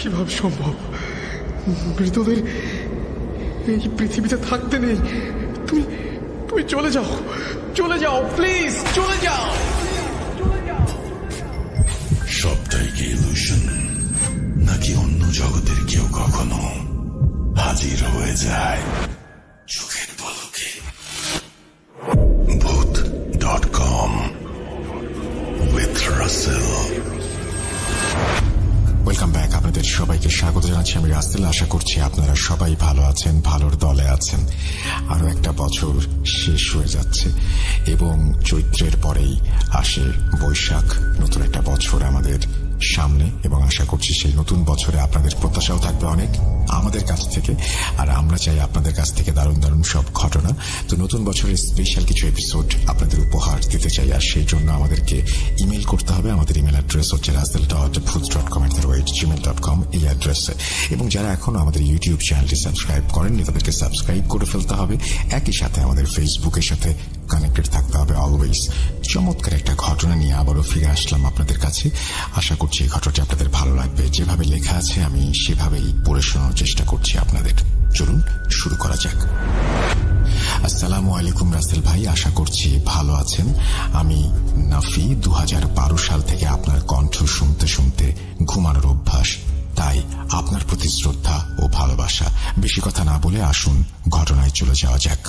কিভাবে সম্ভব? মৃতদের এই পৃথিবীতে থাকতে নেই। তুমি তুমি চলে যাও, চলে যাও, প্লিজ চলে যাও। সবটাই কি ইলুশন, নাকি অন্য জগতের কেউ কখনো হাজির হয়ে যায় চোখের পলকে? ভূত.com with Russell। Welcome back. আপনাদের সবাইকে স্বাগত জানাচ্ছি আমি রাসেল। আশা করছি আপনারা সবাই ভালো আছেন, ভালোর দলে আছেন। আরো একটা বছর শেষ হয়ে যাচ্ছে এবং চৈত্রের পরেই আসে বৈশাখ। নতুন একটা বছর আমাদের সামনে এবং আশা করছি সেই নতুন বছরে আপনাদের প্রত্যাশাও থাকবে অনেক আমাদের কাছ থেকে, আর আমরা চাই আপনাদের কাছ থেকে দারুণ দারুণ সব ঘটনা। তো নতুন বছরের স্পেশাল কিছু এপিসোড আপনাদের উপহার দিতে চাই, আর সেই জন্য আমাদেরকে ইমেল করতে হবে। আমাদের ইমেল অ্যাড্রেস হচ্ছে rasdel.bhoots.com এই অ্যাড্রেসে। এবং যারা এখনো আমাদের ইউটিউব চ্যানেলটি সাবস্ক্রাইব করেননি তাদেরকে সাবস্ক্রাইব করে ফেলতে হবে। একই সাথে আমাদের ফেসবুকের সাথে কানেক্টেড থাকতে হবে অলওয়েজ। চমৎকার একটা ঘটনা নিয়ে আবারও ফিরে আসলাম আপনাদের কাছে। আশা করছি এই ঘটনাটি আপনাদের ভালো লাগবে। যেভাবে লেখা আছে আমি সেভাবেই পড়ে শোনার চেষ্টা করছি আপনাদের। চলুন শুরু করা যাক। আসসালামু আলাইকুম রাসেল ভাই, আশা করছি ভালো আছেন। আমি নাফি। 2012 সাল থেকে আপনার কণ্ঠ শুনতে শুনতে ঘুমানোর অভ্যাস, তাই আপনার প্রতি শ্রদ্ধা ও ভালোবাসা। বেশি কথা না বলে আসুন ঘটনায় চলে যাওয়া যাক।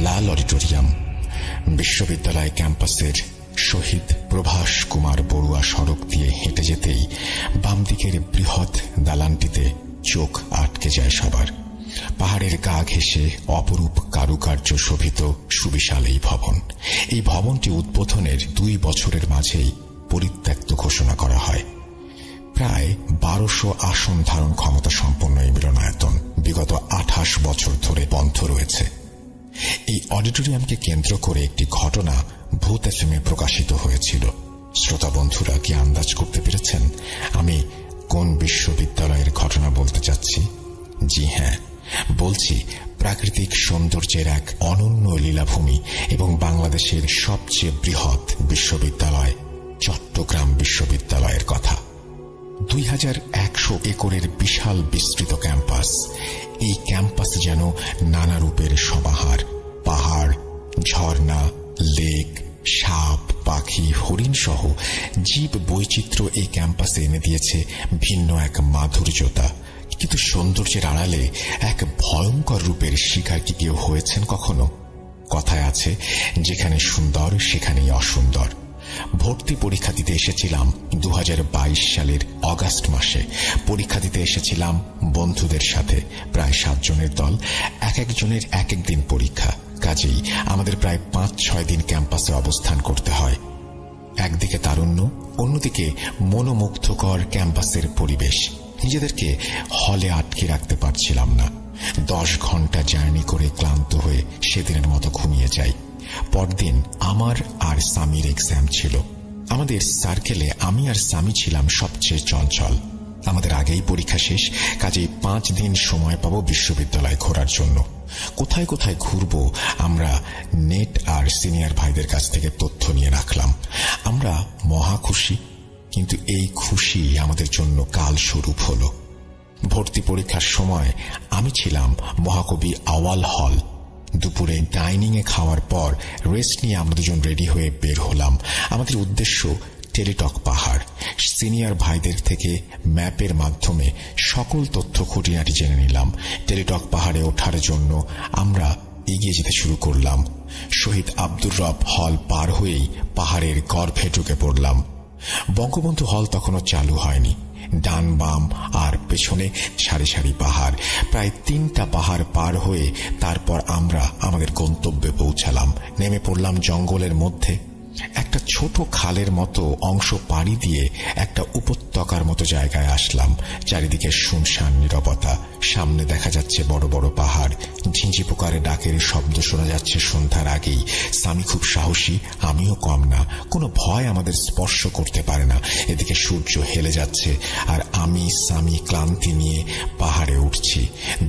লাল অডিটোরিয়াম বিশ্ববিদ্যালয় ক্যাম্পাসের শহীদ প্রভাস কুমার বড়ুয়া সড়ক দিয়ে হেঁটে যেতেই বাম দিকের বৃহৎ দালানটিতে চোখ আটকে যায় সবার। পাহাড়ের গা ঘেঁষে অপরূপ কারুকার্য শোভিত সুবিশাল এই ভবন। এই ভবনটি উদ্বোধনের 2 বছরের মাঝেই পরিত্যক্ত ঘোষণা করা হয়। প্রায় 1200 আসন ধারণ ক্ষমতা সম্পন্ন এই মিলনায়তন বিগত 28 বছর ধরে বন্ধ রয়েছে। এই অডিটোরিয়ামকে কেন্দ্র করে একটি ঘটনা ভূত এফএমে প্রকাশিত হয়েছিল। শ্রোতা বন্ধুরা কি আন্দাজ করতে পেরেছেন আমি কোন বিশ্ববিদ্যালয়ের ঘটনা বলতে চাচ্ছি? জি হ্যাঁ, বলছি প্রাকৃতিক সৌন্দর্যের এক অনন্য লীলাভূমি এবং বাংলাদেশের সবচেয়ে বৃহৎ বিশ্ববিদ্যালয় চট্টগ্রাম বিশ্ববিদ্যালয়ের কথা। 2100 একরের বিশাল বিস্তৃত ক্যাম্পাস। এই ক্যাম্পাস যেন নানা রূপের সমাহার। পাহাড়, ঝর্ণা, লেক, সাপ, পাখি, হরিণ সহ জীব বৈচিত্র্য এই ক্যাম্পাসে এনে দিয়েছে ভিন্ন এক মাধুর্যতা। কিন্তু সৌন্দর্যের আড়ালে এক ভয়ঙ্কর রূপের শিকার কি কেউ হয়েছেন কখনো? কথায় আছে, যেখানে সুন্দর সেখানেই অসুন্দর। ভর্তি পরীক্ষা দিতে এসেছিলাম 2022 সালের অগাস্ট মাসে। পরীক্ষা দিতে এসেছিলাম বন্ধুদের সাথে, প্রায় 7 জনের দল। এক একজনের এক এক দিন পরীক্ষা, কাজেই আমাদের প্রায় 5-6 দিন ক্যাম্পাসে অবস্থান করতে হয়। একদিকে তারুণ্য, অন্যদিকে মনোমুগ্ধকর ক্যাম্পাসের পরিবেশ। নিজেদেরকে হলে আটকে রাখতে পারছিলাম না। 10 ঘন্টা জার্নি করে ক্লান্ত হয়ে সেদিনের মতো ঘুমিয়ে যাই। পরদিন আমার আর সামির এক্সাম ছিল। আমাদের সার্কেলে আমি আর সামি ছিলাম সবচেয়ে চঞ্চল। আমাদের আগেই পরীক্ষা শেষ, কাজেই 5 দিন সময় পাবো বিশ্ববিদ্যালয় ঘোরার জন্য। কোথায় কোথায় ঘুরব আমরা নেট আর সিনিয়র ভাইদের কাছ থেকে তথ্য নিয়ে রাখলাম। আমরা মহা খুশি, কিন্তু এই খুশি আমাদের জন্য কাল স্বরূপ হল। ভর্তি পরীক্ষার সময় আমি ছিলাম মহাকবি আওয়াল হল। দুপুরে ডাইনিং এ খাওয়ার পর রেস্ট নিয়ে আমরা দুজন রেডি হয়ে বের হলাম। আমাদের উদ্দেশ্য টেলিটক পাহাড়। সিনিয়র ভাইদের থেকে ম্যাপের মাধ্যমে সকল তথ্য খুঁটিনাটি জেনে নিলাম। টেলিটক পাহাড়ে ওঠার জন্য আমরা এগিয়ে যেতে শুরু করলাম। শহীদ আব্দুর রব হল পার হয়েই পাহাড়ের গর্ভে ঢুকে পড়লাম। বঙ্গবন্ধু হল তখনও চালু হয়নি। ডান বাম আর পেছনে সারি সারি পাহাড়। প্রায় 3টা পাহাড় পার হয়ে তারপর আমরা আমাদের গন্তব্যে পৌঁছালাম। নেমে পড়লাম জঙ্গলের মধ্যে। একটা ছোট খালের মতো অংশ পাড়ি দিয়ে একটা উপত্যকার মতো জায়গায় আসলাম। চারিদিকে শুনশান নীরবতা। সামনে দেখা যাচ্ছে বড় বড় পাহাড়। ঝিঁঝি পোকার ডাকের শব্দ শোনা যাচ্ছে সন্ধ্যার আগেই। সামি খুব সাহসী, আমিও কম না। কোনো ভয় আমাদের স্পর্শ করতে পারে না। এদিকে সূর্য হেলে যাচ্ছে আর আমি সামি ক্লান্তি নিয়ে পাহাড়ে উঠছি।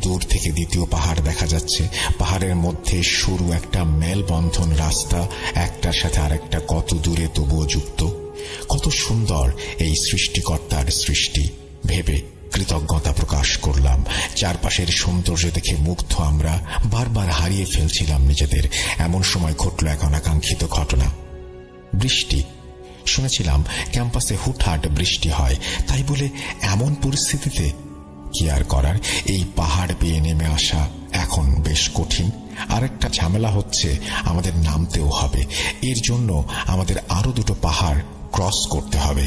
দূর থেকে দ্বিতীয় পাহাড় দেখা যাচ্ছে। পাহাড়ের মধ্যে সরু একটা মেলবন্ধন রাস্তা, একটার সাথে আরেকটা কত দূরে তবুও যুক্ত। কত সুন্দর এই সৃষ্টিকর্তার সৃষ্টি ভেবে কৃতজ্ঞতা প্রকাশ করলাম। চারপাশের সৌন্দর্য দেখে মুগ্ধ আমরা বারবার হারিয়ে ফেলছিলাম নিজেদের। এমন সময় ঘটল এক অনাকাঙ্ক্ষিত ঘটনা। বৃষ্টি। শুনেছিলাম ক্যাম্পাসে হুটহাট বৃষ্টি হয়, তাই বলে এমন পরিস্থিতিতে কি আর করার, এই পাহাড় বেয়ে নেমে আসা এখন বেশ কঠিন। আরেকটা ঝামেলা হচ্ছে আমাদের নামতেও হবে। এর জন্য আমাদের আরো দুটো পাহাড় ক্রস করতে হবে।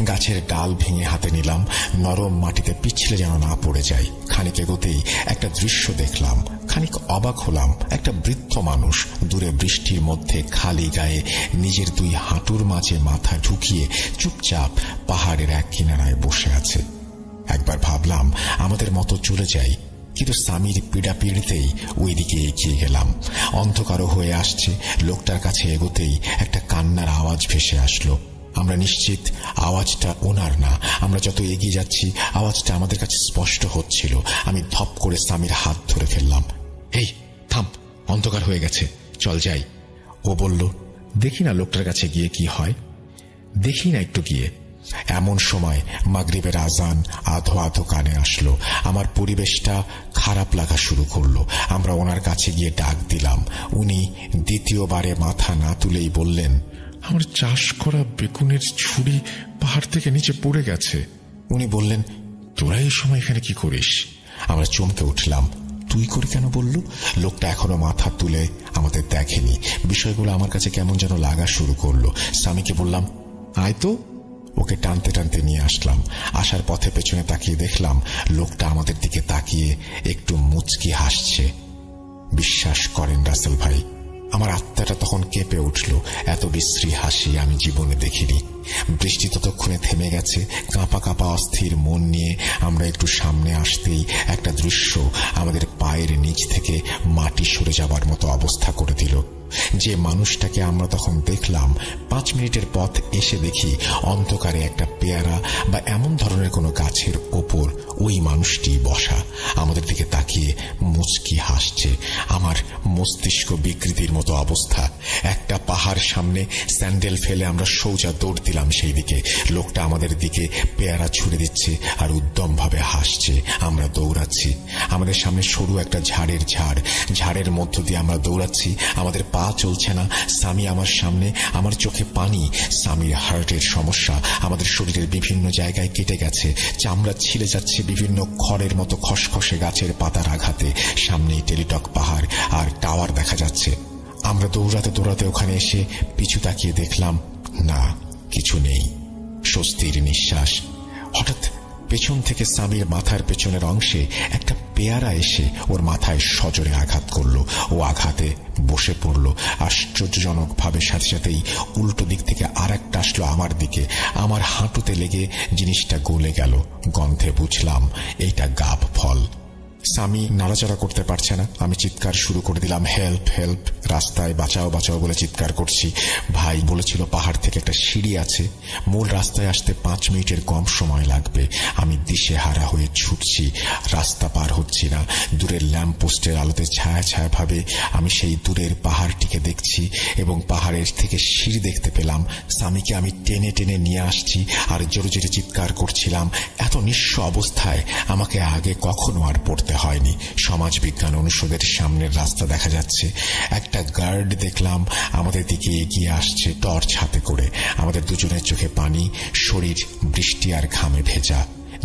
গাছের ডাল ভেঙে হাতে নিলাম, নরম মাটিতে পিছলে যেন না পড়ে যায়। খানিক এগোতেই একটা দৃশ্য দেখলাম, খানিক অবাক হলাম। একটা বৃদ্ধ মানুষ দূরে বৃষ্টির মধ্যে খালি গায়ে নিজের দুই হাঁটুর মাঝে মাথা ঢুকিয়ে চুপচাপ পাহাড়ের এক কিনারায় বসে আছে। একবার ভাবলাম আমাদের মতো চলে যাই, কিন্তু স্বামীর পীড়াপিড়িতেই ওই দিকে এগিয়ে গেলাম। অন্ধকারও হয়ে আসছে। লোকটার কাছে এগোতেই একটা কান্নার আওয়াজ ভেসে আসলো। আমরা নিশ্চিত আওয়াজটা ওনার না। আমরা যত এগিয়ে যাচ্ছি আওয়াজটা আমাদের কাছে স্পষ্ট হচ্ছিল। আমি ধপ করে স্বামীর হাত ধরে ফেললাম। এই থাম, অন্ধকার হয়ে গেছে, চল যাই। ও বলল, দেখি না লোকটার কাছে গিয়ে কি হয়, দেখি না একটু গিয়ে। এমন সময় মাগরিবের আজান আধো আধো কানে আসলো। আমার পরিবেশটা খারাপ লাগা শুরু করলো। আমরা ওনার কাছে গিয়ে ডাক দিলাম। উনি দ্বিতীয়বারে মাথা না তুলেই বললেন, আমার চাষ করা বেগুনের ছুরি পাহাড় থেকে নিচে পড়ে গেছে। উনি বললেন, তোরা এই সময় এখানে কি করিস? আমরা চমকে উঠলাম। তুই করে কেন বলল? লোকটা এখনো মাথা তুলে আমাদের দেখেনি। বিষয়গুলো আমার কাছে কেমন যেন লাগা শুরু করলো। স্বামীকে বললাম, আয় তো। ওকে টানতে টানতে নিয়ে আসলাম। আসার পথে পেছনে তাকিয়ে দেখলাম লোকটা আমাদের দিকে তাকিয়ে একটু মুচকি হাসছে। বিশ্বাস করেন রাসেল ভাই, আমার আত্মাটা তখন কেঁপে উঠল। এত বিশ্রী হাসি আমি জীবনে দেখিনি। বৃষ্টি ততক্ষণে থেমে গেছে। কাঁপা কাঁপা অস্থির মন নিয়ে আমরা একটু সামনে আসতেই একটা দৃশ্য আমাদের পায়ের নিচ থেকে মাটি সরে যাবার মতো অবস্থা করে দিল। যে মানুষটাকে আমরা তখন দেখলাম, 5 মিনিটের পথ এসে দেখি অন্ধকারে একটা পেয়ারা বা এমন ধরনের কোনো গাছের ওপর ওই মানুষটি বসা, আমাদের দিকে তাকিয়ে মুচকি হাসছে। আমার মস্তিষ্ক বিকৃতির মতো অবস্থা। একটা পাহাড় সামনে, স্যান্ডেল ফেলে আমরা সোজা দৌড় দিলাম সেই দিকে। লোকটা আমাদের দিকে পেয়ারা ছুড়ে দিচ্ছে আর উদ্যম ভাবে হাসছে। আমরা দৌড়াচ্ছি। আমাদের সামনে সরু একটা ঝাড়ের মধ্য দিয়ে আমরা দৌড়াচ্ছি। আমাদের পা চলছে না। স্বামী আমার সামনে, আমার চোখে পানি। স্বামীর হার্টের সমস্যা। আমাদের শরীরের বিভিন্ন জায়গায় কেটে গেছে, চামড়া ছিঁড়ে যাচ্ছে বিভিন্ন খড়ের মতো খসখসে গাছের পাতার আঘাতে। সামনেই টেলিটক পাহাড় আর টাওয়ার দেখা যাচ্ছে। আমরা দৌড়াতে দৌড়াতে ওখানে এসে পিছু তাকিয়ে দেখলাম, না, কিছু নেই। স্বস্তির নিঃশ্বাস। হঠাৎ পেছন থেকে স্বামীর মাথার পেছনের অংশে একটা পেয়ারা এসে ওর মাথায় সজোরে আঘাত করলো। ও আঘাতে বসে পড়ল। আশ্চর্যজনক ভাবে সাথে সাথেই উল্টো দিক থেকে আর একটা আসলো আমার দিকে। আমার হাঁটুতে লেগে জিনিসটা গলে গেল। গন্ধে বুঝলাম এইটা গাব ফল। স্বামী নাড়াচাড়া করতে পারছে না। আমি চিৎকার শুরু করে দিলাম, হেল্প হেল্প। রাস্তায় বাঁচাও বাঁচাও বলে চিৎকার করছি। ভাই বলেছিল পাহাড় থেকে একটা সিঁড়ি আছে, মূল রাস্তায় আসতে 5 মিনিটের কম সময় লাগবে। আমি দিশেহারা হয়ে ছুটছি, রাস্তা পার হচ্ছি না। দূরের ল্যাম্প পোস্টের আলোতে ছায়া ছায়া ভাবে আমি সেই দূরের পাহাড়টিকে দেখছি এবং পাহাড়ের থেকে সিঁড়ি দেখতে পেলাম। স্বামীকে আমি টেনে টেনে নিয়ে আসছি আর জোরে জোরে চিৎকার করছিলাম। এত নিঃস্ব অবস্থায় আমাকে আগে কখনো আর পড়তে হয়নি। সমাজ বিজ্ঞান অনুষদের সামনের রাস্তা দেখা যাচ্ছে। একটা গার্ড দেখলাম আমাদের দিকে এগিয়ে আসছে টর্চ হাতে করে। আমাদের দুজনের চোখে পানি, শরীর বৃষ্টি আর ঘামে ভেজা।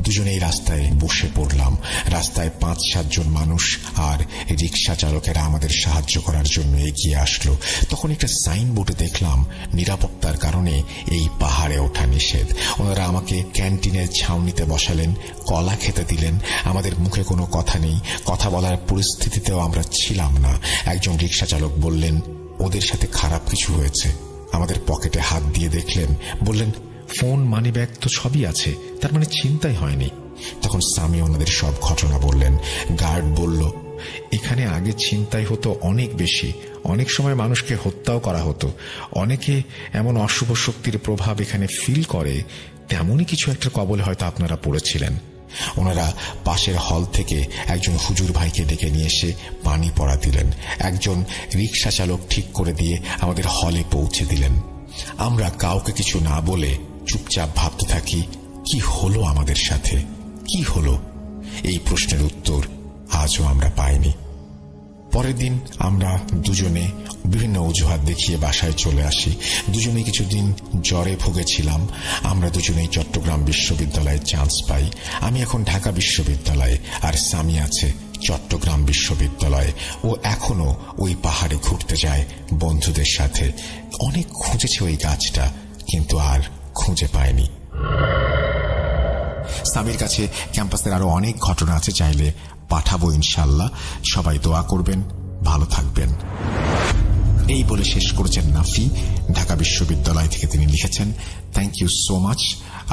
দুজনেই রাস্তায় বসে পড়লাম। রাস্তায় 5-7 জন মানুষ আর রিক্সা চালকেরা আমাদের সাহায্য করার জন্য এগিয়ে আসলো। তখন একটা সাইনবোর্ডে দেখলাম নিরাপত্তার কারণে এই পাহাড়ে ওঠা নিষেধ। ওনারা আমাকে ক্যান্টিনের ছাউনিতে বসালেন, কলা খেতে দিলেন। আমাদের মুখে কোনো কথা নেই, কথা বলার পরিস্থিতিতেও আমরা ছিলাম না। একজন রিক্সা চালক বললেন, ওদের সাথে খারাপ কিছু হয়েছে। আমাদের পকেটে হাত দিয়ে দেখলেন, বললেন, ফোন, মানিব্যাগ তো সবই আছে, তার মানে ছিনতাই হয়নি। তখন স্বামী ওনাদের সব ঘটনা বললেন। গার্ড বলল, এখানে আগে ছিনতাই হতো অনেক বেশি, অনেক সময় মানুষকে হত্যাও করা হতো। অনেকে এমন অশুভ শক্তির প্রভাব এখানে ফিল করে, তেমনই কিছু একটা কবলে হয়তো আপনারা পড়েছিলেন। ওনারা পাশের হল থেকে একজন হুজুর ভাইকে ডেকে নিয়ে এসে পানি পড়া দিলেন। একজন রিক্সা চালক ঠিক করে দিয়ে আমাদের হলে পৌঁছে দিলেন। আমরা কাউকে কিছু না বলে চুপচাপ ভাবতে থাকি, কি হলো আমাদের সাথে, কি হলো? এই প্রশ্নের উত্তর আজও আমরা পাইনি। পরের দিন আমরা দুজনে বিভিন্ন অজুহাত দেখিয়ে বাসায় চলে আসি। দুজনেই কিছুদিন জ্বরে ভুগেছিলাম। আমরা দুজনেই চট্টগ্রাম বিশ্ববিদ্যালয়ে চান্স পাই। আমি এখন ঢাকা বিশ্ববিদ্যালয়ে, আর সামি আছে চট্টগ্রাম বিশ্ববিদ্যালয়ে। ও এখনো ওই পাহাড়ে ঘুরতে যায় বন্ধুদের সাথে। অনেক খুঁজেছে ওই গাছটা, কিন্তু আর খুঁজে পায়নি। সামির কাছে ক্যাম্পাসের আরো অনেক ঘটনা আছে, চাইলে পাঠাবো ইনশাল্লাহ। সবাই দোয়া করবেন, ভালো থাকবেন। এই বলে শেষ করেছেন নাফি। ঢাকা বিশ্ববিদ্যালয় থেকে তিনি লিখেছেন, থ্যাংক ইউ সো মাচ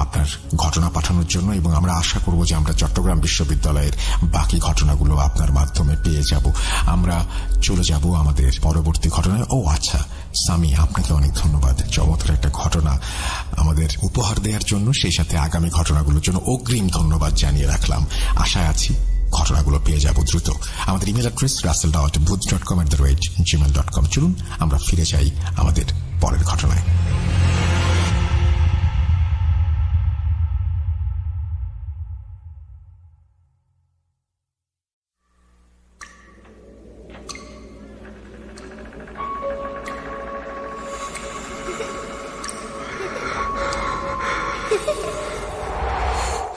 আপনার ঘটনা পাঠানোর জন্য, এবং আমরা আশা করব যে আমরা চট্টগ্রাম বিশ্ববিদ্যালয়ের বাকি ঘটনাগুলো আপনার মাধ্যমে পেয়ে যাব। আমরা চলে যাব আমাদের পরবর্তী ঘটনায়। ও আচ্ছা সামি, আপনাকে অনেক ধন্যবাদ চমৎকার একটা ঘটনা আমাদের উপহার দেওয়ার জন্য, সেই সাথে আগামী ঘটনাগুলোর জন্য অগ্রিম ধন্যবাদ জানিয়ে রাখলাম। আশায় আছি ঘটনাগুলো পেয়ে যাব দ্রুত। আমাদের ইমেল অ্যাড্রেস russell.booth.com@gmail.com। চলুন আমরা ফিরে যাই আমাদের পরের ঘটনায়।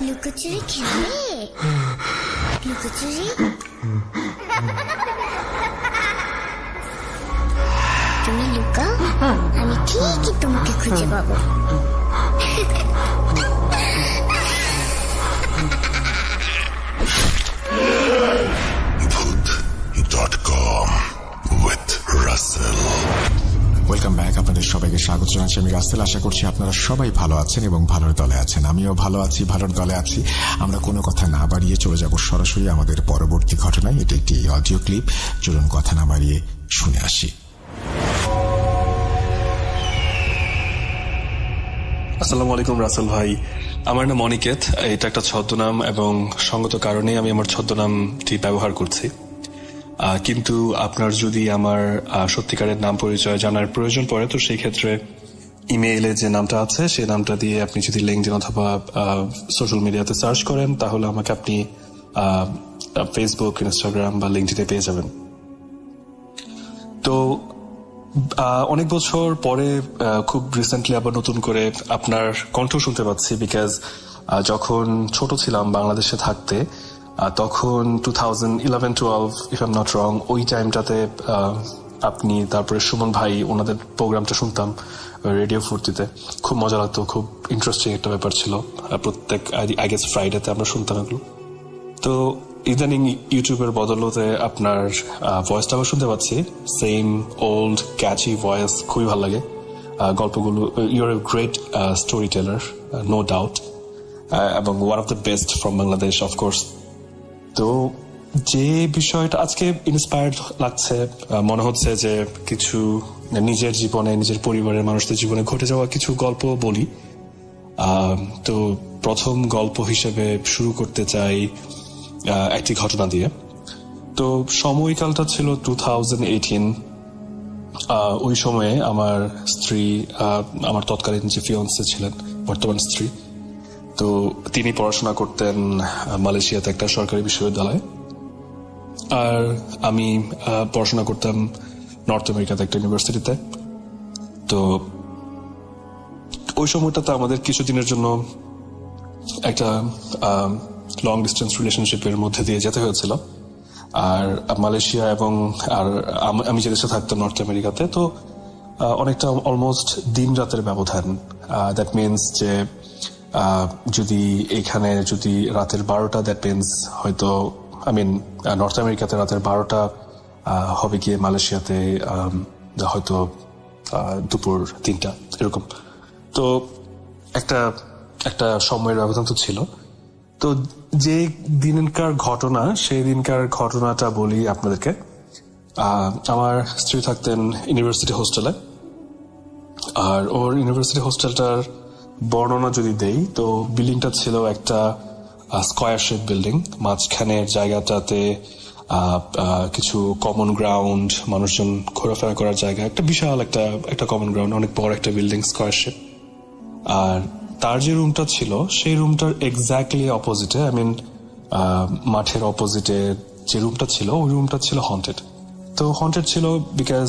লুকোচুরি খেলবে? লুকোচুরি তুমি লুকাও, আমি ঠিকই তোমাকে খুঁজে পাবো। Booth.com with Russell। Welcome back. আপনাদের সবাইকে স্বাগত জানাচ্ছি, আমি রাসেল। আশা করছি আপনারা সবাই ভালো আছেন এবং ভালোর দলে আছেন। আমিও ভালো আছি, ভালোর দলে আছি। আমরা কোনো কথা না বাড়িয়ে চলে যাব সরাসরি আমাদের পরবর্তী ঘটনায়। এটি একটি অডিও ক্লিপ। চলুন কথা না বাড়িয়ে শুনে আসি। আসসালামু আলাইকুম রাসেল ভাই, আমার নাম অনিকেত। এটা একটা ছদ্মনাম এবং সঙ্গত কারণে আমি আমার ছদ্মনামটি ব্যবহার করছি। কিন্তু আপনার যদি আমার সত্যিকারের নাম পরিচয় জানার প্রয়োজন পড়ে, তো সেই ক্ষেত্রে ইমেইলে যে নামটা আছে সেই নামটা দিয়ে আপনি যদি লিঙ্কডিন অথবা সোশ্যাল মিডিয়াতে সার্চ করেন, তাহলে আমাকে আপনি ফেসবুক, ইনস্টাগ্রাম বা লিঙ্কডিনে পেয়ে যাবেন। তো অনেক বছর পরে খুব রিসেন্টলি আবার নতুন করে আপনার কণ্ঠ শুনতে পাচ্ছি, বিকজ যখন ছোট ছিলাম বাংলাদেশে থাকতে, তখন 2011-12 if I am not wrong, ওই টাইমটাতে আপনি, তারপরে সুমন ভাই, ওনাদের প্রোগ্রামটা শুনতাম রেডিও ফুর্তিতে। খুব মজা লাগতো, খুব ইন্টারেস্টিং একটা ব্যাপার ছিল। প্রত্যেক আই গেস ফ্রাইডেতে আমরা শুনতাম এগুলো। তো ইদানিং ইউটিউবের বদলতে আপনার ভয়েসটা আবার শুনতে পাচ্ছি, সেম ওল্ড ক্যাচি ভয়েস, খুবই ভালো লাগে গল্পগুলো। Your a great storyteller, no doubt, এবং one of the best from Bangladesh of course. তো যে বিষয়টা আজকে ইন্সপায়ার্ড লাগছে, মনে হচ্ছে যে কিছু নিজের জীবনে, নিজের পরিবারের মানুষদের জীবনে ঘটে যাওয়া কিছু গল্প বলি। তো প্রথম গল্প হিসেবে শুরু করতে চাই একটি ঘটনা দিয়ে। তো সময়কালটা ছিল 2018। ওই সময়ে আমার স্ত্রী, আমার তৎকালীন যে ফিয়ান্সে ছিলেন, বর্তমান স্ত্রী, তো তিনি পড়াশোনা করতেন মালয়েশিয়াতে একটা সরকারি বিশ্ববিদ্যালয়ে, আর আমি পড়াশোনা করতাম নর্থ আমেরিকাতে একটা ইউনিভার্সিটিতে। তো ওই সময়টাতে আমাদের কিছুদিনের জন্য একটা লং ডিস্টেন্স রিলেশনশিপের মধ্যে দিয়ে যেতে হয়েছিল। আর মালয়েশিয়া এবং আর আমি যে দেশে থাকতাম নর্থ আমেরিকাতে, তো অনেকটা অলমোস্ট দিন রাতের ব্যবধান। দ্যাট মিনস যে যদি এখানে যদি রাতের 12টা, দ্যাট মিনস হয়তো নর্থ আমেরিকাতে রাতের 12টা হবে গিয়ে মালয়েশিয়াতে হয়তো দুপুর 3টা, এরকম। তো একটা সময়ের ব্যবধান তো ছিল। তো যে দিনকার ঘটনা, সেই দিনকার ঘটনাটা বলি আপনাদেরকে। আমার স্ত্রী থাকতেন ইউনিভার্সিটি হোস্টেলে, আর ওর ইউনিভার্সিটি হোস্টেলটার বর্ণনা যদি দেই, তো বিল্ডিংটা ছিল একটা স্কয়ার শেপ বিল্ডিং। মাঝখানের জায়গাটাতে কিছু কমন গ্রাউন্ড, মানুষজন ঘোরাফেরা করার জায়গা, একটা বিশাল একটা কমন গ্রাউন্ড, অনেক বড় একটা বিল্ডিং, স্কয়ার শেপ। আর তার যে রুমটা ছিল সেই রুমটার এক্স্যাক্টলি অপোজিটে, মাঠের অপোজিটে যে রুমটা ছিল ওই রুমটা ছিল হন্টেড। তো হন্টেড ছিল বিকজ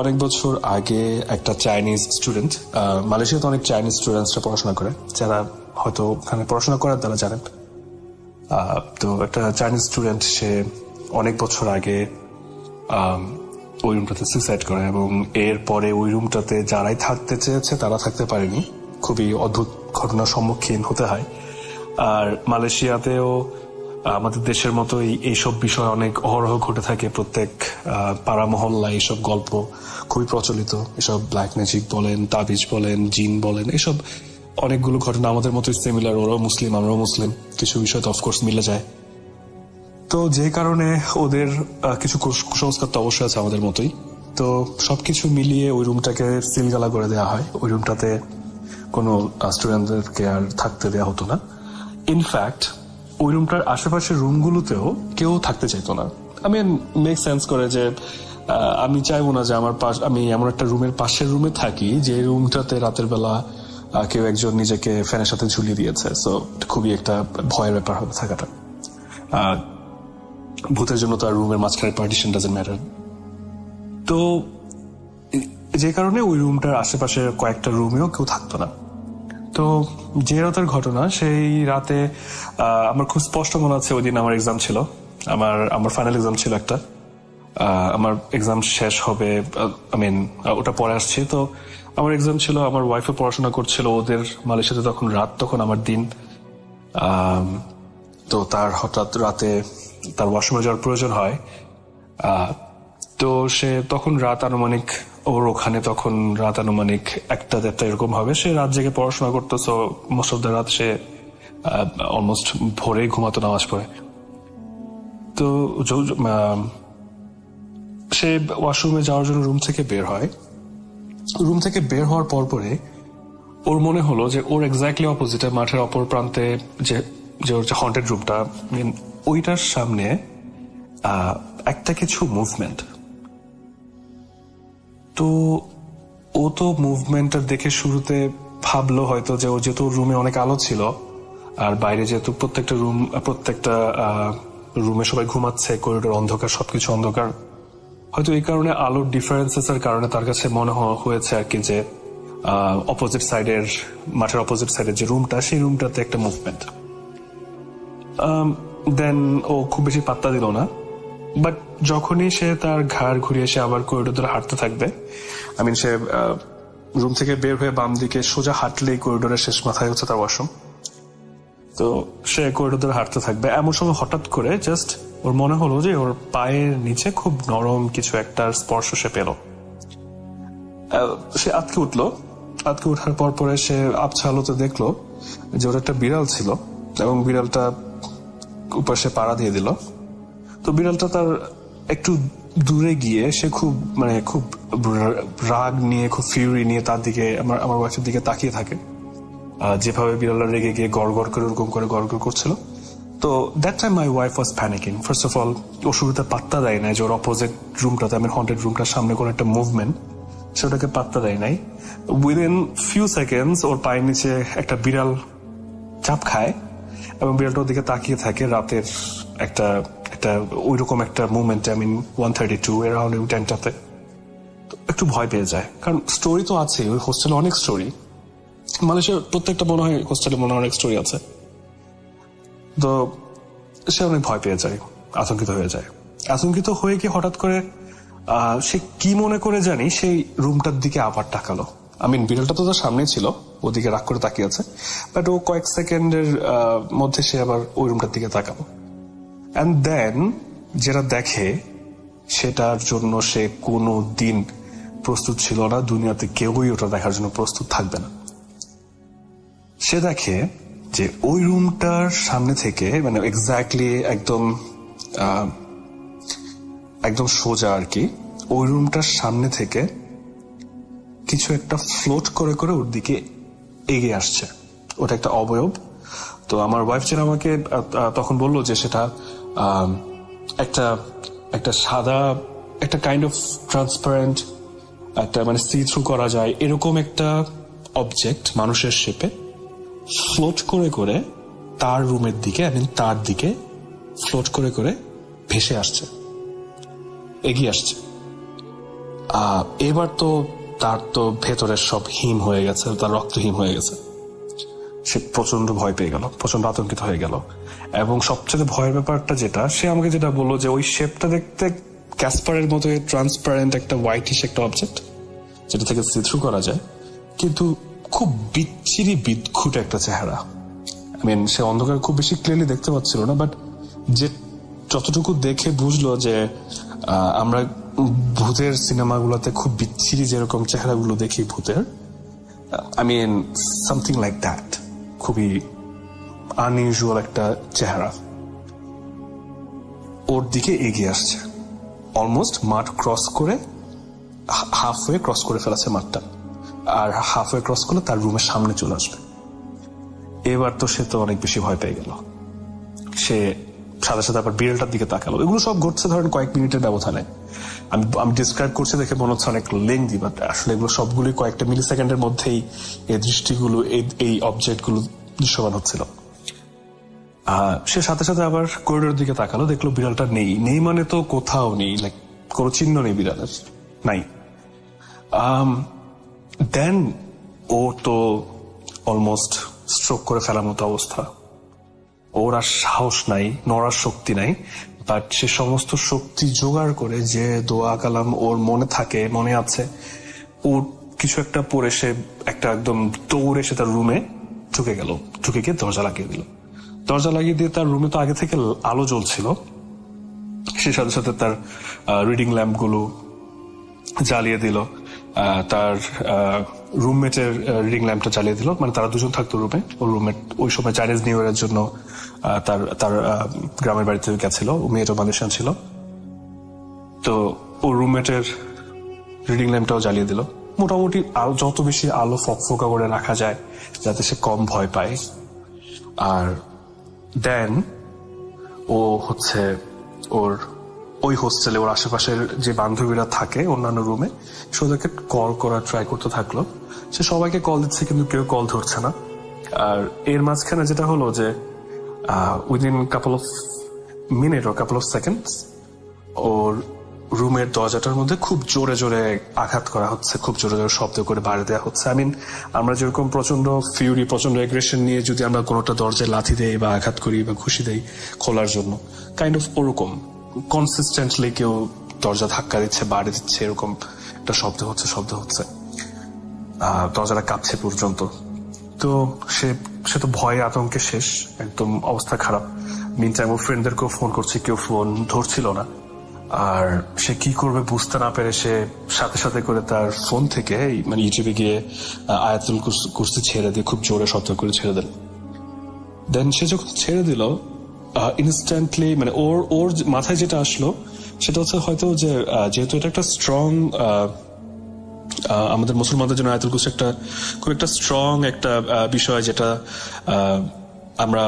অনেক বছর আগে একটা চাইনিজ স্টুডেন্ট, মালয়েশিয়াতে অনেক চাইনিজ স্টুডেন্টসরা পড়াশোনা করে, যারা হয়তো ওখানে পড়াশোনা করার তারা জানেন। তো একটা চাইনিজ স্টুডেন্ট, সে অনেক বছর আগে ওই রুমটাতে সুইসাইড করে এবং এরপরে ওই রুমটাতে যারাই থাকতে চেয়েছে তারা থাকতে পারেনি। খুবই অদ্ভুত ঘটনার সম্মুখীন হতে হয়। আর মালয়েশিয়াতেও আমাদের দেশের মতো এইসব বিষয় অনেক অহরহ ঘটে থাকে। প্রত্যেক পাড়া মহল্লায় এইসব গল্প খুবই প্রচলিত। এসব ব্ল্যাক ম্যাজিক বলেন, তাবিজ বলেন, জিন বলেন, এসব অনেকগুলো ঘটনা আমাদের মতোই সিমিলার। ওরাও মুসলিম, আমরাও মুসলিম, কিছু বিষয় তো অফকোর্স মিলে যায়। তো যে কারণে ওদের কিছু কুসংস্কার তো অবশ্যই আছে আমাদের মতোই। তো সবকিছু মিলিয়ে ওই রুমটাকে সিলগালা করে দেওয়া হয়। ওই রুমটাতে কোনো স্টুডেন্টদেরকে আর থাকতে দেওয়া হতো না। ইনফ্যাক্ট ওই রুমটার আশেপাশের রুমগুলোতেও কেউ থাকতে চাইতো না। মেক সেন্স করে যে আমি চাইবো না যে আমি এমন একটা রুমের পাশের রুমে থাকি যে রুমটাতে রাতের বেলা কেউ একজন নিজেকে ফ্যানের সাথে ঝুলিয়ে দিয়েছে। সো খুবই একটা ভয়ের ব্যাপার হবে থাকাটা। ভূতের জন্য তো আর রুমের মাঝখানে পার্টিশন ডাজন্ট ম্যাটার। তো যে কারণে ওই রুমটার আশেপাশে কয়েকটা রুমেও কেউ থাকতো না। তো যে রাতের ঘটনা, সেই রাতে আমার খুব স্পষ্ট মনে আছে, ওই দিন আমার এক্সাম ছিল, আমার ফাইনাল এক্সাম ছিল একটা। আমার এক্সাম শেষ হবে, ওটা পরে আসছে। তো আমার এক্সাম ছিল, আমার ওয়াইফে পড়াশোনা করছিল, ওদের মালয়েশিয়াতে তখন রাত, তখন আমার দিন। তো তার হঠাৎ রাতে তার ওয়াশরুমে যাওয়ার প্রয়োজন হয়। তো সে তখন রাত আনুমানিক, ওর ওখানে তখন রাত আনুমানিক 1-1:30 এরকম হবে। সে রাত জেগে পড়াশোনা করতো। সো মোস্ট অফ দ্য রাত সে অলমোস্ট ভোরে ঘুমাতো নামাজ পড়ে। তো সে ওয়াশরুমে যাওয়ার জন্য রুম থেকে বের হয়। রুম থেকে বের হওয়ার পরে ওর মনে হলো যে ওর এক্স্যাক্টলি অপোজিটে, মাঠের অপর প্রান্তে যে ওর যে হন্টেড রুমটা, ওইটার সামনে একটা কিছু মুভমেন্ট। তো ও তো মুভমেন্টটা দেখে শুরুতে ভাবলো হয়তো যে ও যেহেতু রুমে অনেক আলো ছিল আর বাইরে যেহেতু প্রত্যেকটা রুমে সবাই ঘুমাচ্ছে, করিডোর অন্ধকার, সবকিছু অন্ধকার, হয়তো এই কারণে আলোর ডিফারেন্সেস এর কারণে তার কাছে মনে হয়েছে আর কি যে অপোজিট সাইডের, মাঠের অপোজিট সাইডের যে রুমটা, সেই রুমটাতে একটা মুভমেন্ট। দেন ও খুব বেশি পাত্তা দিল না। বাট যখনই সে তার ঘাড় ঘুরিয়ে সে আবার করিডোর ধরে হাঁটতে থাকবে, সে রুম থেকে বের হয়ে বাম দিকে সোজা হাঁটলেই করিডোরের শেষ মাথায় হচ্ছে তার ওয়াশরুম। তো সে করিডোর ধরে হাঁটতে থাকবে। এমন সময় হঠাৎ করে জাস্ট ওর মনে হলো যে ওর পায়ের নিচে খুব নরম কিছু একটা স্পর্শ সে পেল। সে আটকে উঠলো। আটকে উঠার পরে সে আবছা আলোতে দেখলো যে ওর একটা বিড়াল ছিল এবং বিড়ালটা উপর সে পাড়া দিয়ে দিল। তো বিড়ালটা তার একটু দূরে গিয়ে সে খুব রাগ নিয়ে, খুব ফিউরি নিয়ে তার দিকে, আমার ওয়াইফের দিকে তাকিয়ে থাকে। যেভাবে বিড়ালটা রেগে গিয়ে গড় করে ওরকম করে গড় করছিল। তো that time my wife was panicking. First of all, ও শুরুতে পাত্তা দেয় নাই যে ওর অপোজিট রুমটাতে, হন্টেড রুমটার সামনে কোনো একটা মুভমেন্ট, সেটাকে পাত্তা দেয় নাই। উইদিন ফিউ সেকেন্ডস ওর পায়ের নিচে একটা বিড়াল চাপ খায় এবং বিড়ালটার দিকে তাকিয়ে থাকে। রাতের একটা ওইরকম একটা মুভমেন্ট, 1:32 অ্যারাউন্ড 10টাতে। একটু ভয় পেয়ে যায়, কারণ স্টোরি তো আছে, ওই হোস্টেলে অনেক স্টোরি, মালয়েশিয়ার প্রত্যেকটা মনে হয় হোস্টেলে মনে হয় অনেক স্টোরি আছে। তো সে অনেক ভয় পেয়ে যায়, আতঙ্কিত হয়ে যায়। আতঙ্কিত হয়ে কি হঠাৎ করে সে কি মনে করে জানি সেই রুমটার দিকে আবার তাকালো। বিড়ালটা তো তার সামনে ছিল, ওদিকে রাগ করে তাকিয়ে আছে, বাট ও কয়েক সেকেন্ডের মধ্যে সে আবার ওই রুমটার দিকে তাকালো। অ্যান্ড দেন যেটা দেখে, সেটার জন্য সে কোনো দিন প্রস্তুত ছিল না। দুনিয়াতে কেউই ওটা দেখার জন্য প্রস্তুত থাকবে না। সে দেখে যে ওই রুমটার সামনে থেকে, এক্স্যাক্টলি একদম সোজা আর কি, ওই রুমটার সামনে থেকে কিছু একটা ফ্লোট করে ওর দিকে এগিয়ে আসছে। ওটা একটা অবয়ব। তো আমার ওয়াইফ যেন আমাকে তখন বললো যে সেটা একটা সাদা একটা কাইন্ড অফ ট্রান্সপারেন্ট একটা মানে সি থ্রু করা যায় এরকম একটা অবজেক্ট মানুষের শেপে ফ্লোট করে করে তার রুমের দিকে তার দিকে ফ্লোট করে করে ভেসে আসছে, এগিয়ে আসছে। এবার তো তার তো ভেতরের সব হিম হয়ে গেছে, তার রক্তহীন হয়ে গেছে। সে প্রচন্ড ভয় পেয়ে গেল, প্রচন্ড আতঙ্কিত হয়ে গেল। এবং সবচেয়ে ভয়ের ব্যাপারটা যেটা, সে আমাকে যেটা বললো যে ওই শেপটা দেখতে ক্যাসপারের মতো ট্রান্সপারেন্ট একটা হোয়াইটিশ একটা অবজেক্ট যেটা থেকে সি থ্রু করা যায়, কিন্তু খুব বিচ্ছিরি বিদঘুট একটা চেহারা। সে অন্ধকার খুব বেশি ক্লিয়ারলি দেখতে পাচ্ছিল না, বাট যে যতটুকু দেখে বুঝলো যে আমরা ভূতের সিনেমাগুলোতে খুব বিচ্ছিরি যেরকম চেহারাগুলো দেখি ভূতের, সামথিং লাইক দ্যাট, খুবই আনইউজুয়াল একটা চেহারা ওর দিকে এগিয়ে আসছে। অলমোস্ট মাঠ ক্রস করে হাফওয়ে ক্রস করে ফেলেছে মাঠটা, আর হাফওয়ে ক্রস করলে তার রুমের সামনে চলে আসবে। এবার তো সে তো অনেক বেশি ভয় পেয়ে গেল। সে সাথে সাথে আবার বিড়ালটার দিকে তাকালো। এগুলো সব ঘটছে ধরেন কয়েক মিনিটের ব্যবধানে। আমি ডিসক্রাইব করছি দেখে মনে হচ্ছে অনেক লেংদি, বাট আসলে এগুলো সবগুলি কয়েকটা মিলি সেকেন্ডের মধ্যেই এই দৃষ্টিগুলো এই অবজেক্টগুলো দৃশ্যমান হচ্ছিল। সে সাথে সাথে আবার করিডোরের দিকে তাকালো, দেখলো বিড়ালটা নেই মানে তো কোথাও নেই, লাইক কোনো চিহ্ন নেই বিড়ালের, নাই। দেন ও তো অলমোস্ট স্ট্রোক করে ফেলার মতো অবস্থা। ওর আর সাহস নাই, নড়ার শক্তি নাই, বাট সে সমস্ত শক্তি জোগাড় করে যে দোয়া কালাম ওর মনে আছে, ওর কিছু একটা পরে সে একটা একদম দৌড়ে সে তার রুমে ঢুকে গিয়ে দরজা লাগিয়ে দিল। দরজা লাগিয়ে দিয়ে তার রুমে তো আগে থেকে আলো জ্বলছিল, সে সাথে সাথে তার রিডিং ল্যাম্প গুলো জ্বালিয়ে দিল, তার রুমমেটের রিডিং ল্যাম্পটা জ্বালিয়ে দিল। মানে তারা দুজন থাকতো রুমে। ওর রুমমেট ওই সময় চাইনিজ নিউ ইয়ারের জন্য তার গ্রামের বাড়িতে গেছিল, মেয়েটা মালয়েশিয়ান ছিল, তো ওর রুমমেটের রিডিং ল্যাম্পটাও জ্বালিয়ে দিল। মোটামুটি যত বেশি আলো ফকফকা করে রাখা যায় যাতে সে কম ভয় পায়। আর দেন ও হচ্ছে ওই হোস্টেলে ওর আশেপাশের যে বান্ধবীরা থাকে অন্যান্য রুমে, সে ওদেরকে কল করার ট্রাই করতে থাকলো। সে সবাইকে কল দিচ্ছে কিন্তু কেউ কল ধরছে না। আর এর মাঝখানে যেটা হলো যে উইদিন কাপল অফ মিনিট ও কাপল অফ সেকেন্ডস ওর রুমের দরজাটার মধ্যে খুব জোরে জোরে আঘাত করা হচ্ছে, খুব জোরে জোরে শব্দ করে বাড়ি দেওয়া হচ্ছে। আমরা যেরকম প্রচন্ড ফিউরি, প্রচন্ড এগ্রেশন নিয়ে যদি আমরা কোনোটা দরজায় লাথি দেই বা আঘাত করি বা ঘুষি দেই খোলার জন্য, কাইন্ড অফ ওরকম কনসিস্টেন্টলি কেউ দরজা ধাক্কা দিচ্ছে, বাড়ি দিচ্ছে, এরকম একটা শব্দ হচ্ছে। দরজাটা কাঁপছে পর্যন্ত। তো সে তো ভয়ে আতঙ্কে শেষ, একদম অবস্থা খারাপ। মিনটাইম ওর ফ্রেন্ডদেরকেও ফোন করছে, কেউ ফোন ধরছিল না। আর সে কি করবে বুঝতে না পেরে সে সাথে সাথে করে তার ফোন থেকে ইউটিউবে গিয়ে আয়াতুল কুরসি ছেড়ে দিয়ে খুব জোরে শব্দ করে ছেড়ে দিল। দেন সে যখন ছেড়ে দিল, ইনস্ট্যান্টলি ওর মাথায় যেটা আসলো সেটা হচ্ছে হয়তো যে যেহেতু এটা একটা স্ট্রং, আমাদের মুসলমানদের জন্য আয়াতুল কুরসি খুব একটা স্ট্রং একটা বিষয়, যেটা আমরা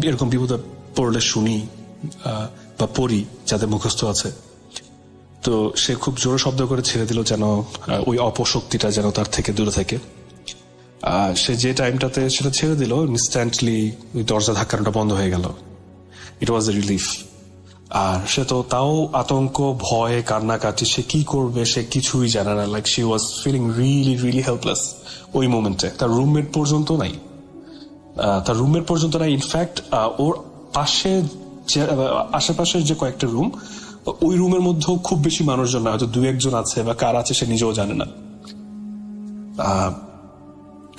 এরকম বিপদে পড়লে শুনি বা পড়ি যাদের মুখস্থ আছে। তো সে খুব জোরে শব্দ করে ছেড়ে দিল যেন ওই অপশক্তিটা যেন তার থেকে দূরে থাকে। সে যে টাইমটাতে সেটা ছেড়ে দিল, ইনস্ট্যান্টলি ওই দরজা ধাক্কানোটা বন্ধ হয়ে গেল। ইট ওয়াজ এ রিলিফ। আর সে তো তাও আতঙ্ক, ভয়ে, কান্নাকাটি, সে কি করবে সে কিছুই জানে না। Like she was feeling really really helpless ওই মোমেন্টে। তার রুমমেট পর্যন্ত নাই। ইনফ্যাক্ট ওর আশেপাশের যে কয়েকটা রুম, ওই রুমের মধ্যেও খুব বেশি মানুষজন না, হয়তো 2-1 আছে বা কার আছে সে নিজেও জানে না,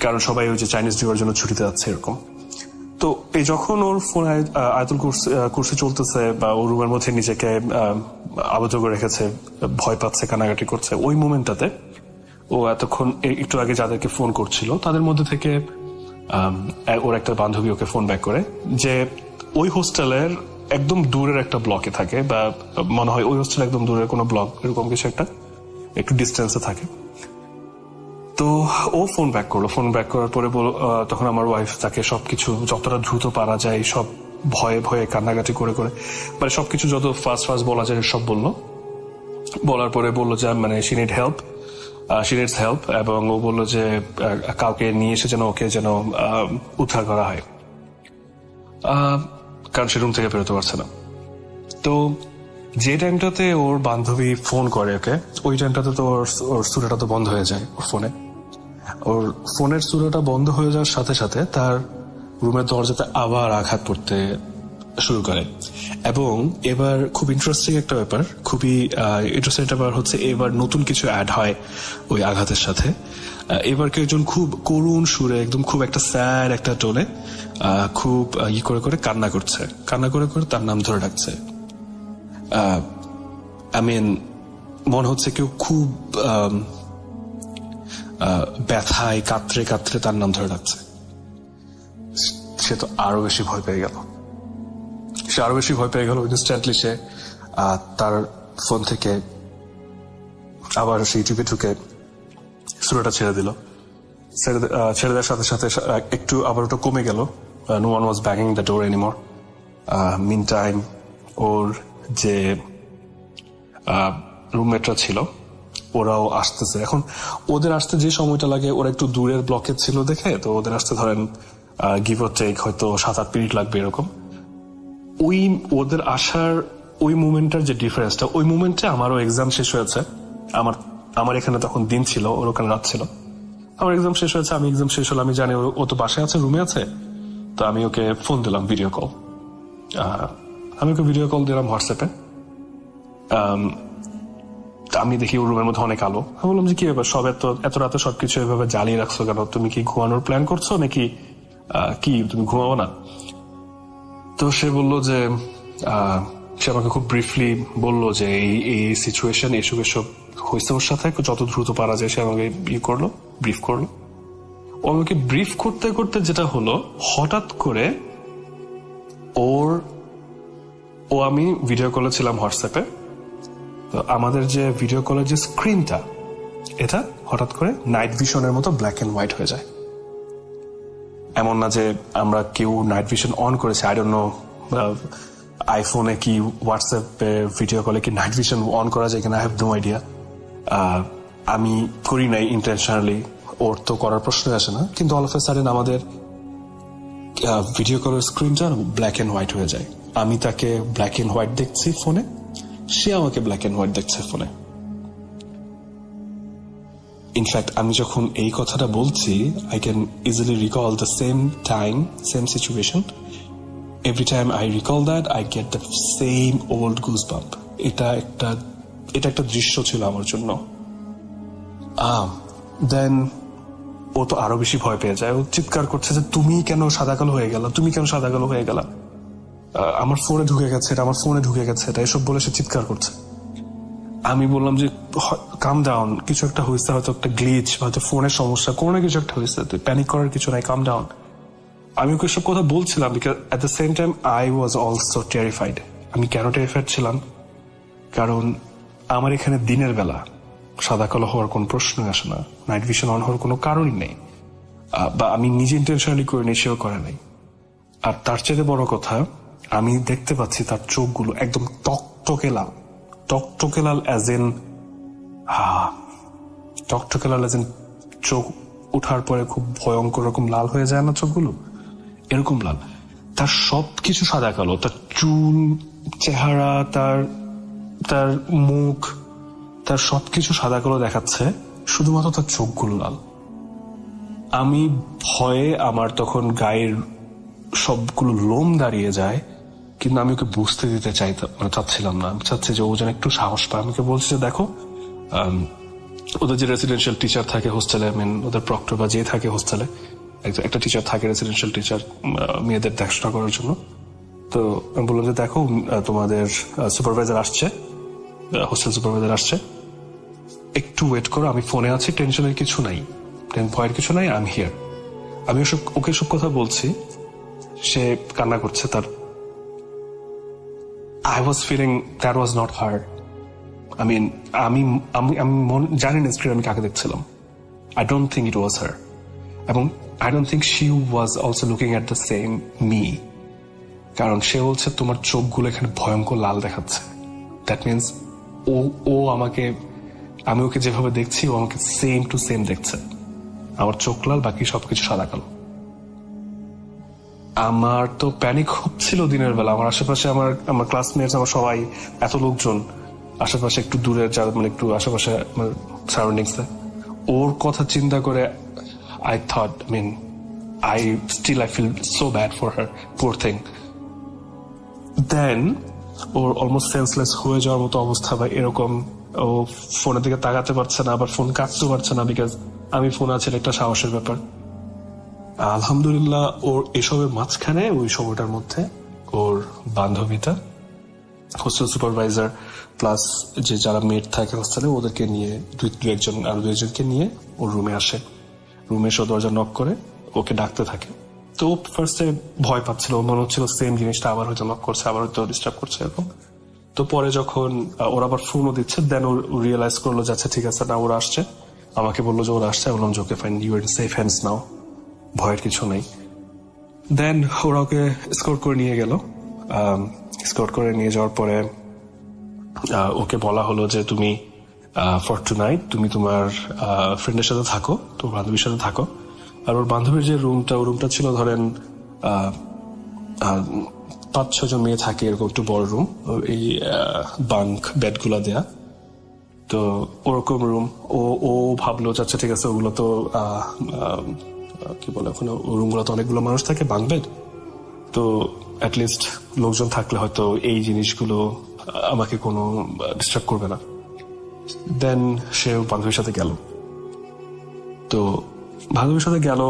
কারণ সবাই ওই যে চাইনিজ নিউ ইয়ারের জন্য ছুটিতে যাচ্ছে এরকম। তো এই যখন ওর ফোন আয়াতুল কুরসি চলতেছে বা ওর রুমের মধ্যে নিজেকে আবদ্ধ করে রেখেছে, ভয় পাচ্ছে, কানাকাটি করছে, ওই মোমেন্টটাতে ও এতক্ষণ একটু আগে যাদেরকে ফোন করছিল তাদের মধ্যে থেকে ওর একটা বান্ধবী ওকে ফোন ব্যাক করে যে ওই হোস্টেলের একদম দূরের একটা ব্লকে থাকে, বা মনে হয় ওই হোস্টেল একদম দূরের কোনো ব্লক, এরকম কিছু একটা একটু ডিস্টেন্সে থাকে। তো ও ফোন ব্যাক করার পরে তখন আমার ওয়াইফ তাকে সবকিছু যতটা দ্রুত পারা যায় সব ভয়ে ভয়ে কান্নাকাটি করে করে মানে সবকিছু যত ফার্স্ট বলা যায় সব বললো। বলার পরে বললো যে মানে শি নিডস হেল্প, এবং ও বললো যে কাউকে নিয়ে এসে যেন ওকে যেন উদ্ধার করা হয়, কারণ সে রুম থেকে বেরোতে পারছে না। তো যে টাইমটাতে ওর বান্ধবী ফোন করে ওকে, ওই টাইমটাতে তো ওর সুরাটা তো বন্ধ হয়ে যায়। ওর ফোনের সুরাটা বন্ধ হয়ে যাওয়ার সাথে সাথে তার রুমের দরজাতে আবার আঘাত পড়তে শুরু করে। এবং এবার খুব ইন্টারেস্টিং একটা ব্যাপার, খুবই ইন্টারেস্টিং ব্যাপার হচ্ছে এবার নতুন কিছু অ্যাড হয় ওই আঘাতের সাথে। এবার কেউ একজন খুব করুণ সুরে, একদম খুব একটা স্যাড একটা টোনে খুব করে করে কান্না করে করে তার নাম ধরে ডাকছে। মনে হচ্ছে কেউ খুব ব্যথায় কাতরে কাতরে তার নাম ধরে ডাকছে। সে তো আরো বেশি ভয় পেয়ে গেল। ইনস্ট্যান্টলি সে তার ফোন থেকে আবার সেই টিপে ঢুকে সুরাটা ছেড়ে দিল। ছেড়ে দেওয়ার সাথে সাথে একটু আবার ওটা কমে গেল। No one was banging the door anymore. Meantime ওর যে রুমমেটরা ছিল ওরাও আসতেছে। এখন ওদের আসতে যে সময়টা লাগে, ওরা একটু দূরের ব্লকে ছিল দেখে, তো ওদের আসতে ধরেন গিভ অর টেক হয়তো 7-8 মিনিট লাগবে এরকম। ওই ওদের আসার ওই মুভমেন্টটার যে ডিফারেন্সটা, ওই মুভমেন্টে আমারও এক্সাম শেষ হয়েছে। আমার এখানে তখন দিন ছিল, ওর ওখানে রাত ছিল। আমার এক্সাম শেষ হয়েছে, আমি এক্সাম শেষ হলো, আমি জানি ও তো বাসায় আছে, রুমে আছে। তো আমি ওকে ফোন দিলাম, ভিডিও কল। আমি ওকে ভিডিও কল দিলাম হোয়াটসঅ্যাপে। আমি দেখি ওর রুমের মধ্যে অনেক আলো। আমি বললাম যে কি ব্যাপার, সব এত রাতে সবকিছু এভাবে জ্বালিয়ে রাখছো কেন? তুমি কি ঘুমানোর প্ল্যান করছো নাকি কি তুমি ঘুমাবো না? তো সে বললো যে সে আমাকে খুব ব্রিফলি বললো যে এই সিচুয়েশন এসব হয়েছে ওর সাথে, যত দ্রুত পারা যায় সে আমাকে ব্রিফ করলো। ও আমাকে ব্রিফ করতে করতে যেটা হলো, হঠাৎ করে আমি ভিডিও কলে ছিলাম হোয়াটসঅ্যাপে। তো আমাদের যে ভিডিও কলের যে স্ক্রিনটা, এটা হঠাৎ করে নাইট ভিশনের মতো ব্ল্যাক এন্ড হোয়াইট হয়ে যায়। এমন না যে আমরা কেউ নাইট ভিশন অন করেছে, আই ডোন্ট নো আইফোনে কি হোয়াটসঅ্যাপে ভিডিও কলে কি নাইট ভিশন অন করা যায় কিনা, আই হ্যাভ নো আইডিয়া। আমি করি নাই ইন্টেনশনালি, ওর তো করার প্রশ্নই আসে না। কিন্তু অল অফ এ সাডেন আমাদের ভিডিও কলের স্ক্রিনটা ব্ল্যাক এন্ড হোয়াইট হয়ে যায়। আমি তাকে ব্ল্যাক এন্ড হোয়াইট দেখছি ফোনে, সে আমাকে ব্ল্যাক এন্ড হোয়াইট দেখছে ফোনে। ইনফ্যাক্ট আমি যখন এই কথাটা বলছি, I can easily recall the same time, same situation. Every time I recall that, I get the same old goosebump. এটা একটা দৃশ্য ছিল আমার জন্য। দেন ও তো আরো বেশি ভয় পেয়ে যায়। ও চিৎকার করছে যে তুমি কেন সাদা কালো হয়ে গেলা, আমার ফোনে ঢুকে গেছে এটা এসব বলে সে চিৎকার করছে। আমি বললাম যে কাম ডাউন, কিছু একটা হয়েছে, হয়তো একটা গ্লিচ, হয়তো ফোনের সমস্যা, কোনো কিছু একটা হয়েছে, তুই প্যানিক করার কিছু নাই, কাম ডাউন। আমি ওকে সব কথা বলছিলাম, because at the same time I was also terrified. আমি কেন টেরিফাইড ছিলাম? কারণ আমার এখানে দিনের বেলা সাদা কালো হওয়ার কোন প্রশ্নই আসে না, নাইট ভিশন অন হওয়ার কোনো কারণই নেই, বা আমি নিজে ইন্টেনশনালি করিনি, সেও করে নাই। আর তার চেয়ে বড় কথা, আমি দেখতে পাচ্ছি তার চোখগুলো একদম টকটকে লাল, অ্যাজ ইন চোখ উঠার পরে খুব ভয়ঙ্কর রকম লাল হয়ে যায় না চোখগুলো, এরকম লাল। তার সবকিছু সাদা কালো, তার চুল, চেহারা, তার মুখ, তার সবকিছু সাদা কালো দেখাচ্ছে, শুধুমাত্র তার চোখগুলো লাল। আমি ভয়ে আমার তখন গায়ের সবগুলো লোম দাঁড়িয়ে যায়, কিন্তু আমি ওকে বুঝতে দিতে চাচ্ছিলাম না। আমি চাচ্ছি যে ও যেন একটু সাহস পায়। আমাকে বলছে যে দেখো, ওদের যে রেসিডেন্সিয়াল টিচার থাকে হোস্টেলে, ওদের প্রক্টর বা যে থাকে হোস্টেলে, একটা টিচার থাকে রেসিডেন্সিয়াল টিচার মেয়েদের দেখাশোনা করার জন্য। তো আমি বললাম যে দেখো, তোমাদের সুপারভাইজার আসছে, হোস্টেল সুপারভাইজার আসছে, একটু ওয়েট করো, আমি ফোনে আছি, টেনশনের কিছু নাই, ভয়ের কিছু নাই, আই এম হিয়ার। আমি ওকে সব কথা বলছি, সে কান্না করছে। তার I was feeling that was not her. আমি জানি না স্ক্রিনে আমি কাকে দেখছিলাম। I don't think it was her. এবং I don't think she was also looking at the same me. কারণ সে বলছে তোমার চোখগুলো এখানে ভয়ঙ্কর লাল দেখাচ্ছে। দ্যাট মিনস ও আমাকে, আমি ওকে যেভাবে দেখছি ও আমাকে সেম টু সেম দেখছে। আমার চোখ লাল, বাকি সবকিছু সাদা কালো। আমার তো প্যানিক হচ্ছিল দিনের বেলা। আমার আশেপাশে আমার ক্লাসমেটস, আমার সবাই, এত লোকজন আশেপাশে, একটু দূরে যারা মানে একটু আশেপাশে আমার সারাউন্ডিংস, ওর কথা চিন্তা করে I thought, I feel so bad for her, poor thing. Then or almost senseless হয়ে যাওয়ার মতো অবস্থা, বা এরকম ও ফোনের দিকে তাকাতে পারছে না, আবার ফোন কাটতে পারছে না, বিকজ আমি ফোন আছে, একটা সাহসের ব্যাপার। আলহামদুলিল্লাহ ওর এসবের মাঝখানে ওই সময়টার মধ্যে ওর বান্ধবীটা, হোস্টেল সুপারভাইজার প্লাস যে যারা মেট থাকে হোস্টেলে, ওদেরকে নিয়ে আরো দুইজনকে নিয়ে ওর রুমে আসে। রুমে এসে দরজা নক করে ওকে ডাকতে থাকে। তো ফার্স্টে ভয় পাচ্ছিল, মনে হচ্ছিল সেম জিনিসটা আবার হয়তো নক করছে, আবার হয়তো ডিস্টার্ব করছে এরকম। তো পরে যখন ওরা আবার ফোনও দিচ্ছে, দেন ও রিয়েলাইজ করলো যে আচ্ছা ঠিক আছে, না ওরা আসছে, আমাকে বললো যে ওরা আসছে। বললাম যে okay fine, you are in safe hands now, ভয়ের কিছু নেই। দেন ওরা ওকে স্কোর করে নিয়ে গেল। স্কোর করে নিয়ে যাওয়ার পরে ওকে বলা হলো যে তুমি ফর টু নাইট তুমি তোমার ফ্রেন্ডের সাথে থাকো, তোমার বান্ধবীর সাথে থাকো। আর ওর বান্ধবীর যে রুমটা, ওই রুমটা ছিল ধরেন 5-6 জন মেয়ে থাকে, এরকম একটু বড় রুম, এই বাঙ্ক বেড গুলা দেয়া। তো ওরকম রুম ও ভাবলো আচ্ছা ঠিক আছে, ওগুলো তো কি বলে, ওখানে রুম গুলো তো অনেকগুলো মানুষ থাকে, বাঙ্ক বেড, তো অ্যাটলিস্ট লোকজন থাকলে হয়তো এই জিনিসগুলো আমাকে কোনো ডিস্টার্ব করবে না। দেন সে বান্ধবীর সাথে গেল। তো বান্ধবীর সাথে গেল,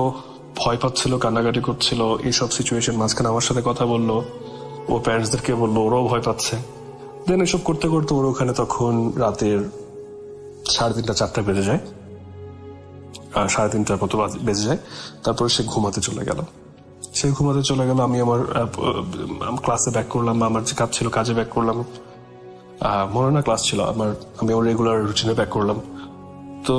ভয় পাচ্ছিল, কান্নাকাটি করছিল, এইসব সিচুয়েশন মাঝখানে আমার সাথে কথা বললো, ও প্যারেন্টসদেরকে বললো, ওরাও ভয় পাচ্ছে। দেন এসব করতে করতে ওর ওখানে তখন রাতের 3:30-4টা বেজে যায়, 3:30টার মতো বেজে যায়। তারপরে সে ঘুমাতে চলে গেল। আমি আমার ক্লাসে ব্যাক করলাম, বা আমার যে কাজ ছিল কাজে ব্যাক করলাম, মনে না ক্লাস ছিল আমার, আমি আমার রেগুলার রুটিনে ব্যাক করলাম। তো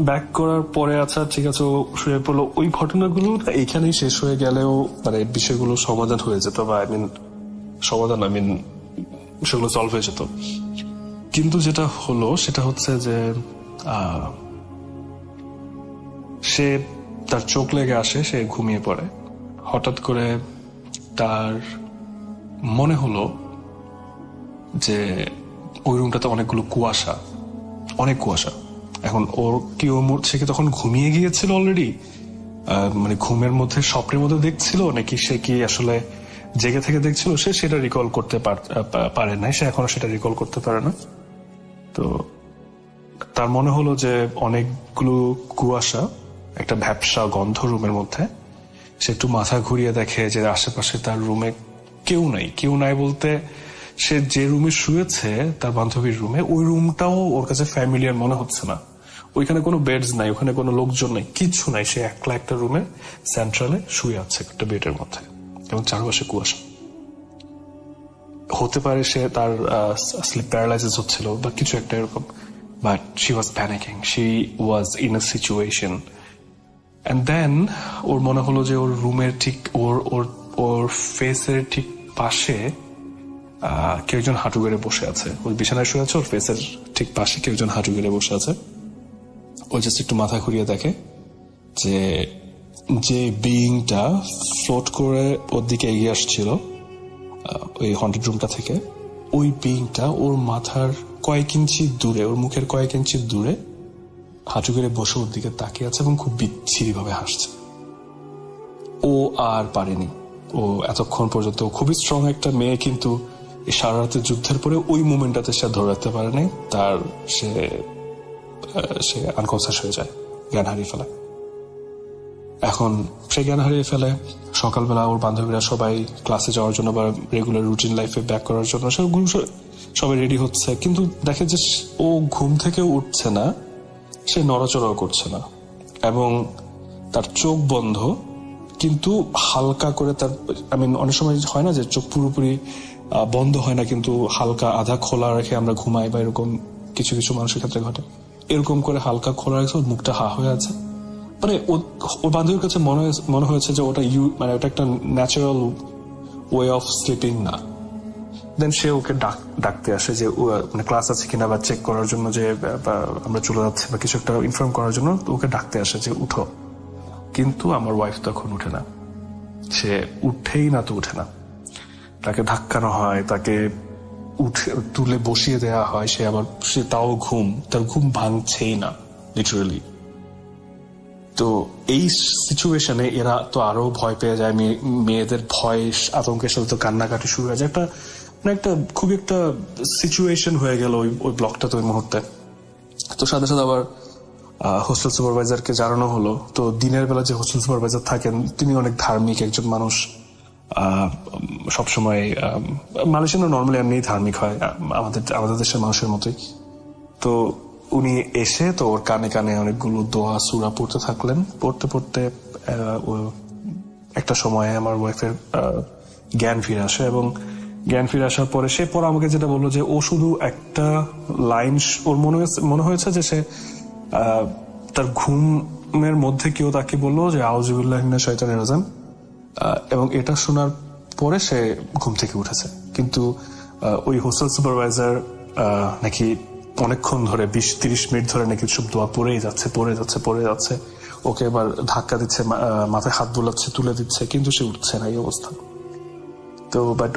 ব্যাক করার পরে আচ্ছা ঠিক আছে ও শুয়ে পড়লো। ওই ঘটনাগুলো এইখানেই শেষ হয়ে গেলেও মানে বিষয়গুলো সমাধান হয়ে যেত, বা সেগুলো সলভ হয়ে যেত। কিন্তু যেটা হলো সেটা হচ্ছে যে সে, তার চোখ লেগে আসে, সে ঘুমিয়ে পড়ে। হঠাৎ করে তার মনে হলো যে ওই রুমটাতে অনেকগুলো কুয়াশা, অনেক কুয়াশা। এখন ওর কি, সে কি তখন ঘুমিয়ে গিয়েছিল অলরেডি, মানে ঘুমের মধ্যে স্বপ্নের মধ্যে দেখছিল, নাকি সে কি আসলে জেগে থেকে দেখছিল, সে সেটা রিকল করতে পারে না, সে এখনো সেটা রিকল করতে পারে না। তো তার মনে হলো যে অনেকগুলো কুয়াশা, একটা ভ্যাপসা গন্ধ রুমের মধ্যে। সে একটু মাথা ঘুরিয়ে দেখে যে আশেপাশে তার রুমে কেউ নাই বলতে সে যে রুমে শুয়েছে, তার বান্ধবীর রুমে, ওই রুমটাও ওর কাছে ফ্যামিলিয়ার মনে হচ্ছে না। ওইখানে কোনো বেডস নাই, ওখানে কোনো লোকজন নাই, কিচ্ছু নাই। সে একলা একটা রুমে সেন্ট্রালে শুয়ে আছে একটা বেডের মধ্যে, এবং চারপাশে কুয়াশা। হতে পারে সে তার স্লিপ প্যারালাইসিস হচ্ছিল বা কিছু একটা এরকম, but she was panicking, she was in a situation. And then ওর মনে হলো যে ওর রুমের ঠিক ওর ফেসের ঠিক পাশে কেউ একজন হাঁটু গেড়ে বসে আছে। ওই বিছানায় শুয়ে আছে, ওর ফেসের ঠিক পাশে কেউ একজন হাঁটু গেড়ে বসে আছে। ও জাস্ট একটু মাথা ঘুরিয়ে দেখে যে বিইংটা ফ্লোট করে ওর দিকে এগিয়ে আসছিল ওই হন্টেড রুমটা থেকে, ওই বিইংটা ওর মাথার কয়েক ইঞ্চি দূরে, ওর মুখের কয়েক ইঞ্চি দূরে হাঁটু গেড়ে বসে ওর দিকে তাকিয়ে আছে, এবং খুব বিচ্ছিরি ভাবে হাসছে। ও আর পারেনি, ও এতক্ষণ পর্যন্ত খুবই স্ট্রং একটা মেয়ে, কিন্তু এই সারা রাতের যুদ্ধের পরে ওই মোমেন্টটাতে সে ধরে রাখতে পারে নাই। তার সে আনকনসিয়াস হয়ে যায়, জ্ঞান হারিয়ে ফেলে। এখন সে জ্ঞান হারিয়ে ফেলে। সকালবেলা ওর বান্ধবীরা সবাই ক্লাসে যাওয়ার জন্য বা রেগুলার রুটিন লাইফে ব্যাক করার জন্য সবাই রেডি হচ্ছে, কিন্তু দেখে যে ও ঘুম থেকে উঠছে না, সে নড়াচড়াও করছে না, এবং তার চোখ বন্ধ, কিন্তু হালকা করে তার, অনেক সময় হয় না যে চোখ পুরোপুরি বন্ধ হয় না, কিন্তু হালকা আধা খোলা রেখে আমরা ঘুমাই, বা এরকম কিছু কিছু মানুষের ক্ষেত্রে ঘটে, এরকম করে হালকা খোলা রেখে ওর মুখটা হা হয়ে আছে। মানে ওর বান্ধবীর কাছে মনে হয়েছে যে ওটা ওটা একটা ন্যাচারাল ওয়ে অফ স্লিপিং না। দেন সে ওকে ডাকতে আসে যে মানে ক্লাস আছে কিনা বা চেক করার জন্য, যে আমরা চলে যাচ্ছি বা কিছু একটা ইনফর্ম করার জন্য ওকে ডাকতে আসে যে উঠো। কিন্তু আমার ওয়াইফ তখন উঠে না, সে উঠেই না, তো উঠে না। তাকে ধাক্কানো হয়, তাকে তুলে বসিয়ে দেওয়া হয়, সে তাও তার ঘুম ভাঙছেই না লিটারালি। তো এই সিচুয়েশনে এরা তো আরো ভয় পেয়ে যায়, মেয়েদের ভয় আতঙ্কের সাথে তো কান্নাকাটি শুরু হয়ে যায়। একটা খুবই একটা সিচুয়েশন হয়ে গেল ওই ব্লকটা তো ওই মুহূর্তে। তো সাথে সাথে আবার হোস্টেল সুপারভাইজারকে জানানো হলো। তো দিনের বেলা যে হোস্টেল সুপারভাইজার থাকেন তিনি অনেক ধার্মিক একজন মানুষ, সবসময় মালয়েশিয়ানরা নর্মালি এমনি ধার্মিক হয় আমাদের দেশের মানুষের মতোই। তো উনি এসে তো ওর কানে কানে অনেকগুলো দোয়া সূরা পড়তে থাকলেন। পড়তে পড়তে একটা সময়ে আমার ওয়াইফের জ্ঞান ফিরে আসে, এবং জ্ঞান ফিরে আসার পরে সে পরে আমাকে যেটা বললো যে ও শুধু একটা লাইন ওর মনে হয়েছে যে সে তার ঘুমের মধ্যে কেউ তাকে বললো যে আউযুবিল্লাহি মিনাশ শাইতানির রাজিম, এবং এটা শোনার পরে সে ঘুম থেকে উঠেছে। কিন্তু ওই হোস্টেল সুপারভাইজার নাকি অনেকক্ষণ ধরে 20-30 মিনিট ধরে নাকি সব দোয়া পড়েই যাচ্ছে। ওকে এবার ধাক্কা দিচ্ছে, মাথায় হাত বোলাচ্ছে, তুলে দিচ্ছে, কিন্তু সে উঠছে না, এই অবস্থা। তো বাট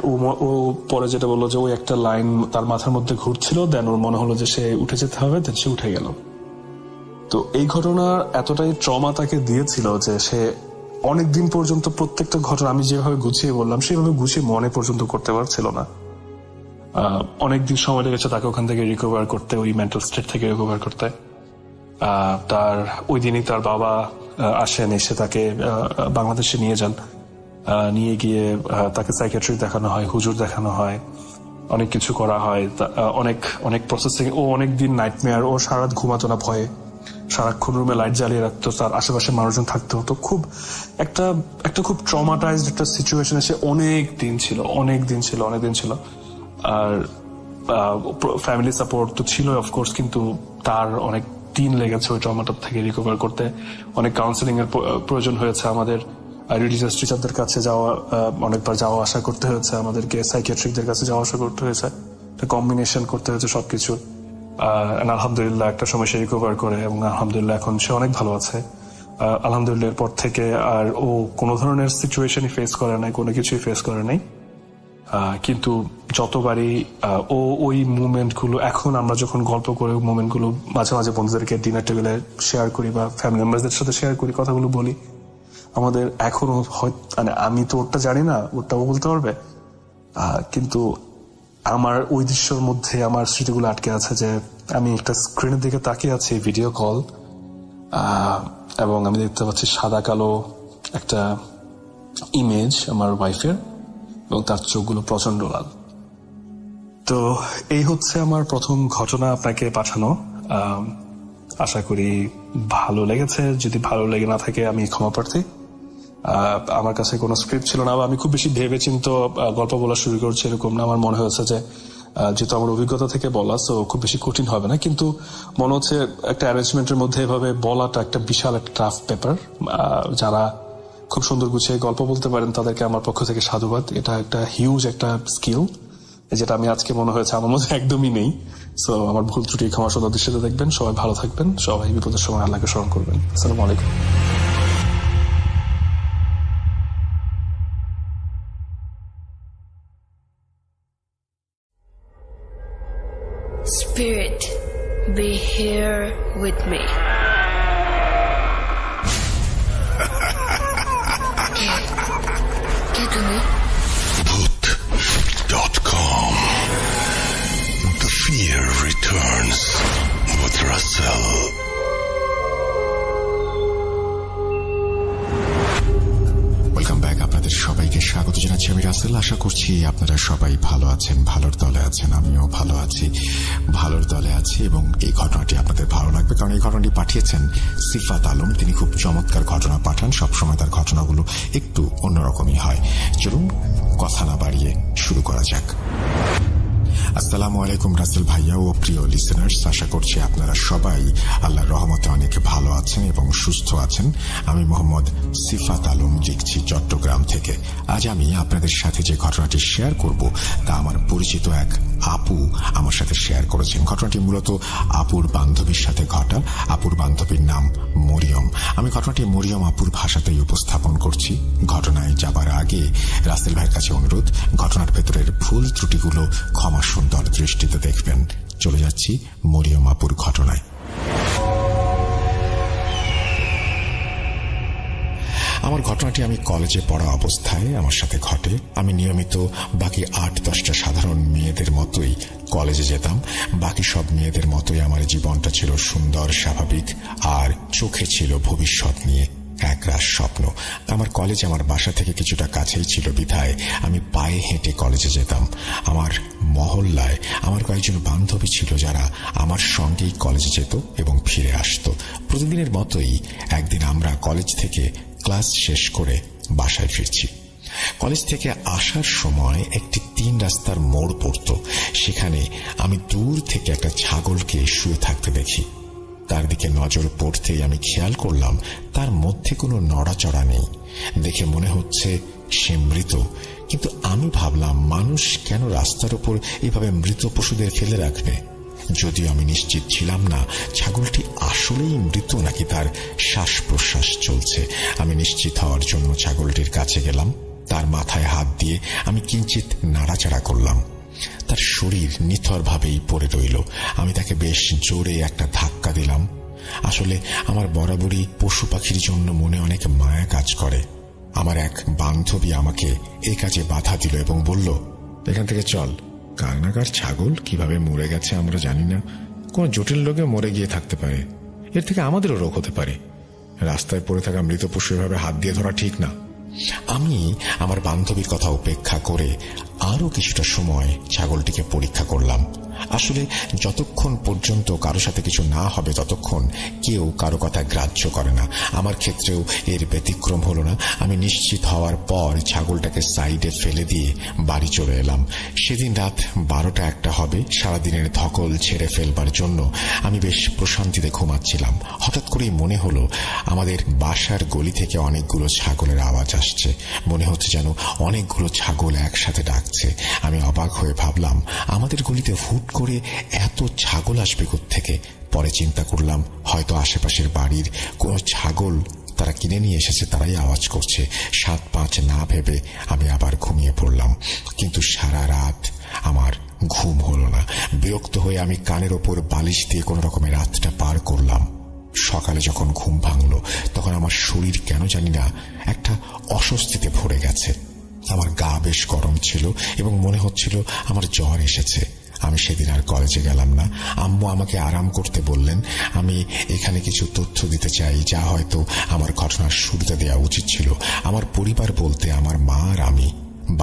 ও পরে যেটা বললো যে ওই একটা লাইন তার মাথার মধ্যে ঘুরছিল, দেন ওর মনে হলো যে সে উঠে যেতে হবে, দেন সে উঠে গেল। তো এই ঘটনা এতটাই ট্রমা তাকে দিয়েছিল যে সে অনেকদিন পর্যন্ত প্রত্যেকটা ঘটনা আমি যেভাবে গুছিয়ে বললাম সেভাবে গুছিয়ে মনে পর্যন্ত করতে পারছিল না। অনেকদিন সময় লেগেছে তাকে ওখান থেকে রিকভার করতে, ওই মেন্টাল স্টেট থেকে রিকভার করতে। তার ওই দিনই তার বাবা আসেন, এসে তাকে বাংলাদেশে নিয়ে যান। নিয়ে গিয়ে তাকে সাইকিয়াট্রিস্ট দেখানো হয়, হুজুর দেখানো হয়, অনেক কিছু করা হয়, অনেক প্রসেসিং। ও অনেকদিন নাইটমেয়ার, ও সারা রাত ঘুমাতো না ভয়ে, সারাক্ষণ রুমে লাইট জ্বালিয়ে রাখতো, তার আশেপাশে মানুষজন থাকতে হতো। খুব একটা খুব ট্রমাটাইজড একটা সিচুয়েশনে সে অনেক দিন ছিল। আর ফ্যামিলি সাপোর্ট তো ছিল অফকোর্স, কিন্তু তার অনেক দিন লেগেছে ওই ট্রমাটা থেকে রিকভার করতে। অনেক কাউন্সিলিং এর প্রয়োজন হয়েছে, আমাদের রিলিজিয়াস টিচারদের কাছে অনেকবার যাওয়া আসা করতে হয়েছে, আমাদেরকে সাইকিয়াট্রিকদের কাছে যাওয়া আসা করতে হয়েছে, কম্বিনেশন করতে হয়েছে সবকিছু। আলহামদুলিল্লাহ একটা সময় সে রিকভার করে, এবং আলহামদুলিল্লাহ এখন সে অনেক ভালো আছে। আলহামদুলিল্লাহ এরপর থেকে আর ও কোনো ধরনের সিচুয়েশনই ফেস করে নাই, কোনো কিছুই ফেস করে নাই। কিন্তু যতবারই ওই মুভমেন্ট গুলো, এখন আমরা যখন গল্প করে মুভমেন্ট গুলো মাঝে মাঝে বন্ধুদেরকে ডিনার টেবিলে শেয়ার করি বা ফ্যামিলি মেম্বারদের সাথে শেয়ার করি, কথাগুলো বলি, আমাদের এখনো মানে আমি তো ওরটা জানি না, ওরটাও বলতে পারবে, কিন্তু আমার ওই দৃশ্যের মধ্যে আমার স্মৃতিগুলো আটকে আছে। যে আমি একটা স্ক্রিনের দিকে তাকিয়ে আছি, ভিডিও কল, এবং আমি দেখতে পাচ্ছি সাদা কালো একটা ইমেজ আমার ওয়াইফের, এবং তার চোখগুলো প্রচন্ড লাল। তো এই হচ্ছে আমার প্রথম ঘটনা আপনাকে পাঠানো। আশা করি ভালো লেগেছে। যদি ভালো লেগে না থাকে আমি ক্ষমা প্রার্থী। আমার কাছে কোনো স্ক্রিপ্ট ছিল না, বা আমি খুব বেশি ভেবে চিন্তে গল্প বলা শুরু করছি এরকম না। আমার মনে হয়েছে যে যেহেতু আমার অভিজ্ঞতা থেকে বলা, তো খুব বেশি কঠিন হবে না, কিন্তু মনে হচ্ছে একটা অ্যারেঞ্জমেন্টের মধ্যে এভাবে বলাটা একটা বিশাল একটা টাফ পেপার। যারা খুব সুন্দর গুছিয়ে গল্প বলতে পারেন তাদেরকে আমার পক্ষ থেকে সাধুবাদ। এটা একটা হিউজ একটা স্কিল, যেটা আমি আজকে মনে হয়েছে আমার মধ্যে একদমই নেই। সো আমার ভুল ত্রুটি ক্ষমা সুন্দর দৃষ্টিতে দেখবেন। সবাই ভালো থাকবেন, সবাই বিপদের সময় আল্লাহকে স্মরণ করবেন। আসসালামু আলাইকুম। Spirit, be here with me. ¿Qué তুমি? Bhoot.com. The fear returns with Russell. Welcome back. আপনাদের সবাইকে স্বাগত জানাচ্ছি, আমি রাসেল। আশা করছি আপনারা সবাই ভালো আছেন, ভালোর দলে আছেন। আমিও ভালো আছি, ভালোর দলে আছি, এবং এই ঘটনাটি আপনাদের ভালো লাগবে, কারণ এই ঘটনাটি পাঠিয়েছেন সিফাত আলম। তিনি খুব চমৎকার ঘটনা পাঠান, সবসময় তার ঘটনাগুলো একটু অন্যরকমই হয়। চলুন কথা না বাড়িয়ে শুরু করা যাক। আসসালামু আলাইকুম রাসেল ভাইয়া ও প্রিয় লিসেনার্স, আশা করছি আপনারা সবাই আল্লাহর রহমতে অনেক ভালো আছেন এবং সুস্থ আছেন। আমি মোহাম্মদ সিফাত আলম লিখছি চট্টগ্রাম থেকে। আজ আমি আপনাদের সাথে যে ঘটনাটি শেয়ার করব তা আমার পরিচিত এক আপু আমার সাথে শেয়ার করেছেন। ঘটনাটি মূলত আপুর বান্ধবীর সাথে ঘটা। আপুর বান্ধবীর নাম মরিয়ম। আমি ঘটনাটি মরিয়ম আপুর ভাষাতেই উপস্থাপন করছি। ঘটনায় যাবার আগে রাসেল ভাইয়ের কাছে অনুরোধ, ঘটনার ভেতরের ভুল ত্রুটিগুলো ক্ষমা সুন্দর দৃষ্টিতে দেখবেন। চলে যাচ্ছি মরিয়ম আপুর ঘটনায়। আমার ঘটনাটি আমি কলেজে পড়া অবস্থায় আমার সাথে ঘটে। আমি নিয়মিত বাকি 8-10টা সাধারণ মেয়েদের মতোই কলেজে যেতাম। বাকি সব মেয়েদের মতোই আমার জীবনটা ছিল সুন্দর, স্বাভাবিক, আর চোখে ছিল ভবিষ্যৎ নিয়ে একরাশ স্বপ্ন। আমার কলেজ আমার বাসা থেকে কিছুটা কাছেই ছিল বিধায় আমি পায়ে হেঁটে কলেজে যেতাম। আমার মহল্লায় আমার কয়েকজন বান্ধবী ছিল যারা আমার সঙ্গেই কলেজে যেত এবং ফিরে আসত। প্রতিদিনের মতোই একদিন আমরা কলেজ থেকে ক্লাস শেষ করে বাসায় ফিরছি। কলেজ থেকে আসার সময় একটি 3 রাস্তার মোড় পড়ত। সেখানে আমি দূর থেকে একটা ছাগলকে শুয়ে থাকতে দেখি। তার দিকে নজর পড়তেই আমি খেয়াল করলাম তার মধ্যে কোনো নড়াচড়া নেই। দেখে মনে হচ্ছে সে মৃত, কিন্তু আমি ভাবলাম মানুষ কেন রাস্তার উপর এভাবে মৃত পশুদের ফেলে রাখবে। যদিও আমি নিশ্চিত ছিলাম না ছাগলটি আসলেই মৃত নাকি তার শ্বাস প্রশ্বাস চলছে। আমি নিশ্চিত হওয়ার জন্য ছাগলটির কাছে গেলাম। তার মাথায় হাত দিয়ে আমি কিঞ্চিত নাড়াচাড়া করলাম। তার শরীর নিথরভাবেই পড়ে রইল। আমি তাকে বেশ জোরে একটা ধাক্কা দিলাম। আসলে আমার বরাবরই পশু পাখির জন্য মনে অনেক মায়া কাজ করে। আমার এক বান্ধবী আমাকে এই কাজে বাধা দিল এবং বলল, এখান থেকে চল, কার না কার ছাগল কিভাবে মরে গেছে আমরা জানি না, কোন জটিল রোগে মরে গিয়ে থাকতে পারে, এর থেকে আমাদেরও রোগ হতে পারে। রাস্তায় পড়ে থাকা মৃত পশু এভাবে হাত দিয়ে ধরা ঠিক না। আমি আমার বান্ধবীর কথা উপেক্ষা করে আরো কিছুটা সময় ছাগলটিকে পরীক্ষা করলাম। আসলে যতক্ষণ পর্যন্ত কারো সাথে কিছু না হবে ততক্ষণ কেউ কারো কথা গ্রাহ্য করে না। আমার ক্ষেত্রেও এর ব্যতিক্রম হলো না। আমি নিশ্চিত হওয়ার পর ছাগলটাকে সাইডে ফেলে দিয়ে বাড়ি চলে এলাম। সেদিন রাত 12টা-1টা হবে। সারাদিনের ধকল ছেড়ে ফেলবার জন্য আমি বেশ প্রশান্তিতে ঘুমাচ্ছিলাম। হঠাৎ করেই মনে হলো আমাদের বাসার গলি থেকে অনেকগুলো ছাগলের আওয়াজ আসছে। মনে হচ্ছে যেন অনেকগুলো ছাগল একসাথে ডাকছে। আমি অবাক হয়ে ভাবলাম, আমাদের গলিতে হুট করে এত ছাগল আসবে কোত্থেকে? পরে চিন্তা করলাম হয়তো আশেপাশের বাড়ির কোনো ছাগল তারা কিনে নিয়ে এসেছে, তারাই আওয়াজ করছে। 7-5 না ভেবে আমি আবার ঘুমিয়ে পড়লাম। কিন্তু সারা রাত আমার ঘুম হলো না। বিরক্ত হয়ে আমি কানের ওপর বালিশ দিয়ে কোনো রকমে রাতটা পার করলাম। সকালে যখন ঘুম ভাঙল তখন আমার শরীর কেন জানি না একটা অস্বস্তিতে ভরে গেছে। আমার গা বেশ গরম ছিল এবং মনে হচ্ছিল আমার জ্বর এসেছে। আমি সেদিন আর কলেজে গেলাম না। আম্মু আমাকে আরাম করতে বললেন। আমি এখানে কিছু তথ্য দিতে চাই যা হয়তো আমার ঘটনার শুরুতে দেওয়া উচিত ছিল। আমার পরিবার বলতে আমার মা আর আমি।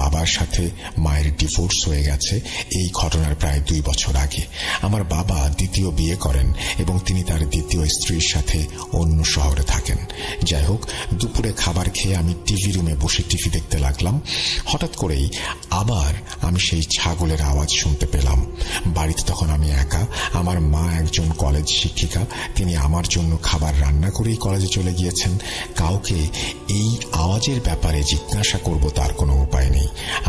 বাবার সাথে মায়ের ডিভোর্স হয়ে গেছে এই ঘটনার প্রায় 2 বছর আগে। আমার বাবা দ্বিতীয় বিয়ে করেন এবং তিনি তার দ্বিতীয় স্ত্রীর সাথে অন্য শহরে থাকেন। যাই হোক, দুপুরে খাবার খেয়ে আমি টিভি রুমে বসে টিভি দেখতে লাগলাম। হঠাৎ করেই আবার আমি সেই ছাগলের আওয়াজ শুনতে পেলাম। বাড়িতে তখন আমি একা। আমার মা একজন কলেজ শিক্ষিকা, তিনি আমার জন্য খাবার রান্না করেই কলেজে চলে গিয়েছেন। কাউকে এই আওয়াজের ব্যাপারে জিজ্ঞাসা করব তার কোনো উপায় নেই।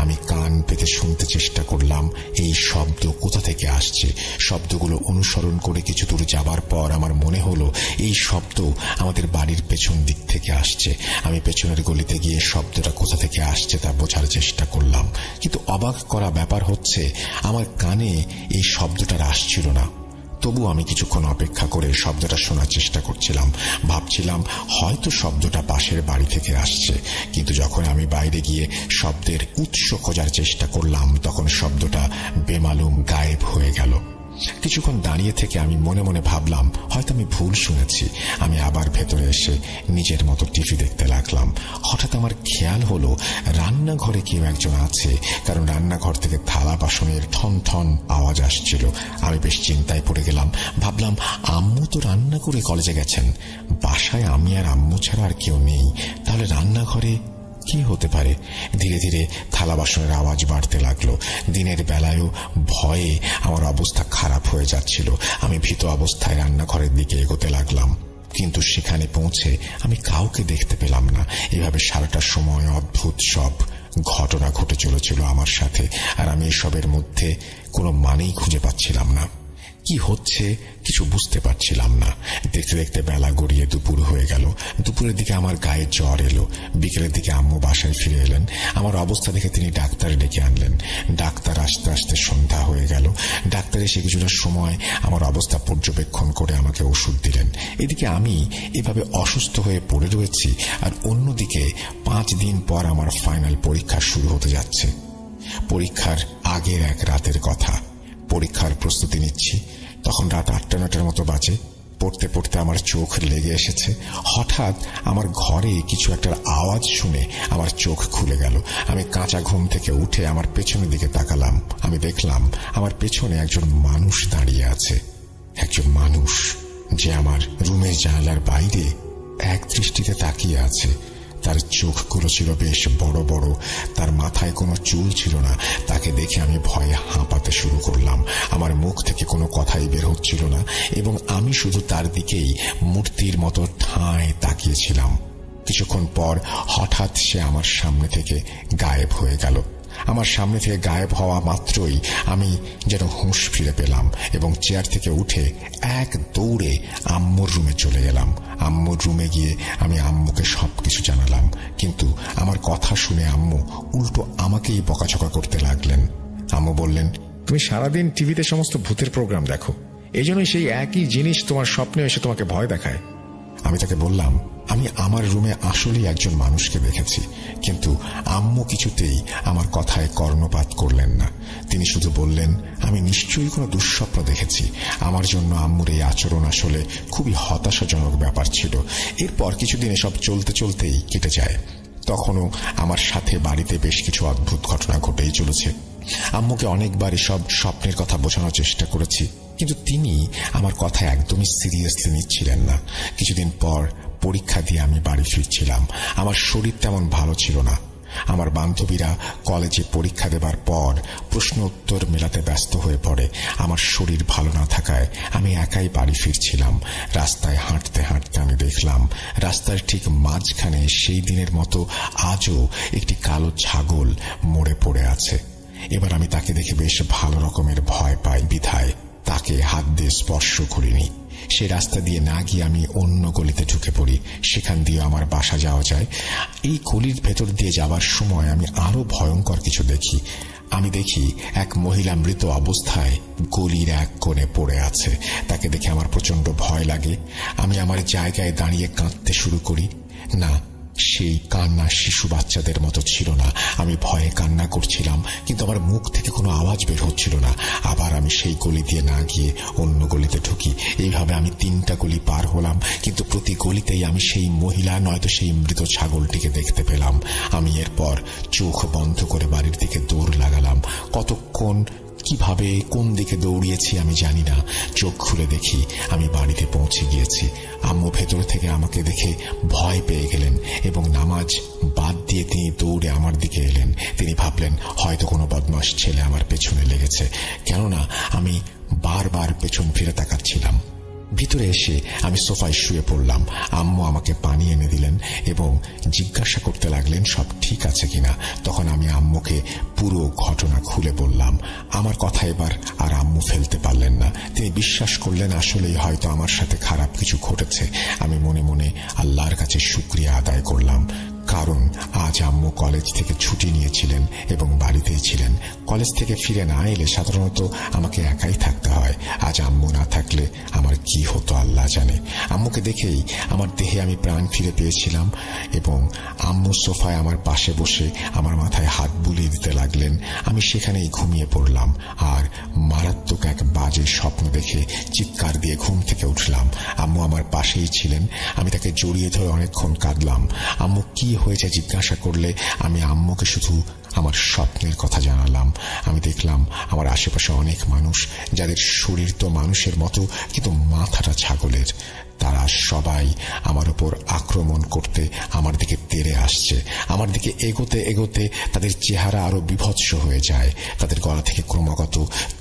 আমি কান পেতে শুনতে চেষ্টা করলাম এই শব্দ কোথা থেকে আসছে। শব্দগুলো অনুসরণ করে কিছু দূর যাবার পর আমার মনে হলো এই শব্দ আমাদের বাড়ির পেছন দিক থেকে আসছে। আমি পেছনের গলিতে গিয়ে শব্দটা কোথা থেকে আসছে তা বোঝার চেষ্টা করলাম, কিন্তু অবাক করা ব্যাপার হচ্ছে আমার কানে এই শব্দটা আসছিল না। তবু আমি কিছুক্ষণ অপেক্ষা করে শব্দটা শোনার চেষ্টা করছিলাম। ভাবছিলাম হয়তো শব্দটা পাশের বাড়ি থেকে আসছে, কিন্তু যখন আমি বাইরে গিয়ে শব্দের উৎস খোঁজার চেষ্টা করলাম তখন শব্দটা বেমালুম গায়েব হয়ে গেল। কিছুক্ষণ দাঁড়িয়ে থেকে আমি মনে মনে ভাবলাম হয়তো আমি ভুল শুনেছি। আমি আবার ভেতরে এসে নিজের মতো টিভি দেখতে লাগলাম। হঠাৎ আমার খেয়াল হলো রান্নাঘরে কেউ একজন আছে, কারণ রান্নাঘর থেকে থালা বাসনের ঠন ঠন আওয়াজ আসছিল। আমি বেশ চিন্তায় পড়ে গেলাম। ভাবলাম আম্মু তো রান্না করে কলেজে গেছেন, বাসায় আমি আর আম্মু ছাড়া আর কেউ নেই, তাহলে রান্নাঘরে কি হতে পারে? ধীরে ধীরে থালা বাসনের আওয়াজ বাড়তে লাগলো। দিনের বেলায়ও ভয়ে আমার অবস্থা খারাপ হয়ে যাচ্ছিল। আমি ভীত অবস্থায় রান্নাঘরের দিকে এগোতে লাগলাম, কিন্তু সেখানে পৌঁছে আমি কাউকে দেখতে পেলাম না। এভাবে সারাটা সময় অদ্ভুত সব ঘটনা ঘটে চলেছিল আমার সাথে, আর আমি এসবের মধ্যে কোনো মানেই খুঁজে পাচ্ছিলাম না। কি হচ্ছে কিছু বুঝতে পারছিলাম না। দেখতে দেখতে বেলা গড়িয়ে দুপুর হয়ে গেল। দুপুরের দিকে আমার গায়ে জ্বর এলো। বিকেলের দিকে আম্মু বাসায় ফিরে এলেন। আমার অবস্থা দেখে তিনি ডাক্তার ডেকে আনলেন। ডাক্তার আসতে আসতে সন্ধ্যা হয়ে গেল। ডাক্তার এসে কিছুটা সময় আমার অবস্থা পর্যবেক্ষণ করে আমাকে ওষুধ দিলেন। এদিকে আমি এভাবে অসুস্থ হয়ে পড়ে রয়েছি, আর অন্যদিকে 5 দিন পর আমার ফাইনাল পরীক্ষা শুরু হতে যাচ্ছে। পরীক্ষার আগের এক রাতের কথা। পরীক্ষার প্রস্তুতি নিচ্ছি। তখন রাত 8-9টার মতো বাজে। পড়তে পড়তে আমার চোখ লেগে এসেছে। হঠাৎ আমার ঘরে কিছু একটা আওয়াজ শুনে আমার চোখ খুলে গেল। আমি কাঁচা ঘুম থেকে উঠে আমার পেছনের দিকে তাকালাম। আমি দেখলাম আমার পেছনে একজন মানুষ দাঁড়িয়ে আছে। একজন মানুষ যে আমার রুমের জানালার বাইরে এক দৃষ্টিতে তাকিয়ে আছে। তার চোখগুলো ছিল বেশ বড় বড়। তার মাথায় কোনো চুল ছিল না। তাকে দেখে আমি ভয়ে হাঁপাতে শুরু করলাম। আমার মুখ থেকে কোনো কথাই বের হচ্ছিল না, এবং আমি শুধু তার দিকেই মূর্তির মতো ঠায় তাকিয়েছিলাম। কিছুক্ষণ পর হঠাৎ সে আমার সামনে থেকে গায়েব হয়ে গেল। আমার সামনে থেকে গায়েব হওয়া মাত্রই আমি যেন হুঁশ ফিরে পেলাম, এবং চেয়ার থেকে উঠে এক দৌড়ে আম্মুর রুমে চলে গেলাম। আম্মুর রুমে গিয়ে আমি আম্মুকে সবকিছু জানালাম, কিন্তু আমার কথা শুনে আম্মু উল্টো আমাকেই বকাঝকা করতে লাগলেন। আম্মু বললেন, তুমি সারাদিন টিভিতে সমস্ত ভূতের প্রোগ্রাম দেখো, এই জন্যই সেই একই জিনিস তোমার স্বপ্নে এসে তোমাকে ভয় দেখায়। আমি তাকে বললাম, আমি আমার রুমে আসলেই একজন মানুষকে দেখেছি, কিন্তু আম্মু কিছুতেই আমার কথায় কর্ণপাত করলেন না। তিনি শুধু বললেন, আমি নিশ্চয়ই কোনো দুঃস্বপ্ন দেখেছি। আমার জন্য আম্মুর এই আচরণ আসলে খুবই হতাশাজনক ব্যাপার ছিল। এরপর কিছুদিন এসব চলতে চলতেই কেটে যায়। তখনও আমার সাথে বাড়িতে বেশ কিছু অদ্ভুত ঘটনা ঘটেই চলেছে। আম্মুকে অনেকবার এসব স্বপ্নের কথা বোঝানোর চেষ্টা করেছি, কিন্তু তিনি আমার কথা একদমই সিরিয়াসলি নিচ্ছিলেন না। কিছুদিন পর পরীক্ষা দিয়ে আমি বাড়ি ফিরছিলাম। আমার শরীর তেমন ভালো ছিল না। আমার বান্ধবীরা কলেজে পরীক্ষা দেবার পর প্রশ্ন উত্তর মেলাতে ব্যস্ত হয়ে পড়ে। আমার শরীর ভালো না থাকায় আমি একাই বাড়ি ফিরছিলাম। রাস্তায় হাঁটতে হাঁটতে আমি দেখলাম রাস্তার ঠিক মাঝখানে সেই দিনের মতো আজও একটি কালো ছাগল মরে পড়ে আছে। এবার আমি তাকে দেখে বেশ ভালো রকমের ভয় পাই, বিধায় তাকে হাত দিয়ে স্পর্শ করিনি। সে রাস্তা দিয়ে না গিয়ে আমি অন্য গলিতে ঢুকে পড়ি। সেখান দিয়ে আমার বাসা যাওয়া যায়। এই গলির ভেতর দিয়ে যাওয়ার সময় আমি আরো ভয়ঙ্কর কিছু দেখি। আমি দেখি এক মহিলা মৃত অবস্থায় গলির এক কোণে পড়ে আছে। তাকে দেখে আমার প্রচন্ড ভয় লাগে। আমি আমার জায়গায় দাঁড়িয়ে কাঁদতে শুরু করি। না, সেই কান্না শিশু বাচ্চাদের মতো ছিল না। আমি ভয়ে কান্না করছিলাম, কিন্তু আমার মুখ থেকে কোনো আওয়াজ বের হচ্ছিল না। আবার আমি সেই গলি দিয়ে না গিয়ে অন্য গলিতে ঢুকি। এইভাবে আমি 3টা গলি পার হলাম, কিন্তু প্রতি গলিতেই আমি সেই মহিলা নয়তো সেই মৃত ছাগলটিকে দেখতে পেলাম। আমি এরপর চোখ বন্ধ করে বাড়ির দিকে দৌড় লাগালাম। কতক্ষণ কিভাবে কোন দিকে দৌড়িয়েছি আমি জানি না। চোখ খুলে দেখি আমি বাড়িতে পৌঁছে গিয়েছি। আম্মু ভেতর থেকে আমাকে দেখে ভয় পেয়ে গেলেন, এবং নামাজ বাদ দিয়ে তিনি দৌড়ে আমার দিকে এলেন। তিনি ভাবলেন হয়তো কোনো বদমাশ ছেলে আমার পেছনে লেগেছে, কেননা আমি বারবার পেছন ফিরে তাকাচ্ছিলাম। ভিতরে এসে আমি সোফায় শুয়ে পড়লাম। আম্মু আমাকে পানি এনে দিলেন এবং জিজ্ঞাসা করতে লাগলেন সব ঠিক আছে কিনা। তখন আমি আম্মুকে পুরো ঘটনা খুলে বললাম। আমার কথা এবার আর আম্মু ফেলতে পারলেন না। তিনি বিশ্বাস করলেন আসলেই হয়তো আমার সাথে খারাপ কিছু ঘটেছে। আমি মনে মনে আল্লাহর কাছে শুকরিয়া আদায় করলাম, কারণ আজ আম্মু কলেজ থেকে ছুটি নিয়েছিলেন এবং বাড়িতেই ছিলেন। কলেজ থেকে ফিরে না এলে সাধারণত আমাকে একাই থাকতে হয়। আজ আম্মু না থাকলে আমার কি হতো আল্লাহ জানে। আম্মুকে দেখেই আমার দেহে আমি প্রাণ ফিরে পেয়েছিলাম, এবং আম্মু সোফায় আমার পাশে বসে আমার মাথায় হাত বুলিয়ে দিতে লাগলেন। আমি সেখানেই ঘুমিয়ে পড়লাম, আর মারাত্মক এক বাজে স্বপ্ন দেখে চিৎকার দিয়ে ঘুম থেকে উঠলাম। আম্মু আমার পাশেই ছিলেন। আমি তাকে জড়িয়ে ধরে অনেকক্ষণ কাঁদলাম। আম্মু কি হয়েছে জিজ্ঞাসা করলে আমি আম্মুকে শুধু আমার স্বপ্নের কথা জানালাম। আমি দেখলাম আমার আশেপাশে অনেক মানুষ, যাদের শরীর তো মানুষের মতো কিন্তু মাথাটা ছাগলের। তারা সবাই আমার উপর আক্রমণ করতে আমার দিকে তেড়ে আসছে। আমার দিকে এগোতে এগোতে তাদের চেহারা আরো বিভৎস হয়ে যায়। তাদের গলা থেকে ক্রমাগত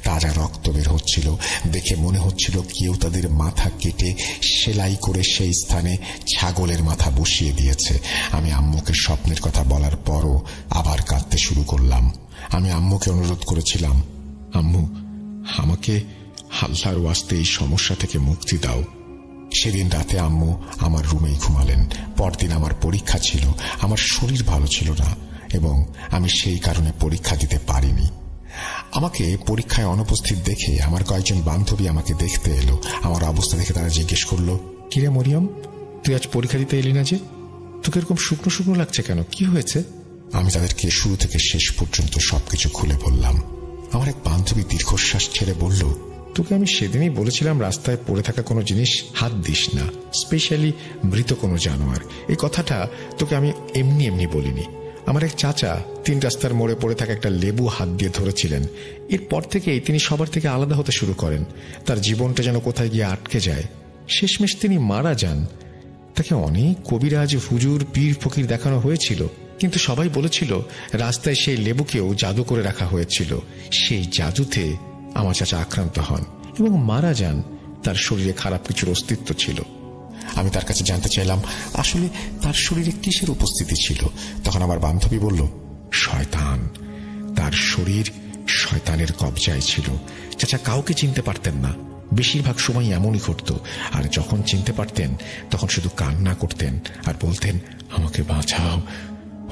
তাজা রক্ত বের হচ্ছিল। দেখে মনে হচ্ছিল কেউ তাদের মাথা কেটে সেলাই করে সেই স্থানে ছাগলের মাথা বসিয়ে দিয়েছে। আমি আম্মুকে স্বপ্নের কথা বলার পরও আবার কাঁদতে শুরু করলাম। আমি আম্মুকে অনুরোধ করেছিলাম, আম্মু, আমাকে আল্লাহর ওয়াস্তে এই সমস্যা থেকে মুক্তি দাও। সেদিন রাতে আম্মু আমার রুমেই ঘুমালেন। পরদিন আমার পরীক্ষা ছিল। আমার শরীর ভালো ছিল না এবং আমি সেই কারণে পরীক্ষা দিতে পারিনি। আমাকে পরীক্ষায় অনুপস্থিত দেখে আমার কয়েকজন বান্ধবী আমাকে দেখতে এলো। আমার অবস্থা দেখে তারা জিজ্ঞেস করলো, কিরে মরিয়ম, তুই আজ পরীক্ষা দিতে এলি না যে? তোকে এরকম শুকনো শুকনো লাগছে কেন? কি হয়েছে? আমি তাদেরকে শুরু থেকে শেষ পর্যন্ত সবকিছু খুলে বললাম। আমার এক বান্ধবী দীর্ঘশ্বাস ছেড়ে বলল, তোকে আমি সেদিনই বলেছিলাম রাস্তায় পড়ে থাকা কোনো জিনিস হাত দিস না, স্পেশালি মৃত কোনো জানোয়ার। এই কথাটা তোকে আমি এমনি এমনি বলিনি। আমার এক চাচা 3 রাস্তার মোড়ে পড়ে থাকা একটা লেবু হাত দিয়ে ধরেছিলেন। এরপর থেকেই তিনি সবার থেকে আলাদা হতে শুরু করেন। তার জীবনটা যেন কোথায় গিয়ে আটকে যায়। শেষমেশ তিনি মারা যান। তাকে অনেক কবিরাজ, হুজুর, পীর ফকির দেখানো হয়েছিল, কিন্তু সবাই বলেছিল রাস্তায় সেই লেবুকেও জাদু করে রাখা হয়েছিল। সেই জাদুতে আমার চাচা আক্রান্ত হন এবং মারা যান। তার শরীরে খারাপ কিছুর অস্তিত্ব ছিল। আমি তার কাছে জানতে চাইলাম আসলে তার শরীরে কিসের উপস্থিতি ছিল। তখন আমার বান্ধবী বলল, শয়তান। তার শরীর শয়তানের কবজায় ছিল। চাচা কাউকে চিনতে পারতেন না। বেশিরভাগ সময় এমনই ঘটত। আর যখন চিনতে পারতেন তখন শুধু কান্না করতেন আর বলতেন, আমাকে বাঁচাও,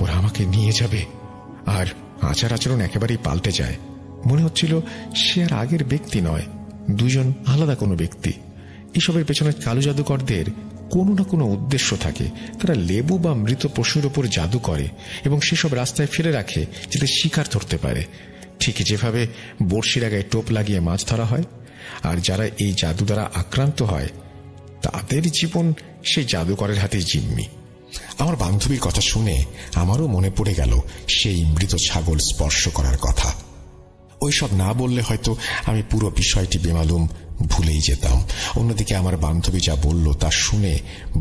ওরা আমাকে নিয়ে যাবে। আর আচার আচরণ একেবারেই পাল্টে যায়। মনে হচ্ছিল সে আর আগের ব্যক্তি নয়, দুজন আলাদা কোনো ব্যক্তি। এসবের পেছনে কালো জাদুকরদের কোনো না কোনো উদ্দেশ্য থাকে। তারা লেবু বা মৃত পশুর ওপর জাদু করে এবং সেসব রাস্তায় ফেলে রাখে যাতে শিকার ধরতে পারে। ঠিক যেভাবে বড়শির আগায় টোপ লাগিয়ে মাছ ধরা হয়। আর যারা এই জাদু দ্বারা আক্রান্ত হয় তাদের জীবন সেই জাদুকরের হাতে জিম্মি। আমার বান্ধবীর কথা শুনে আমারও মনে পড়ে গেল সেই মৃত ছাগল স্পর্শ করার কথা। ওইসব না বললে হয়তো আমি পুরো বিষয়টি বেমালুম ভুলেই যেতাম। অন্যদিকে আমার বান্ধবী যা বলল তা শুনে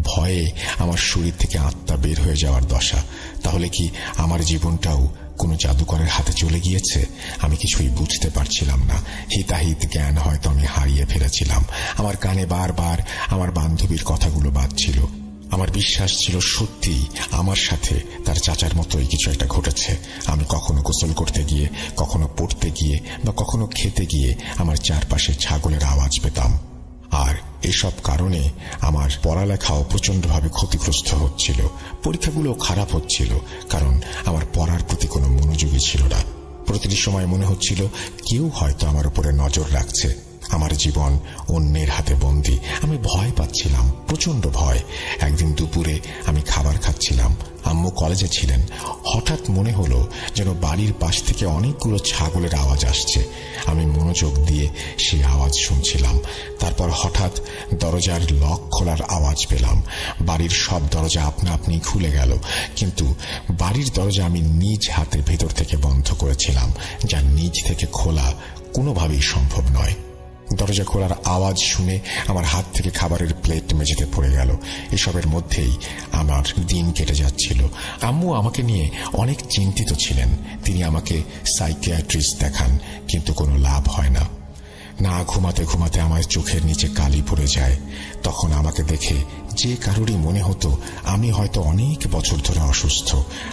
ভয়ে আমার শরীর থেকে আত্মা বের হয়ে যাওয়ার দশা। তাহলে কি আমার জীবনটাও কোনো জাদুকরের হাতে চলে গিয়েছে? আমি কিছুই বুঝতে পারছিলাম না। হিতাহিত জ্ঞান হয়তো আমি হারিয়ে ফেলেছিলাম। আমার কানে বারবার আমার বান্ধবীর কথাগুলো বাজছিল। আমার বিশ্বাস ছিল সত্যি আমার সাথে তার চাচার মতোই কিছু একটা ঘটেছে। আমি কখনো গোসল করতে গিয়ে, কখনো পড়তে গিয়ে বা কখনো খেতে গিয়ে আমার চারপাশে ছাগলের আওয়াজ পেতাম। আর এসব কারণে আমার পড়ালেখাও প্রচন্ডভাবে ক্ষতিগ্রস্ত হচ্ছিল। পরীক্ষাগুলো খারাপ হচ্ছিল কারণ আমার পড়ার প্রতি কোনো মনোযোগী ছিল না। প্রতিটি সময় মনে হচ্ছিল কেউ হয়তো আমার উপরে নজর রাখছে। আমার জীবন অন্যের হাতে বন্দী। আমি ভয় পাচ্ছিলাম, প্রচন্ড ভয়। একদিন দুপুরে আমি খাবার খাচ্ছিলাম। আম্মু কলেজে ছিলেন। হঠাৎ মনে হলো যেন বাড়ির পাশ থেকে অনেকগুলো ছাগলের আওয়াজ আসছে। আমি মনোযোগ দিয়ে সেই আওয়াজ শুনছিলাম। তারপর হঠাৎ দরজার লক খোলার আওয়াজ পেলাম। বাড়ির সব দরজা আপনা আপনি খুলে গেল, কিন্তু বাড়ির দরজা আমি নিজ হাতে ভেতর থেকে বন্ধ করেছিলাম, যা নিজ থেকে খোলা কোনোভাবেই সম্ভব নয়। দরজা খোলার আওয়াজ শুনে আমার হাত থেকে খাবারের প্লেট মেঝেতে পড়ে গেল। এসবের মধ্যেই আমার দিন কেটে যাচ্ছিল। আম্মু আমাকে নিয়ে অনেক চিন্তিত ছিলেন। তিনি আমাকে সাইকিয়াট্রিস্ট দেখান, কিন্তু কোনো লাভ হয় না। না ঘুমাতে ঘুমাতে আমার চোখের নিচে কালি পড়ে যায়। তখন আমাকে দেখে যে কারোরই মনে হতো আমি হয়তো অনেক বছর ধরে অসুস্থ।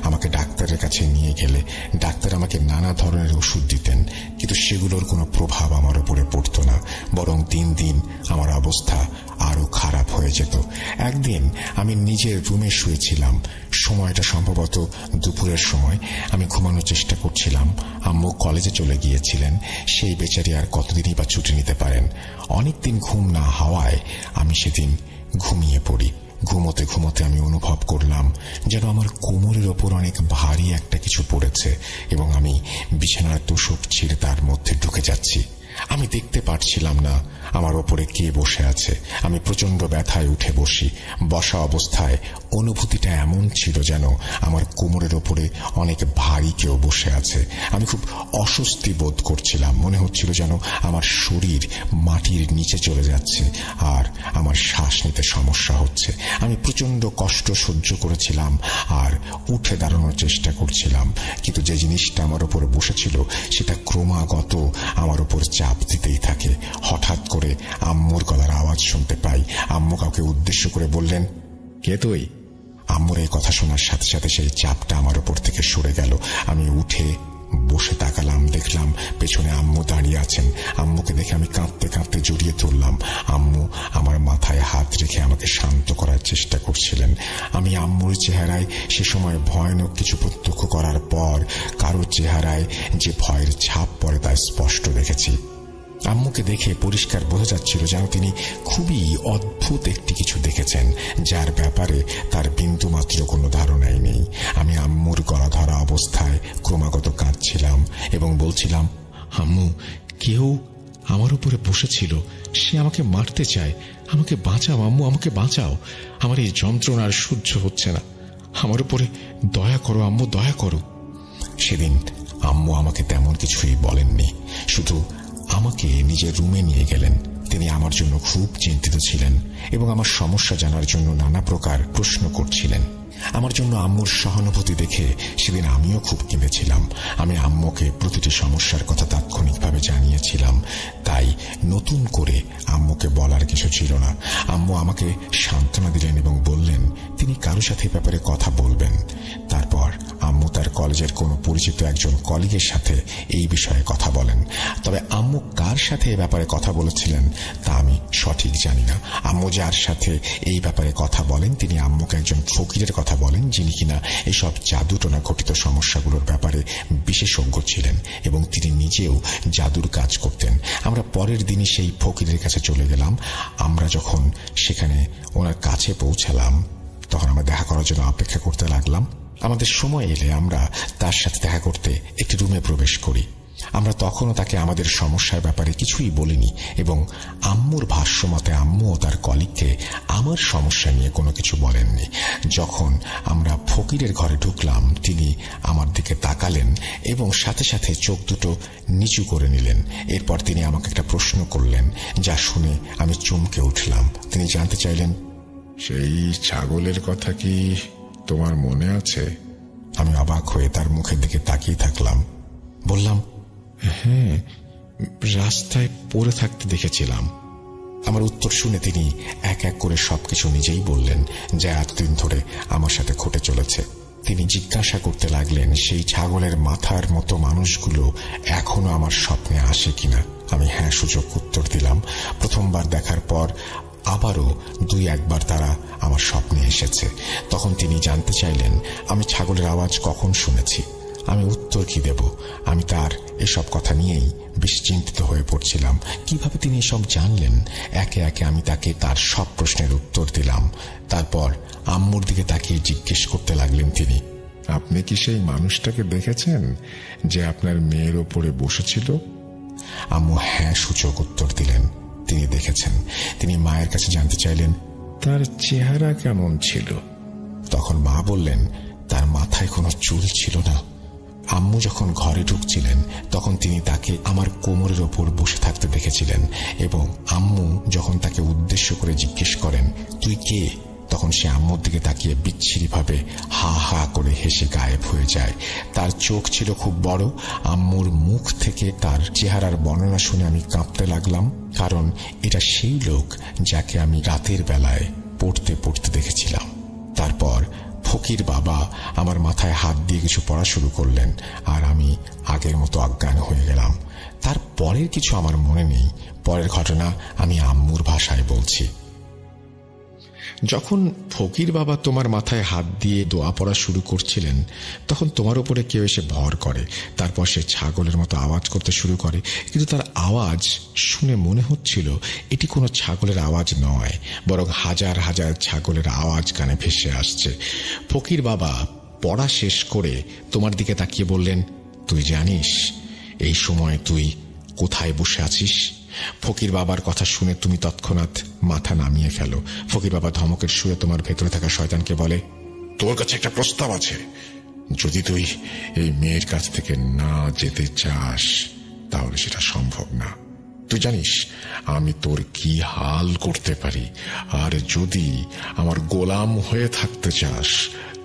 আমাকে ডাক্তারের কাছে নিয়ে গেলে ডাক্তার আমাকে নানা ধরনের ওষুধ দিতেন, কিন্তু সেগুলোর কোনো প্রভাব আমার উপরে পড়তো না। বরং দিন দিন আমার অবস্থা আরো খারাপ হয়ে যেত। একদিন আমি নিজের রুমে শুয়েছিলাম। সময়টা সম্ভবত দুপুরের সময়। আমি ঘুমানোর চেষ্টা করছিলাম। আম্মু কলেজে চলে গিয়েছিলেন। সেই বেচারি আর কতদিনই বা ছুটি নিতে পারেন। অনেকদিন ঘুম না হওয়ায় আমি সেদিন ঘুমিয়ে পড়ি। ঘুমোতে ঘুমোতে আমি অনুভব করলাম যেন আমার কোমরের ওপর অনেক ভারী একটা কিছু পড়েছে এবং আমি বিছানার তোষক ছিঁড়ে তার মধ্যে ঢুকে যাচ্ছি। আমি দেখতে পারছিলাম না আমার ওপরে কে বসে আছে। আমি প্রচন্ড ব্যথায় উঠে বসি। বসা অবস্থায় অনুভূতিটা এমন ছিল যেন আমার কোমরের ওপরে অনেক ভারী কেউ বসে আছে। আমি খুব অস্বস্তি বোধ করছিলাম। মনে হচ্ছিল যেন আমার শরীর মাটির নিচে চলে যাচ্ছে আর আমার শ্বাস নিতে সমস্যা হচ্ছে। আমি প্রচন্ড কষ্ট সহ্য করেছিলাম আর উঠে দাঁড়ানোর চেষ্টা করছিলাম, কিন্তু যে জিনিসটা আমার উপর বসেছিল সেটা ক্রমাগত আমার উপর চাপ দিতেই থাকে। হঠাৎ করে আম্মুর গলার আওয়াজ শুনতে পাই। আম্মু কাউকে উদ্দেশ্য করে বললেন, কে তুই? আম্মুর এই কথা শোনার সাথে সাথে সেই চাপটা আমার উপর থেকে সরে গেল। আমি উঠে বসে তাকালাম, দেখলাম পেছনে আম্মু দাঁড়িয়ে আছেন। আম্মুকে দেখে আমি কাঁদতে কাঁদতে জড়িয়ে ধরলাম। আম্মু আমার মাথায় হাত রেখে আমাকে শান্ত করার চেষ্টা করছিলেন। আমি আম্মুর চেহারায় সে সময় ভয়ানক কিছু প্রত্যক্ষ করার পর কারোর চেহারায় যে ভয়ের ছাপ পড়ে তা স্পষ্ট দেখেছি। আম্মুকে দেখে পরিষ্কার বোঝা যাচ্ছিল যেন তিনি খুবই অদ্ভুত একটি কিছু দেখেছেন, যার ব্যাপারে তার বিন্দুমাত্র কোনো ধারণাই নেই। আমি আম্মুর গলা ধরা অবস্থায় ক্রমাগত কাঁদছিলাম এবং বলছিলাম, আম্মু, কেউ আমার উপরে বসেছিল, সে আমাকে মারতে চায়, আমাকে বাঁচাও আম্মু, আমাকে বাঁচাও, আমার এই যন্ত্রণা আর সহ্য হচ্ছে না, আমার উপরে দয়া করো আম্মু, দয়া করো। সেদিন আম্মু আমাকে তেমন কিছুই বলেননি, শুধু আমাকে নিজের রুমে নিয়ে গেলেন। তিনি আমার জন্য খুব চিন্তিত ছিলেন এবং আমার সমস্যা জানার জন্য নানা প্রকার প্রশ্ন করছিলেন। আমার জন্য আম্মুর সহানুভূতি দেখে সেদিন আমিও খুব কেঁদেছিলাম। আমি আম্মুকে প্রতিটি সমস্যার কথা তাৎক্ষণিকভাবে জানিয়েছিলাম, তাই নতুন করে আম্মুকে বলার কিছু ছিল না। আম্মু আমাকে সান্ত্বনা দিলেন এবং বললেন তিনি কারো সাথে ব্যাপারে কথা বলবেন। তারপর আম্মু তার কলেজের কোনো পরিচিত একজন কলিগের সাথে এই বিষয়ে কথা বলেন। তবে আম্মু কার সাথে এই ব্যাপারে কথা বলেছিলেন তা আমি সঠিক জানি না। আম্মু যার সাথে এই ব্যাপারে কথা বলেন তিনি আম্মুকে একজন ফকিরের কথা বলেন, যিনি কিনা এসব জাদুটোনা ঘটিত সমস্যাগুলোর ব্যাপারে বিশেষজ্ঞ ছিলেন এবং তিনি নিজেও জাদুর কাজ করতেন। আমরা পরের দিনই সেই ফকিরের কাছে চলে গেলাম। আমরা যখন সেখানে ওনার কাছে পৌঁছালাম তখন আমরা দেখা করার জন্য অপেক্ষা করতে লাগলাম। আমাদের সময় এলে আমরা তার সাথে দেখা করতে একটি রুমে প্রবেশ করি। আমরা তখনও তাকে আমাদের সমস্যার ব্যাপারে কিছুই বলিনি এবং আম্মুর ভাষ্য মতে আম্মু ও তার কলিগকে আমার সমস্যা নিয়ে কোনো কিছু বলেননি। যখন আমরা ফকিরের ঘরে ঢুকলাম তিনি আমার দিকে তাকালেন এবং সাথে সাথে চোখ দুটো নিচু করে নিলেন। এরপর তিনি আমাকে একটা প্রশ্ন করলেন, যা শুনে আমি চমকে উঠলাম। তিনি জানতে চাইলেন, সেই ছাগলের কথা কি তোমার মনে আছে? আমি অবাক হয়ে তার মুখের দিকে তাকিয়ে থাকলাম। বললাম, হ্যাঁ, রাস্তায় পড়ে থাকতে দেখেছিলাম। আমার উত্তর শুনে তিনি এক এক করে সবকিছু নিজেই বললেন যা এতদিন ধরে আমার সাথে ঘটে চলেছে। তিনি জিজ্ঞাসা করতে লাগলেন সেই ছাগলের মাথার মতো মানুষগুলো এখনো আমার স্বপ্নে আসে কিনা। আমি হ্যাঁ সূচক উত্তর দিলাম। প্রথমবার দেখার পর আবারও 2-1 বার তারা আমার স্বপ্নে এসেছে। তখন তিনি জানতে চাইলেন আমি ছাগলের আওয়াজ কখন শুনেছি। আমি উত্তর কি দেব? আমি তার এসব কথা নিয়েই বেশ চিন্তিত হয়ে পড়ছিলাম। কিভাবে তিনি এসব জানলেন? একে একে আমি তাকে তার সব প্রশ্নের উত্তর দিলাম। তারপর আম্মুর দিকে তাকিয়ে জিজ্ঞেস করতে লাগলেন তিনি, আপনি কি সেই মানুষটাকে দেখেছেন যে আপনার মেয়ের ওপরে বসেছিল? আম্মু হ্যাঁ সূচক উত্তর দিলেন। তিনি দেখেছেন। তিনি মায়ের কাছে জানতে চাইলেন, তার চেহারা কেমন ছিল? তখন মা বললেন তার মাথায় কোনো চুল ছিল না। আম্মু যখন ঘরে ঢুকছিলেন তখন তিনি তাকে আমার কোমরের ওপর বসে থাকতে দেখেছিলেন এবং আম্মু যখন তাকে উদ্দেশ্য করে জিজ্ঞেস করেন তুই কে, তখন সে আম্মুর দিকে তাকিয়ে বিচ্ছিরিভাবে হা হা করে হেসে গায়েব হয়ে যায়। তার চোখ ছিল খুব বড়। আম্মুর মুখ থেকে তার চেহারার বর্ণনা শুনে আমি কাঁপতে লাগলাম, কারণ এটা সেই লোক যাকে আমি রাতের বেলায় পড়তে পড়তে দেখেছিলাম। তারপর ফকির বাবা আমার মাথায় হাত দিয়ে কিছু পড়া শুরু করলেন আর আমি আগের মতো অজ্ঞান হয়ে গেলাম। তার পরের কিছু আমার মনে নেই। পরের ঘটনা আমি আম্মুর ভাষায় বলছি। যখন ফকির বাবা তোমার মাথায় হাত দিয়ে দোয়া পড়া শুরু করছিলেন তখন তোমার উপরে কেউ এসে ভর করে। তারপর সে ছাগলের মতো আওয়াজ করতে শুরু করে, কিন্তু তার আওয়াজ শুনে মনে হচ্ছিল এটি কোনো ছাগলের আওয়াজ নয়, বরং হাজার হাজার ছাগলের আওয়াজ কানে ভেসে আসছে। ফকির বাবা পড়া শেষ করে তোমার দিকে তাকিয়ে বললেন, তুই জানিস এই সময় তুই কোথায় বসে আছিস? ফকির বাবার কথা শুনে তুমি তৎক্ষণাৎ মাথা নামিয়ে ফেলো। ফকির বাবা ধমকের সুরে তোমার ভেতরে থাকা শয়তানকে বলে, তোর কাছে একটা প্রস্তাব আছে। যদি তুই এই মেয়ের কাছ থেকে না যেতে চাস তাহলে সেটা সম্ভব না। তুই জানিস আমি তোর কি হাল করতে পারি, আর যদি আমার গোলাম হয়ে থাকতে চাস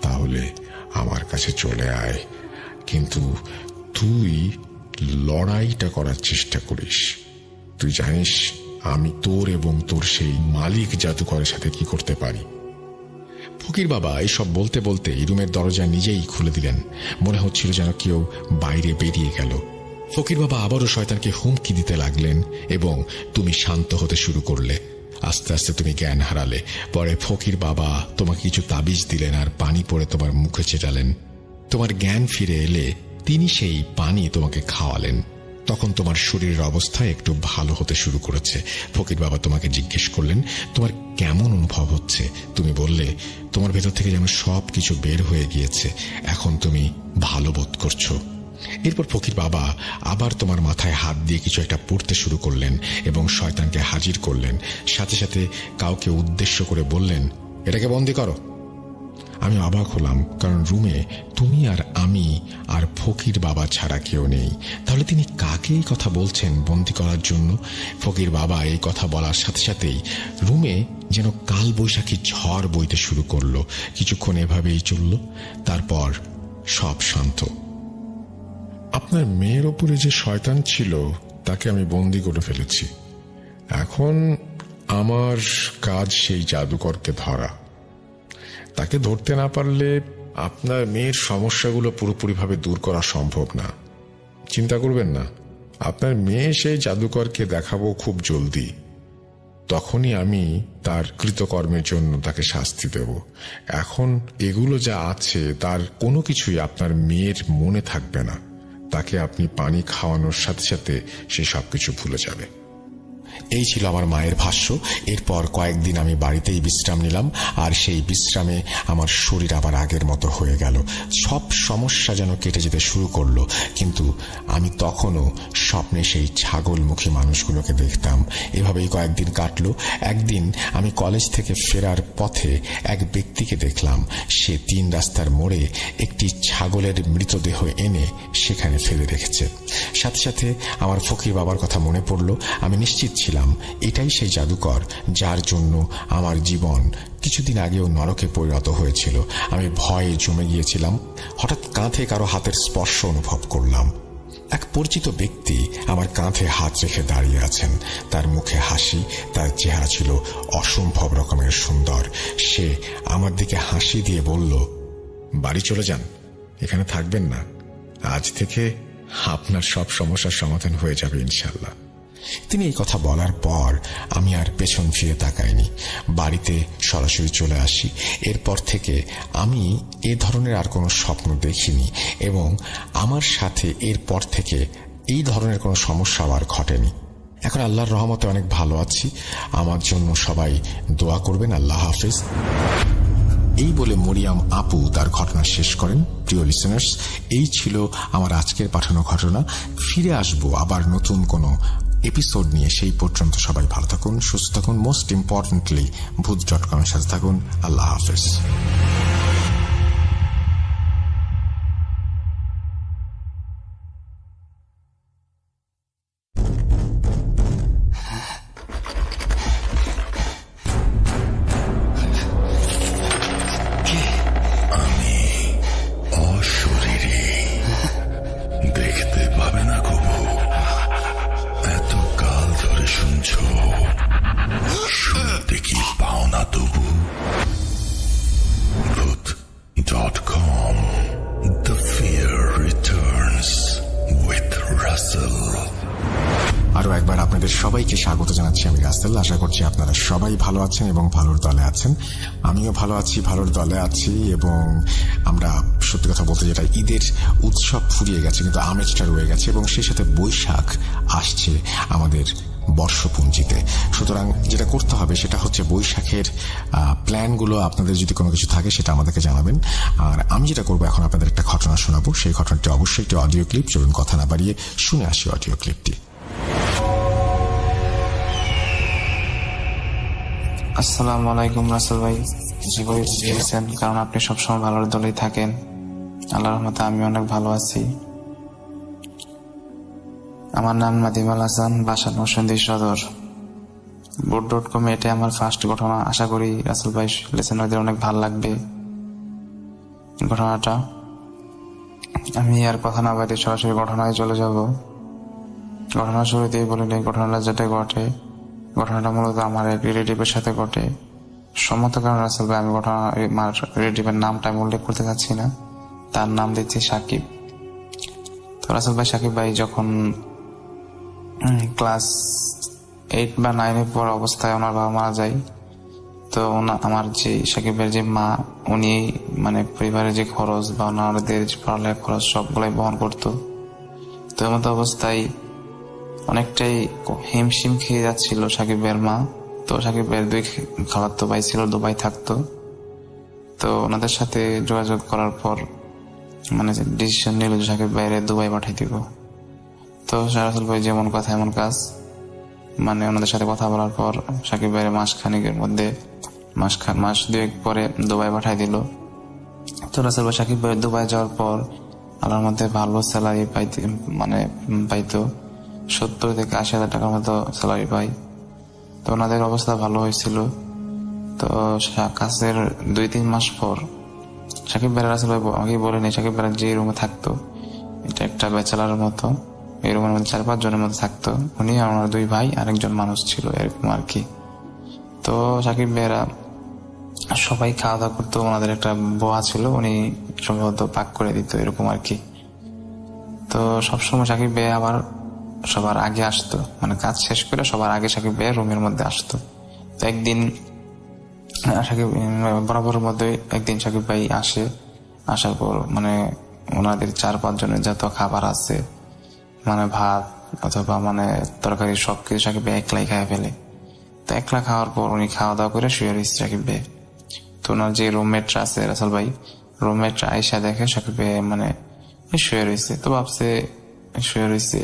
তাহলে আমার কাছে চলে আয়, কিন্তু তুই লড়াইটা করার চেষ্টা করিস। তুই জানিস আমি তোর এবং তোর সেই মালিক জাদুকরের সাথে কি করতে পারি। ফকির বাবা এসব বলতে বলতে রুমের দরজা নিজেই খুলে দিলেন। মনে হচ্ছিল যেন কেউ বাইরে বেরিয়ে গেল। ফকির বাবা আবারও শয়তানকে হুমকি দিতে লাগলেন এবং তুমি শান্ত হতে শুরু করলে। আস্তে আস্তে তুমি জ্ঞান হারালে। পরে ফকির বাবা তোমাকে কিছু তাবিজ দিলেন আর পানি পড়ে তোমার মুখে ছেটালেন। তোমার জ্ঞান ফিরে এলে তিনি সেই পানি তোমাকে খাওয়ালেন। তখন তোমার শরীরের অবস্থা একটু ভালো হতে শুরু করেছে। ফকির বাবা তোমাকে জিজ্ঞেস করলেন তোমার কেমন অনুভব হচ্ছে। তুমি বললে তোমার ভেতর থেকে যেন সবকিছু বের হয়ে গিয়েছে, এখন তুমি ভালো বোধ করছো। এরপর ফকির বাবা আবার তোমার মাথায় হাত দিয়ে কিছু একটা পড়তে শুরু করলেন এবং শয়তানকে হাজির করলেন। সাথে সাথে কাউকে উদ্দেশ্য করে বললেন, এটাকে বন্দী করো। আমি অবাক হলাম, কারণ রুমে তুমি আর আমি আর ফকির বাবা ছাড়া কেউ নেই। তাহলে তিনি কাকে এই কথা বলছেন বন্দী করার জন্য? ফকির বাবা এই কথা বলার সাথে সাথেই রুমে যেন কাল বৈশাখী ঝড় বইতে শুরু করলো। কিছুক্ষণ এভাবেই চলল, তারপর সব শান্ত। আপনার মেয়ের ওপরে যে শয়তান ছিল তাকে আমি বন্দী করে ফেলেছি। এখন আমার কাজ সেই জাদুকরকে ধরা। তাকে ধরতে না পারলে আপনার মেয়ের সমস্যাগুলো পুরোপুরিভাবে দূর করা সম্ভব না। চিন্তা করবেন না, আপনার মেয়ে সেই জাদুকরকে দেখাবো খুব জলদি। তখনই আমি তার কৃতকর্মের জন্য তাকে শাস্তি দেব। এখন এগুলো যা আছে তার কোনো কিছুই আপনার মেয়ের মনে থাকবে না। তাকে আপনি পানি খাওয়ানোর সাথে সাথে সে সবকিছু ভুলে যাবে। এই ছিল আমার মায়ের ভাষ্য। এরপর কয়েকদিন আমি বাড়িতেই বিশ্রাম নিলাম, আর সেই বিশ্রামে আমার শরীর আবার আগের মতো হয়ে গেল। সব সমস্যা যেন কেটে যেতে শুরু করলো, কিন্তু আমি তখনও স্বপ্নে সেই ছাগলমুখী মানুষগুলোকে দেখতাম। এভাবেই কয়েকদিন কাটলো। একদিন আমি কলেজ থেকে ফেরার পথে এক ব্যক্তিকে দেখলাম। সে 3 রাস্তার মোড়ে একটি ছাগলের মৃতদেহ এনে সেখানে ফেলে রেখেছে। সাথে সাথে আমার ফকির বাবার কথা মনে পড়ল। আমি নিশ্চিত ছিলাম এটাই সেই জাদুকর যার জন্য আমার জীবন কিছুদিন আগেও নরকে পরিণত হয়েছিল। আমি ভয়ে জমে গিয়েছিলাম। হঠাৎ কাঁধে কারো হাতের স্পর্শ অনুভব করলাম। এক পরিচিত ব্যক্তি আমার কাঁধে হাত রেখে দাঁড়িয়ে আছেন। তার মুখে হাসি, তার চেহারা ছিল অসম্ভব রকমের সুন্দর। সে আমার দিকে হাসি দিয়ে বলল, বাড়ি চলে যান, এখানে থাকবেন না। আজ থেকে আপনার সব সমস্যার সমাধান হয়ে যাবে ইনশাল্লাহ। তিনি এই কথা বলার পর আমি আর পেছন ফিরে তাকাইনি, বাড়িতে সরাসরি চলে আসি। এরপর থেকে আমি এ ধরনের আর কোনো স্বপ্ন দেখিনি এবং আমার সাথে এরপর থেকে এই ধরনের কোনো সমস্যা আর ঘটেনি। এখন আল্লাহর রহমতে অনেক ভালো আছি। আমার জন্য সবাই দোয়া করবেন। আল্লাহ হাফেজ। এই বলে মরিয়াম আপু তার ঘটনা শেষ করেন। প্রিয় লিসেনার্স, এই ছিল আমার আজকের পাঠানো ঘটনা। ফিরে আসবো আবার নতুন কোনো এপিসোড নিয়ে। সেই পর্যন্ত সবাই ভালো থাকুন, সুস্থ থাকুন। মোস্ট ইম্পর্টেন্টলি ভূত.com এর সাথে থাকুন। আল্লাহ হাফেজ। আরো একবার আপনাদের সবাইকে স্বাগত জানাচ্ছি। আমি রাসেল। আশা করছি আপনারা সবাই ভালো আছেন এবং ভালোর দলে আছেন। আমিও ভালো আছি, ভালোর দলে আছি। এবং আমরা সত্যি কথা বলতে যেটা ঈদের উৎসব ফুরিয়ে গেছে, কিন্তু আমেজটা রয়ে গেছে এবং সেই সাথে বৈশাখ আসছে আমাদের বর্ষপুঞ্জিতে। সুতরাং যেটা করতে হবে সেটা হচ্ছে বৈশাখের প্ল্যানগুলো আপনাদের যদি কোনো কিছু থাকে সেটা আমাদেরকে জানাবেন। আর আমি যেটা করবো, এখন আপনাদের একটা ঘটনা শোনাবো। সেই ঘটনাটি অবশ্যই একটি অডিও ক্লিপ। চলুন কথা না বাড়িয়ে শুনে আসি অডিও ক্লিপটি। আসসালামু আলাইকুম রাসেল ভাই, জীবনে দিয়েছেন, কারণ আপনি সবসময় ভালোর দলেই থাকেন। আল্লাহর রহমতে আমি অনেক ভালো আছি। আমার নাম নাদিমাল হাসান, বাসা নরসিংদী সদর। board.com এ এটাই আমার ফার্স্ট ঘটনা। আশা করি রাসেল ভাই লিসেনারদের অনেক ভালো লাগবে ঘটনাটা। আমি আর কথা না বাড়িয়ে সরাসরি ঘটনায় চলে যাব। ঘটনা শুরুতেই বলে নেই, ঘটনাটা যেটা ঘটে, ঘটনাটা মূলত আমার এক রিলেটিভের সাথে ঘটে। সম্মত কারণ রাসেল ভাই আমি ঘটনা আমার রিলেটিভের নামটা আমি উল্লেখ করতে চাচ্ছি না, তার নাম দিচ্ছি সাকিব। তো রাসেল ভাই সাকিব ভাই যখন ক্লাস 8 বা 9 পর অবস্থায় ওনার বাবা মারা যায়। তো আমার যে সাকিবের যে মা, উনি মানে পরিবারের যে খরচ বা ওনাদের পড়ালেখার খরচ সবগুলাই বহন করতো। তো এমন অবস্থায় অনেকটাই হিমশিম খেয়ে যাচ্ছিল সাকিবের মা। তো সাকিবের 2 খালাতো ভাই ছিল, দুবাই থাকতো। তো ওনাদের সাথে যোগাযোগ করার পর মানে ডিসিশন নিল যে সাকিব ভাইরে দুবাই পাঠিয়ে দিব। তো রাসেল ভাই যেমন কথা এমন কাজ, মানে ওনাদের সাথে কথা বলার পর সাকিব ভাইয়ের মাসখানেকের মধ্যে মাস 2 পরে দুবাই পাঠিয়ে দিল। তো রাসেল ভাই সাকিব ভাই দুবাই যাওয়ার পর আল্লাহর মধ্যে ভালো স্যালারি পাইতো 70 থেকে 80 হাজার টাকার মতো স্যালারি পাই। তো ওনাদের অবস্থা ভালো হয়েছিল। তো কাজের 2-3 মাস পর সাকিব ভাই রাসেল ভাই আমাকে বলেনি, সাকিব ভাই যে রুমে থাকতো এটা একটা ব্যাচেলারের মতো, এই রুমের মধ্যে 4-5 জনের মধ্যে থাকতো। উনি আর ওনার 2 ভাই আরেকজন মানুষ ছিল, এরকম আর কি। তো সাকিব ভাইরা সবাই খাওয়া দাওয়া করতো, ওনাদের একটা বোয়া ছিল, উনি সম্ভবত পাক করে দিত, এরকম আর কি। তো সবসময় সাকিব ভাই আবার সবার আগে আসতো, মানে কাজ শেষ করে সবার আগে সাকিব ভাই রুমের মধ্যে আসতো। তো একদিন সাকিব বরাবরের মধ্যে একদিন সাকিব ভাই আসার পর মানে ওনাদের 4-5 জনের যত খাবার আছে, মানে ভাত অথবা মানে তরকারি সবকিছু সাকিব ভাই একলাই খায় ফেলে। তো একলা খাওয়ার পর উনি খাওয়া দাওয়া করে শুয়ে রয়েছে সাকিব ভাই। তো ওনার যে রুমমেটরা আছে রাসেল ভাই, রুমমেটরা আইসা দেখে সাকিব ভাই মানে শুয়ে রয়েছে। তো ভাবছে শুয়ে রয়েছে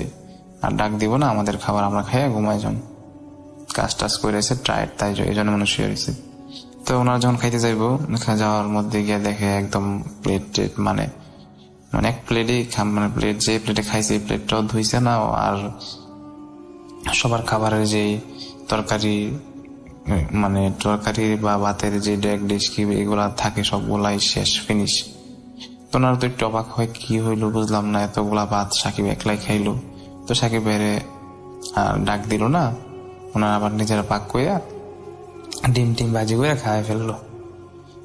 আর ডাক দিব না, আমাদের খাবার আমরা খাইয়া ঘুমাই যান, কাজ টাজ করে এসে টায়ার্ড, তাই এই জন্য মনে শুয়ে রয়েছে। তো ওনারা যখন খাইতে যাইবো, যাওয়ার মধ্যে গিয়ে দেখে একদম প্লেট মানে এক প্লেটই মানে প্লেট যে প্লেটে খাইছে এই প্লেটটাও ধুইছে না, আর সবার খাবারের যে তরকারি মানে তরকারি বা ভাতের যে ডেক ডিশ কি এগুলা থাকে সবগুলাই শেষ, ফিনিশ। তো ওনারা তো একটু অবাক হয়, কি হইলো বুঝলাম না, এতগুলা ভাত সাকিব একলাই খাইলো। তো সাকিব বাইরে ডাক দিল না, ওনারা আবার নিজেরা পাক কইয়া ডিম ভাজি করে খাই ফেললো।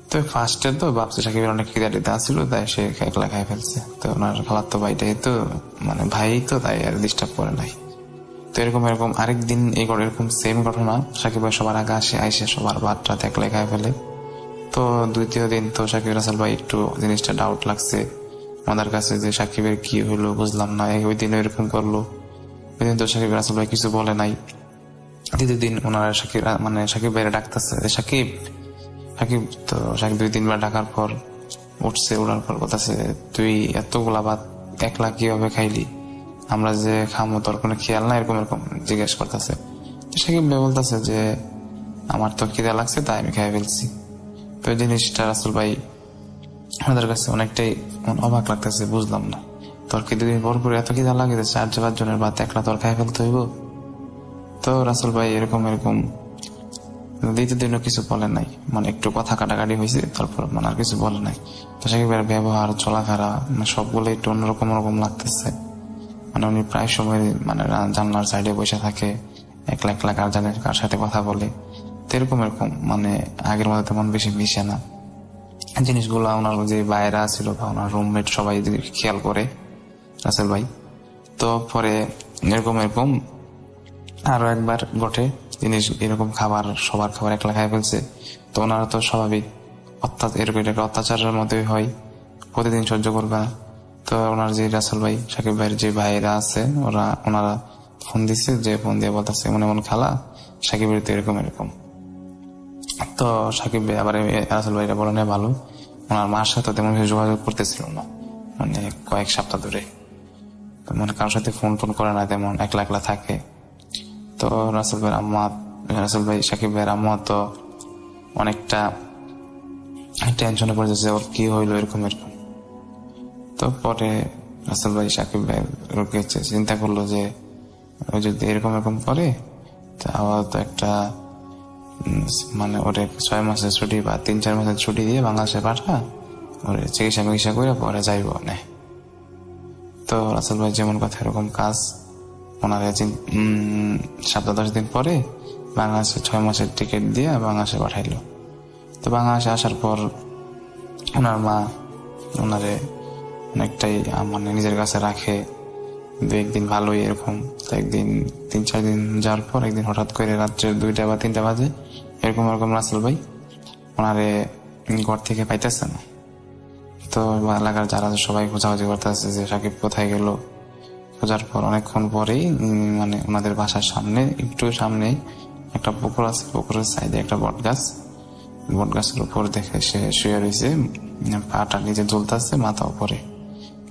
তো ফার্স্টে তো ভাবছে সাকিবের অনেক খিদাটিতে আসছিল, তাই সে একলা খাই ফেলছে। তো ওনার খালাতো ভাইটাই তো মানে ভাই তো, তাই আর ডিস্টার্ব করে নাই। তো এরকম আরেকদিন এরকম সেম ঘটনা, সাকিব ভাই সবার আগে আইসে সবার ভাতটা একলাই খাই ফেলে। তো দ্বিতীয় দিন তো সাকিব রাসেল ভাই একটু জিনিসটা ডাউট লাগছে আমাদের কাছে যে সাকিবের কি হলো বুঝলাম না, ওই দিন এরকম করলো। ওই দিন তো সাকিব রাসেল ভাই কিছু বলে নাই। দ্বিতীয় দিন ওনারা সাকিব ভাইরা ডাকতেছে সাকিব। তো সাকিব 2-3 বার ডাকার পর উঠছে, ওঠার পর বলতেছে তুই এতগুলা ভাত একলা কিভাবে খাইলি, আমরা যে খামো তোর কোনো খেয়াল না, এরকম জিজ্ঞেস করতেছে। সাকিব ভাই বলতেছে যে আমার তো খিদা লাগছে তাই আমি খাই ফেলছি। তো এই জিনিসটা রাসেল ভাই আমাদের কাছে অনেকটাই অবাক লাগতেছে, বুঝলাম না তোর কি 2 দিন পর এত খিদা লাগে 4-5 জনের ভাত একলা তোর খাই ফেলতে হইব। তো রাসেল ভাই এরকম দ্বিতীয় দিনও কিছু বলে নাই, মানে একটু কথা কাটাকাটি হয়েছে, তারপর মানে আর কিছু বলে নাই। তো সাকিবের ব্যবহার চলাফেরা সবগুলো একটু অন্যরকম লাগতেছে। মানে উনি প্রায় সময় মানে জানলার সাইডে বসে থাকে, একলা কার জানে কার সাথে কথা বলে। তো এরকম মানে আগের মতো তেমন বেশি মিশে না জিনিসগুলো। ওনার যে বাইরা ছিল বা ওনার রুমমেট সবাই খেয়াল করে রাসেল ভাই। তো পরে এরকম আরো একবার ঘটে জিনিস, এরকম সবার খাবার একলা খাই ফেলছে। তো ওনারা তো স্বাভাবিক এরকম একটা অত্যাচারের মধ্যে হয়, প্রতিদিন সহ্য করবে না। তো ওনার যে রাসেল ভাই সাকিব ভাইয়ের যে ভাইরা আছে ওনারা ফোন দিচ্ছে, যে ফোন দিয়ে বলতেছে এমন খালা সাকিবের তো এরকম। তো সাকিব ভাই আবার রাসেল ভাইরা বলে নেয় ভালো, ওনার মার সাথে তেমন যোগাযোগ করতেছিল না, মানে কয়েক সপ্তাহ ধরে। মানে কারোর সাথে ফোন করে না, তেমন একলা থাকে। তো রাসেল ভাই সাকিব ভাইয়ের আম্মা তো অনেকটা টেনশনে পড়ে যাচ্ছে, ওর কি হইলো এরকম। তো পরে রাসেল ভাই সাকিব ভাই চিন্তা করলো যে ও যদি এরকম করে আবার তো একটা মানে ওরে 6 মাসের ছুটি বা 3-4 মাসের ছুটি দিয়ে বাংলাদেশে পাঠা, ওরে চিকিৎসা করে পরে যাইব না। তো রাসেল ভাই যেমন কথা এরকম কাজ, ওনারে 7-10 দিন পরে বাংলাদেশে 6 মাসের টিকিট দিয়ে বাংলাদেশে পাঠাইলো। তো বাংলাদেশে আসার পর ওনার মা ওনারে অনেকটাই মানে নিজের কাছে রাখে, 2-1 দিন ভালোই এরকম। তো একদিন 3-4 দিন যাওয়ার পর একদিন হঠাৎ করে রাত্রে 2টা বা 3টা বাজে এরকম রাসেল ভাই ওনারে ঘর থেকে পাইতেছে না। তো এলাকার যারা সবাই খোঁজাখুঁজি করতেছে যে সাকিব কোথায় গেল। খোঁজার পর অনেকক্ষণ পরেই মানে ওনাদের বাসার সামনে একটু সামনে একটা পুকুর আছে, পুকুরের সাইডে একটা বট গাছের উপর দেখে সে শুয়ে রয়েছে, পাটা নিচে ঝুলতেছে, মাথা উপরে,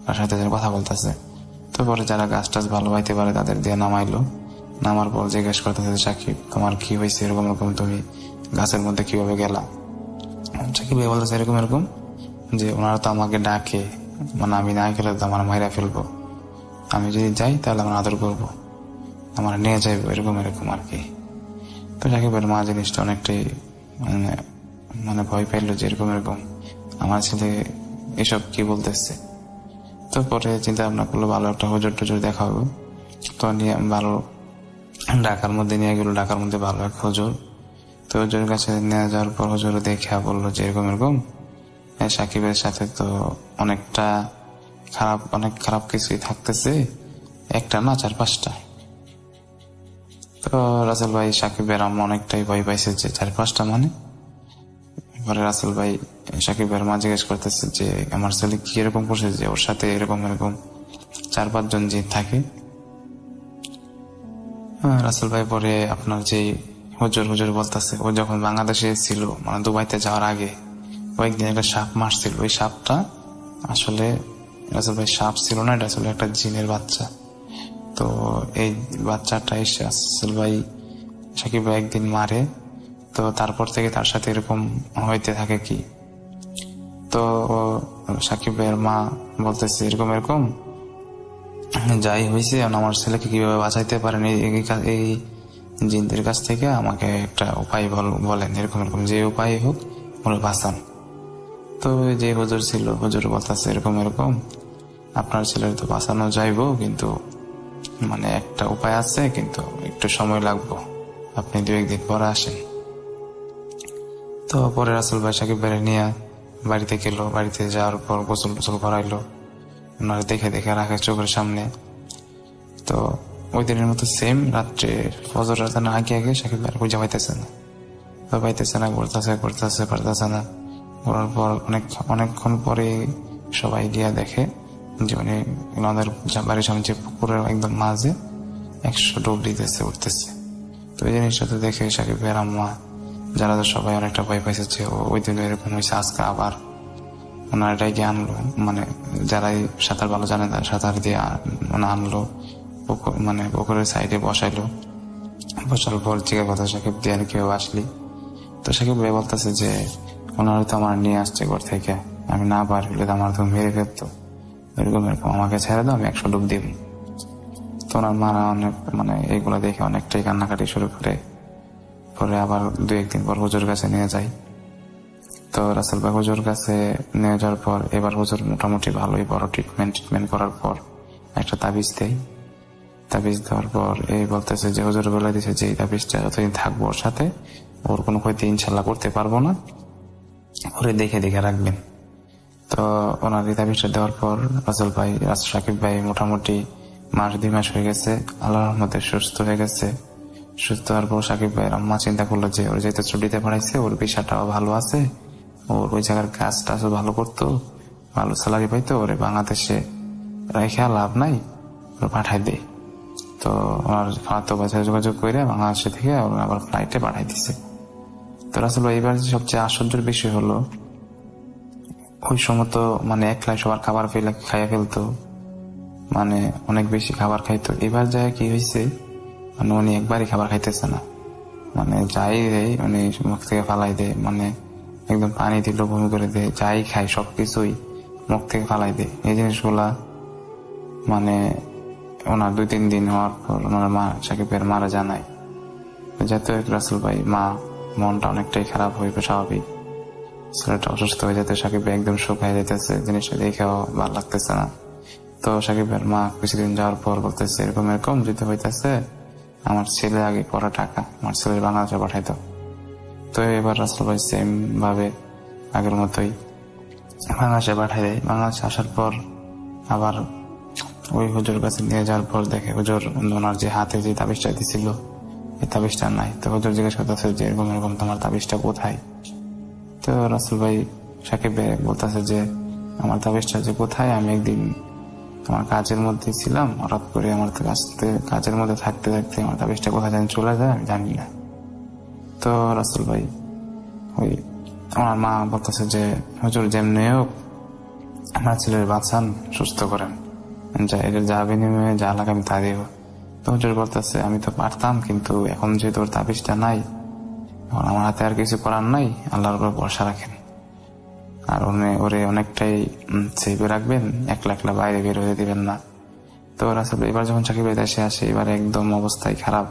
তার সাথে কথা বলতেছে। তো পরে যারা গাছ টাছ ভালো পাইতে পারে তাদের দিয়ে নামাইলো। নামার পর জিজ্ঞেস করতেছে সাকিব তোমার কি হয়েছে, এরকম তুমি গাছের মধ্যে কিভাবে গেলা। সাকিব ভাই বলতেছে এরকম যে ওনারা তো আমাকে ডাকে, মানে আমি না গেলে তো আমার মাইরা ফেলবো, আমি যদি যাই তাহলে আমার আদর করবো, আমার নিয়ে যাইবো, এরকম আর কি। তো সাকিবের মা জিনিসটা অনেকটাই মানে ভয় পাইলো যে এরকম আমার ছেলে এসব কি বলতেছে। তো পরে চিন্তা ভাবনা করলো ভালো একটা হুজুর টুজুর দেখা হবে। তো নিয়ে ভালো ঢাকার মধ্যে নিয়ে গেল, ঢাকার মধ্যে ভালো এক হুজুর। তো হুজুরের কাছে নিয়ে যাওয়ার পর হুজুর দেখা বললো যে এরকম সাকিবের সাথে তো অনেক খারাপ কিছুই থাকতেছে, একটা না 4-5টা। তো রাসেল ভাই সাকিবের আম্মা অনেকটাই ভয় পাইছে যে 4-5টা মানে। পরে রাসেল ভাই সাকিবের মা জিজ্ঞেস করতেছে যে আমার ছেলে কি এরকম করছে যে ওর সাথে এরকম 4-5 জন যে থাকে। রাসেল ভাই পরে আপনার যে হুজুর বলতেছে ও যখন বাংলাদেশে ছিল মানে দুবাইতে যাওয়ার আগে কয়েকদিন একটা সাপ মারছিল। ওই সাপটা আসলে রাসেল ভাই সাপ ছিল না, এটা আসলে একটা জিনের বাচ্চা। তো এই বাচ্চাটা এসে রাসেল ভাই সাকিব ভাই একদিন মারে, তো তারপর থেকে তার সাথে এরকম হইতে থাকে কি। তো সাকিব ভাইয়ের মা বলতেছে এরকম যাই হয়েছে আমার ছেলেকে কিভাবে বাঁচাইতে পারেন এই জিনদের কাছ থেকে, আমাকে একটা উপায় বলেন, এরকম যে উপায় হোক ওরা বাঁচান। তো যে হুজুর ছিল হুজুর বলতেছে এরকম আপনার ছেলের তো বাঁচানো যাইবো, কিন্তু মানে একটা উপায় আছে, কিন্তু একটু সময় লাগবে, আপনি 2-1 দিন পরে আসেন। তো পরে রাসেল ভাই সাকিব ভাই নিয়ে বাড়িতে গেল। বাড়িতে যাওয়ার পর গোসল করাইলো, ওনারা দেখে রাখে চোখের সামনে। তো ওই দিনের মতো সেম রাত্রে ফজর রাজানোর আগে সাকিব ভাই খুঁজে পাইতেছে না, করতেছে না। করার পর অনেকক্ষণ পরে সবাই গিয়া দেখে যে উনি ওনাদের বাড়ির সামনে যে পুকুরের একদম মাঝে 100 ডুব দিতেছে, উঠতেছে। তো এই জিনিসটা তো দেখে সাকিব ভাইয়ের আম্মা যারা সবাই অনেকটা ভয় পাইছে যে ওই দিন এরকম হয়েছে, আজকে আবার ওনার এটাই গিয়ে আনলো, মানে যারাই সাঁতার ভালো জানে তারা সাঁতার দিয়ে আনলো, মানে পুকুরের সাইডে বসাইলো। বসার পর জিজ্ঞাসা কথা সাকিব দিয়ে কেউ আসলি। তো সাকিব ভাই বলতেছে যে ওনারা তো আমার নিয়ে আসছে ঘর থেকে, আমি না পার হলে তো আমার তো মেরে ফেলতো, এরকম আমাকে ছেড়ে দাও, আমি 100 ডুব দিব। তো ওনার মারা অনেক মানে এইগুলো দেখে অনেকটাই কান্নাকাটি শুরু করে। পরে আবার 2-1 দিন পর হুজুর কাছে নিয়ে যাই। তো রাসেল ভাই হুজুর কাছে নিয়ে যাওয়ার পর এবার হুজুর মোটামুটি ভালোই বড় ট্রিটমেন্ট করার পর একটা তাবিজ দেওয়ার পর এই বলতেছে যে হুজুর বলে দিছে যে এই তাবিজটা যতদিন থাকবো ওর সাথে, ওর কোনো ক্ষতি ইনশাল্লাহ করতে পারবো না, ওরে দেখে রাখবেন। তো ওনার এই তাবিজটা দেওয়ার পর রাসেল ভাই সাকিব ভাই মোটামুটি 1-2 মাস হয়ে গেছে, আল্লাহর রহমতে সুস্থ হয়ে গেছে। সুস্থ হওয়ার পর সাকিব ভাইয়ের আম্মা চিন্তা করলো যে ওর যেহেতু ছুটিতে পড়াইছে, ওর পেশাটাও ভালো আছে, ওর ওই জায়গার কাজ টাজও ভালো করতো, ভালো স্যালারি পাইতো, ওরে বাংলাদেশে রেখে লাভ নাই, ওর পাঠাই দেয়। তো ওনার খালাতো বাসায় যোগাযোগ করে বাংলাদেশে থেকে আবার ফ্লাইটে পাঠাই দিছে। তো রাসেল ভাই এবার সবচেয়ে আশ্চর্যের বিষয় হলো ওই সময় তো মানে একলাই সবার খাবার খাইয়া ফেলতো, মানে অনেক বেশি খাবার খাইতো। এবার যায় কি হয়েছে মানে উনি একবারই খাবার খাইতেছে না, মানে যাই দেয় উনি মুখ থেকে ফালাই দেয়, মানে একদম পানি দিল বমি করে দেয়, যাই খায় সবকিছুই মুখ থেকে ফালাই দেয়। এই জিনিসগুলা মানে ওনার 2-3 দিন হওয়ার পর ওনার মা সাকিবের মারা জানায়। যাতে রাসেল ভাই মা মনটা অনেকটাই খারাপ হইবে, স্বাভাবিক। ছেলেটা অসুস্থ হয়ে যেতে সাকিব একদম শুকায় যেতেছে, জিনিসটা দেখেও ভালো লাগতেছে না। তো সাকিবের মা কিছুদিন যাওয়ার পর বলতেছে এরকম এরকম যদি হইতেছে আমার ছেলে আগে পড়া টাকা আমার ছেলের বাংলাদেশে পাঠাইতো। তো এবার রাসেল ভাই সেম ভাবে আগের মতোই বাংলাদেশে পাঠাই দেয়। বাংলাদেশে আসার পর আবার ওই হুজুর কাছে নিয়ে যাওয়ার পর দেখে হুজুর ওনার যে হাতে যে তাবিজটা দিছিল এই তাবিজটা নাই। তো হুজুর জিজ্ঞেস করতেছে যে এরকম এরকম তোমার তাবিজটা কোথায়? তো রাসেল ভাই সাকিব বলতেছে যে আমার তাবিজটা যে কোথায়, আমি একদিন আমার কাজের মধ্যে ছিলাম, হঠাৎ করে আমার কাজের মধ্যে থাকতে থাকতে আমার তাবিজটা কোথায় জানি চলে যায়, আমি জানি না। তো রাসেল ভাই ওই আমার মা বলতেছে যে হুজুর যেমনি হোক আমার ছেলের বাঁচান, সুস্থ করেন, এটার যা বিনিময়ে যা লাগে আমি তা দিব। তো হুজুর বলতেছে আমি তো পারতাম, কিন্তু এখন যেহেতু ওর তাবিজটা নাই, এখন আমার হাতে আর কিছু করার নাই, আল্লাহর উপর ভরসা রাখেন। আর ওরে অনেকটাই সেভে রাখবেন, একলা একলা বাইরে বের হয়ে দিবেন না। তো রাসেল এবার যখন সাকিব ভাই দেশে আসে এবার একদম অবস্থায় খারাপ,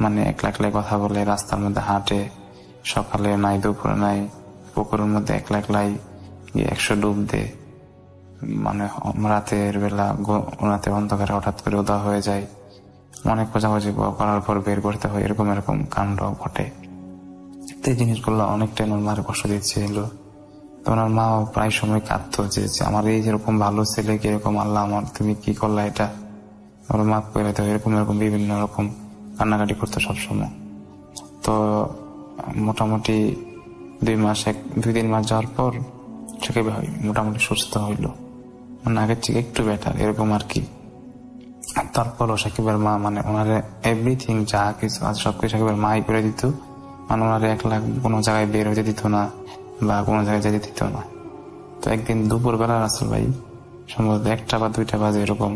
মানে একলা একলাই কথা বলে, রাস্তার মধ্যে হাঁটে, সকালে নাই দুপুরে নাই, পুকুরের মধ্যে একলা একলাই 100 ডুব দে, মানে রাতের বেলা রাতে অন্ধকারে হঠাৎ করে উদা হয়ে যায়, অনেক খোঁজাখুঁজি করার পর বের করতে হয়, এরকম এরকম কাণ্ড ঘটে। এই জিনিসগুলো অনেকটাই ওনার মার কষ্ট দিচ্ছিল। তো ওনার মা প্রায় সময় কাঁদতো যে আমার এই যেরকম ভালো ছেলে কি এরকম আল্লাহ আমার তুমি কি করলা, এটা ওর মাফ করে দাও, এরকম এরকম বিভিন্ন রকম কান্নাকাটি করতো সবসময়। তো মোটামুটি 2-3 মাস যাওয়ার পর সাকিব ভাই মোটামুটি সুস্থ হইল, মানে আগের থেকে একটু বেটার এরকম আর কি। তারপরও সাকিবের মা মানে ওনারে এভরিথিং যা কিছু আছে সবকিছু সাকিবের মাই করে দিত, মানে ওনারে একলা কোনো জায়গায় বের হতে দিত না বা কোনো জায়গায় যেতে দিত না। তো একদিন দুপুরবেলা রাসেল ভাই সম্ভবত 1টা বা 2টা বাজে এরকম,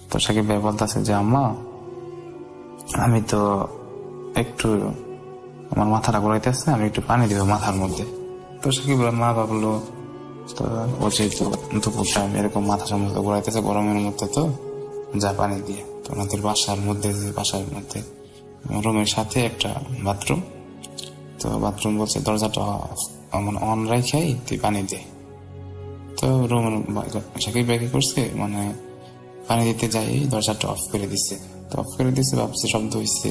তো সাকিব ভাই বলতেছে যে আম্মা আমি তো একটু আমার মাথাটা ঘুরাইতেছে, আমি একটু পানি দিব মাথার মধ্যে। তো সাকিব ভাই মা ভাবলো তো ও যেহেতু দুপুর টাইম এরকম মাথা সম্ভবত ঘুরাইতেছে গরমের মধ্যে, তো যা পানি দিয়ে। তো ওনাদের বাসার মধ্যে রুমের সাথে একটা বাথরুম, তো বাথরুম বলছে দরজাটা মানে অন রাখাই তুই পানি দে। তো রুমের সাকিব ভাই কি করছে, মানে পানি দিতে যাই দরজাটা অফ করে দিছে। তো অফ করে দিছে, ভাবছে শব্দ হয়েছে,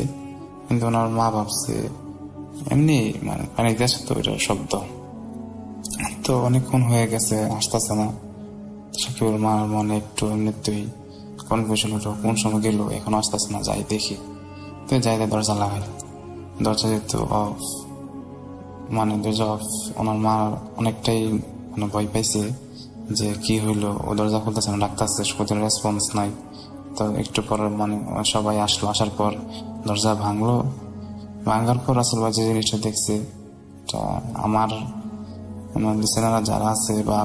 কিন্তু ওনার মা ভাবছে এমনি মানে পানি দিয়েছে তো এটা শব্দ। তো অনেকক্ষণ হয়ে গেছে আসতেছে না, সাকিবের মার মনে একটু এমনিতেই কনফিউশন হলো কোন সময় গেল, এখন আসতেছে না, যাই দেখি। তো যাই দরজা লাগাই, দরজা যেহেতু অফ, মানে দরজা অফ, ওনার মা অনেকটাই মানে ভয় পাইছে যে কি হইলো, ও দরজা খুলতেছে না, ডাকতেছে, কোনো রেসপন্স নাই। তো একটু পর মানে সবাই আসলো, আসার পর দরজা ভাঙার পর রাসেল ভাই যে জিনিসটা দেখছে, আমার লিসেনাররা যারা আছে বা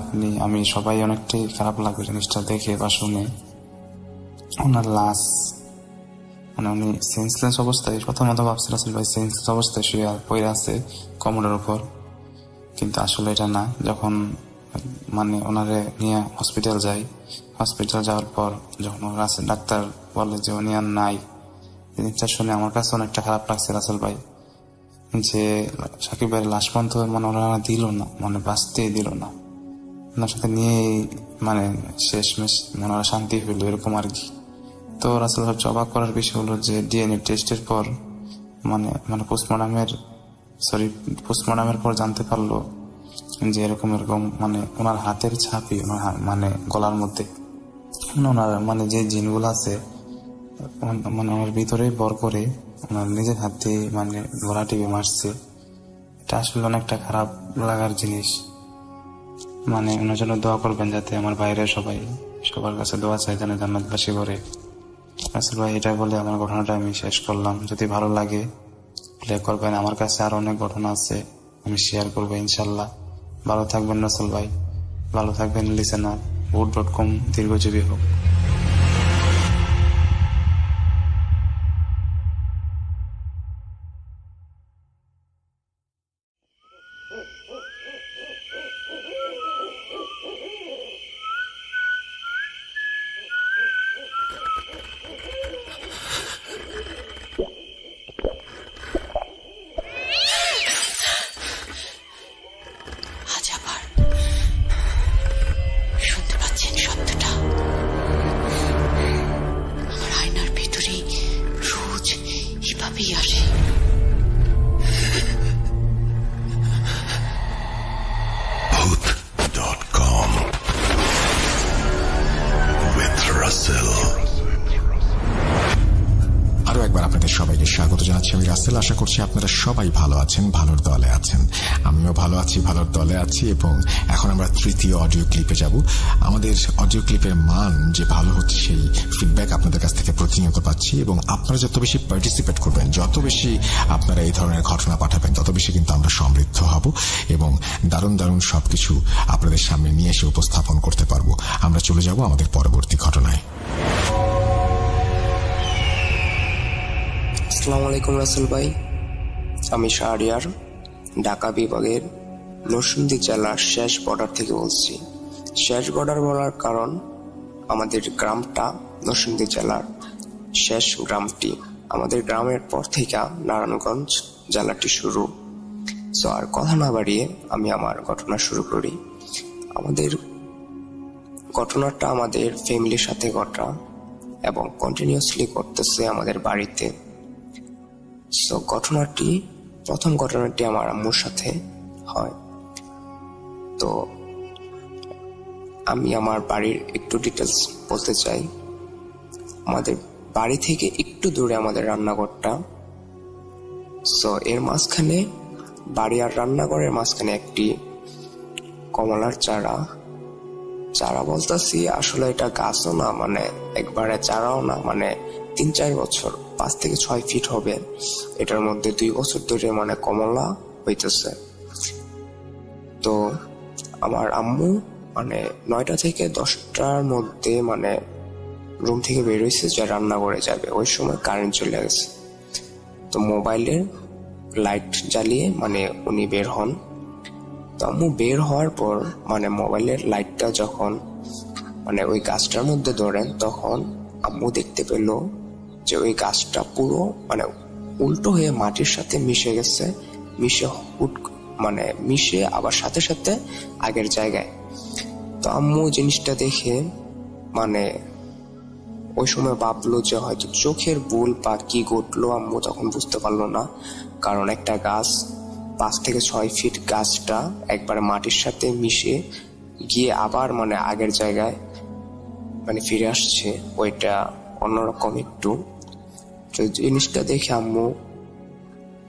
আমি সবাই অনেকটাই খারাপ লাগবে জিনিসটা দেখে বা শুনে। ওনার লাশ মানে উনি সেন্সলেস অবস্থায়, প্রথমত ভাবছে রাসেল ভাই সেন্সলেস অবস্থায় শুয়ে পড়ে আছে কমোডের উপর, কিন্তু আসলে এটা না। যখন মানে ওনারে নিয়ে হসপিটাল যাওয়ার পর যখন ডাক্তার বলে যে উনি আর নাই, জিনিসটা শুনে আমার কাছে অনেকটা খারাপ লাগছে রাসেল ভাই, যে সাকিব ভাইয়ের লাশ পর্যন্ত মানে ওরা দিল না, মানে বাঁচতে দিল না, ওনার সাথে নিয়ে মানে শেষমেশ মানে ওরা শান্তি হইল এরকম আর কি। তো রাসেল ভাই অবাক করার বিষয় হলো যে ডিএনএ টেস্টের পর মানে পোস্টমর্টমের পর জানতে পারলো যে এরকম মানে ওনার হাতের ছাপই ওনার মানে গলার মধ্যে, ওনার মানে যে জিনগুলো আছে মানে ওনার ভিতরে বর করে ওনার নিজের হাতে মানে গলা টিপে মারছে। এটা আসলে অনেকটা খারাপ লাগার জিনিস। মানে ওনার জন্য দোয়া করবেন, যাতে আমার বাইরে সবার কাছে দোয়া চাই যেন জান্নাতবাসী করে। রাসেল ভাই এটা বলে আমার ঘটনাটা আমি শেষ করলাম। যদি ভালো লাগে প্লে করবেন, আমার কাছে আরো অনেক ঘটনা আছে, আমি শেয়ার করবো ইনশাল্লাহ। ভালো থাকবেন রাসেল ভাই, ভালো থাকবেন লিসেনার। wood.com দীর্ঘজীবী হোক। একবার আপনাদের সবাইকে স্বাগত জানাচ্ছি। আমি রাসেল। আশা করছি আপনারা সবাই ভালো আছেন, ভালোর দলে আছেন। আমিও ভালো আছি, ভালোর দলে আছি। এবং এখন আমরা তৃতীয় অডিও ক্লিপে যাব। আমাদের অডিও ক্লিপের মান যে ভালো হচ্ছে সেই ফিডব্যাক আপনাদের কাছ থেকে প্রতিনিয়ত পাচ্ছি, এবং আপনারা যত বেশি পার্টিসিপেট করবেন, যত বেশি আপনারা এই ধরনের ঘটনা পাঠাবেন, তত বেশি কিন্তু আমরা সমৃদ্ধ হব এবং দারুণ দারুণ সবকিছু আপনাদের সামনে নিয়ে এসে উপস্থাপন করতে পারবো। আমরা চলে যাব আমাদের পরবর্তী ঘটনায়। আসসালামু আলাইকুম রাসেল ভাই, আমি শাহরিয়ার, ঢাকা বিভাগের নরসিংদী জেলার শেষ বর্ডার থেকে বলছি। শেষ বর্ডার বলার কারণ আমাদের গ্রামটা নরসিংদী জেলার শেষ গ্রামটি। আমাদের গ্রামের পর থেকে নারায়ণগঞ্জ জেলাটি শুরু। সো আর কথা না বাড়িয়ে আমি আমার ঘটনা শুরু করি। আমাদের ঘটনাটা আমাদের ফ্যামিলির সাথে ঘটা এবং কন্টিনিউয়াসলি করতেছে আমাদের বাড়িতে। সো প্রথম ঘটনাটি আমার আম্মুর সাথে হয়। তো আমি আমার বাড়ির একটু ডিটেলস বলতে চাই। আমাদের বাড়ি থেকে একটু দূরে আমাদের রান্নাঘরটা। সো এর মাঝখানে, বাড়ি আর রান্নাঘরের মাঝখানে একটি কমলার চারা বলতেছি, আসলে এটা গাছও না, মানে একবারে চারাও না, মানে 3-4 বছর, 5 থেকে 6 ফিট হবে। এটার মধ্যে 2 বছর ধরে মানে কমলা হইতেছে। তো আমার আম্মু মানে 9টা থেকে 10টার মধ্যে মানে রুম থেকে বের হয়েছে যে রান্না করে যাবে। ওই সময় কারেন্ট চলে গেছে। তো মোবাইলের লাইট জ্বালিয়ে মানে উনি বের হন। তো আম্মু বের হওয়ার পর মানে মোবাইলের লাইটটা যখন মানে ওই গাছটার মধ্যে ধরেন, তখন আম্মু দেখতে পেল যে ওই গাছটা পুরো মানে উল্টো হয়ে মাটির সাথে মিশে গেছে। মিশে আবার সাথে সাথে আগের জায়গায়। তো আম্মু জিনিসটা দেখে মানে ওই সময় ভাবলো যে হয়তো চোখের ভুল বা কি ঘটলো, আম্মু তখন বুঝতে পারলো না। কারণ একটা গাছ 5 থেকে 6 ফিট গাছটা একবারে মাটির সাথে মিশে গিয়ে আবার মানে আগের জায়গায় মানে ফিরে আসছে, ওইটা অন্যরকম একটু। তো জিনিসটা দেখে আম্মু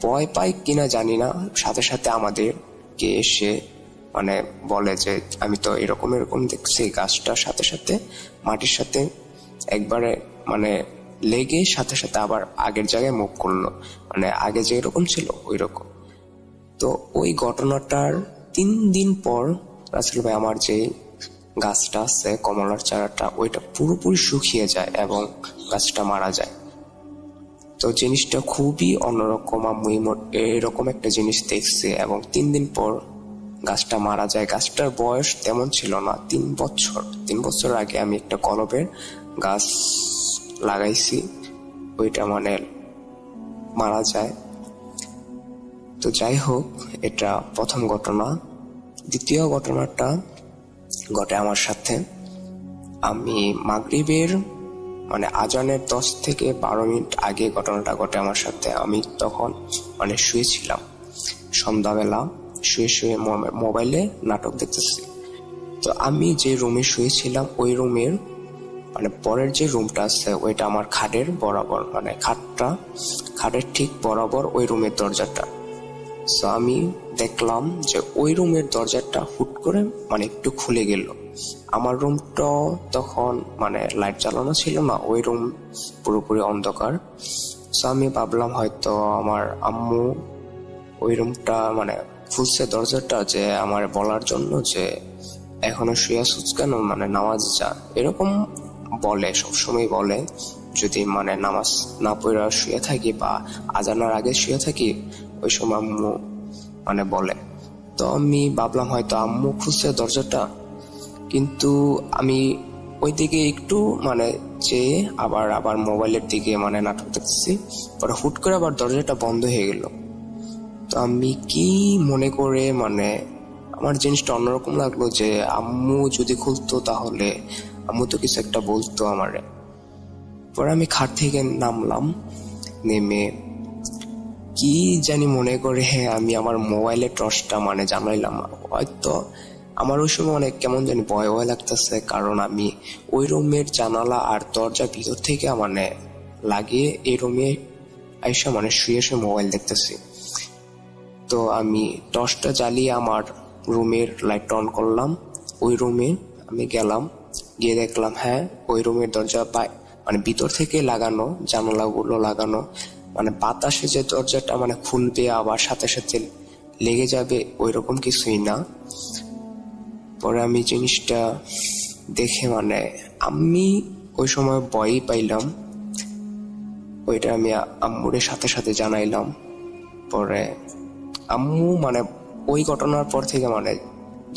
ভয় পায় কিনা জানি না, সাথে সাথে আমাদেরকে এসে মানে বলে যে আমি তো এরকম দেখছি। গাছটার সাথে সাথে মাটির সাথে একবারে মানে লেগে সাথে সাথে আবার আগের জায়গায় মুভ করলো, মানে আগে যে এরকম ছিল ওই রকম। তো ওই ঘটনাটার 3 দিন পর রাসেল ভাই আমার যে গাছটা আছে কমলার চারাটা, ওইটা পুরোপুরি শুকিয়ে যায় এবং গাছটা মারা যায়। তো জিনিসটা খুবই অন্যরকম। আমি এরকম একটা জিনিস দেখছি এবং 3 দিন পর গাছটা মারা যায়। গাছটার বয়স তেমন ছিল না, 3 বছর আগে আমি একটা কলবের গাছ লাগাইছি, ওইটা মানে মারা যায়। তো যাই হোক, এটা প্রথম ঘটনা। দ্বিতীয় ঘটনাটা ঘটে আমার সাথে। আমি মাগরিবের মানে আজানের 10 থেকে 12 মিনিট আগে ঘটনাটা ঘটে আমার সাথে। আমি তখন মানে শুয়েছিলাম, সন্ধ্যাবেলা শুয়ে মোবাইলে নাটক দেখতেছি। তো আমি যে রুমে শুয়েছিলাম ওই রুমের মানে পরের যে রুমটা আছে ওইটা আমার খাটের বরাবর, মানে খাটের ঠিক বরাবর ওই রুমের দরজাটা। সো আমি দেখলাম যে ওই রুমের দরজাটা হুট করে মানে একটু খুলে গেল। আমার রুমটা তখন মানে লাইট জ্বালানো ছিল না, ওই রুম পুরোপুরি অন্ধকার। সো আমি ভাবলাম হয়তো আমার আম্মু ওই রুমটা মানে খুলছে দরজাটা, যে আমার বলার জন্য যে এখনো শুয়ে আছিস কেন, মানে নামাজ যা, এরকম বলে, সবসময় বলে। যদি মানে নামাজ না পড়ে শুয়ে থাকি বা আজানার আগে শুয়ে থাকি, ওই সময় আম্মু মানে বলে। তো আমি ভাবলাম হয়তো আম্মু খুলছে দরজাটা, কিন্তু আমি ওই দিকে একটু মানে চেয়ে আবার মোবাইলের দিকে মানে নাটক দেখতেছি। পরে হুট করে আবার দরজাটা বন্ধ হয়ে গেল। তো আমি কি মনে করে মানে আমার জিনিসটা অন্যরকম লাগলো যে আম্মু যদি খুলতো তাহলে আম্মু তো কিছু একটা বলতো আমারে। পরে আমি খাট থেকে নামলাম, নেমে কি জানি মনে করে আমি আমার মোবাইলের টর্চটা মানে জ্বালাইলাম। হয়তো আমার ওই সময় অনেক কেমন জানি ভয় লাগতেছে, কারণ আমি ওই রুমের জানালা আর দরজা ভিতর থেকে মানে লাগিয়ে এই রুমে আইসা মানে শুয়ে শুয়ে মোবাইল দেখতেছি। তো আমি টর্চটা জ্বালিয়ে আমার রুমের লাইট অন করলাম। ওই রুমে আমি গেলাম, গিয়ে দেখলাম হ্যাঁ ওই রুমের দরজা মানে ভিতর থেকে লাগানো, জানালাগুলো লাগানো, মানে বাতাসে যে দরজাটা মানে খুলবে আবার সাথে সাথে লেগে যাবে ওই রকম কিছুই না। পরে আমি জিনিসটা দেখে মানে আমি ওই সময় ভয়ই পাইলাম। ওইটা আমি আম্মুরের সাথে সাথে জানাইলাম। পরে আম্মু মানে ওই ঘটনার পর থেকে মানে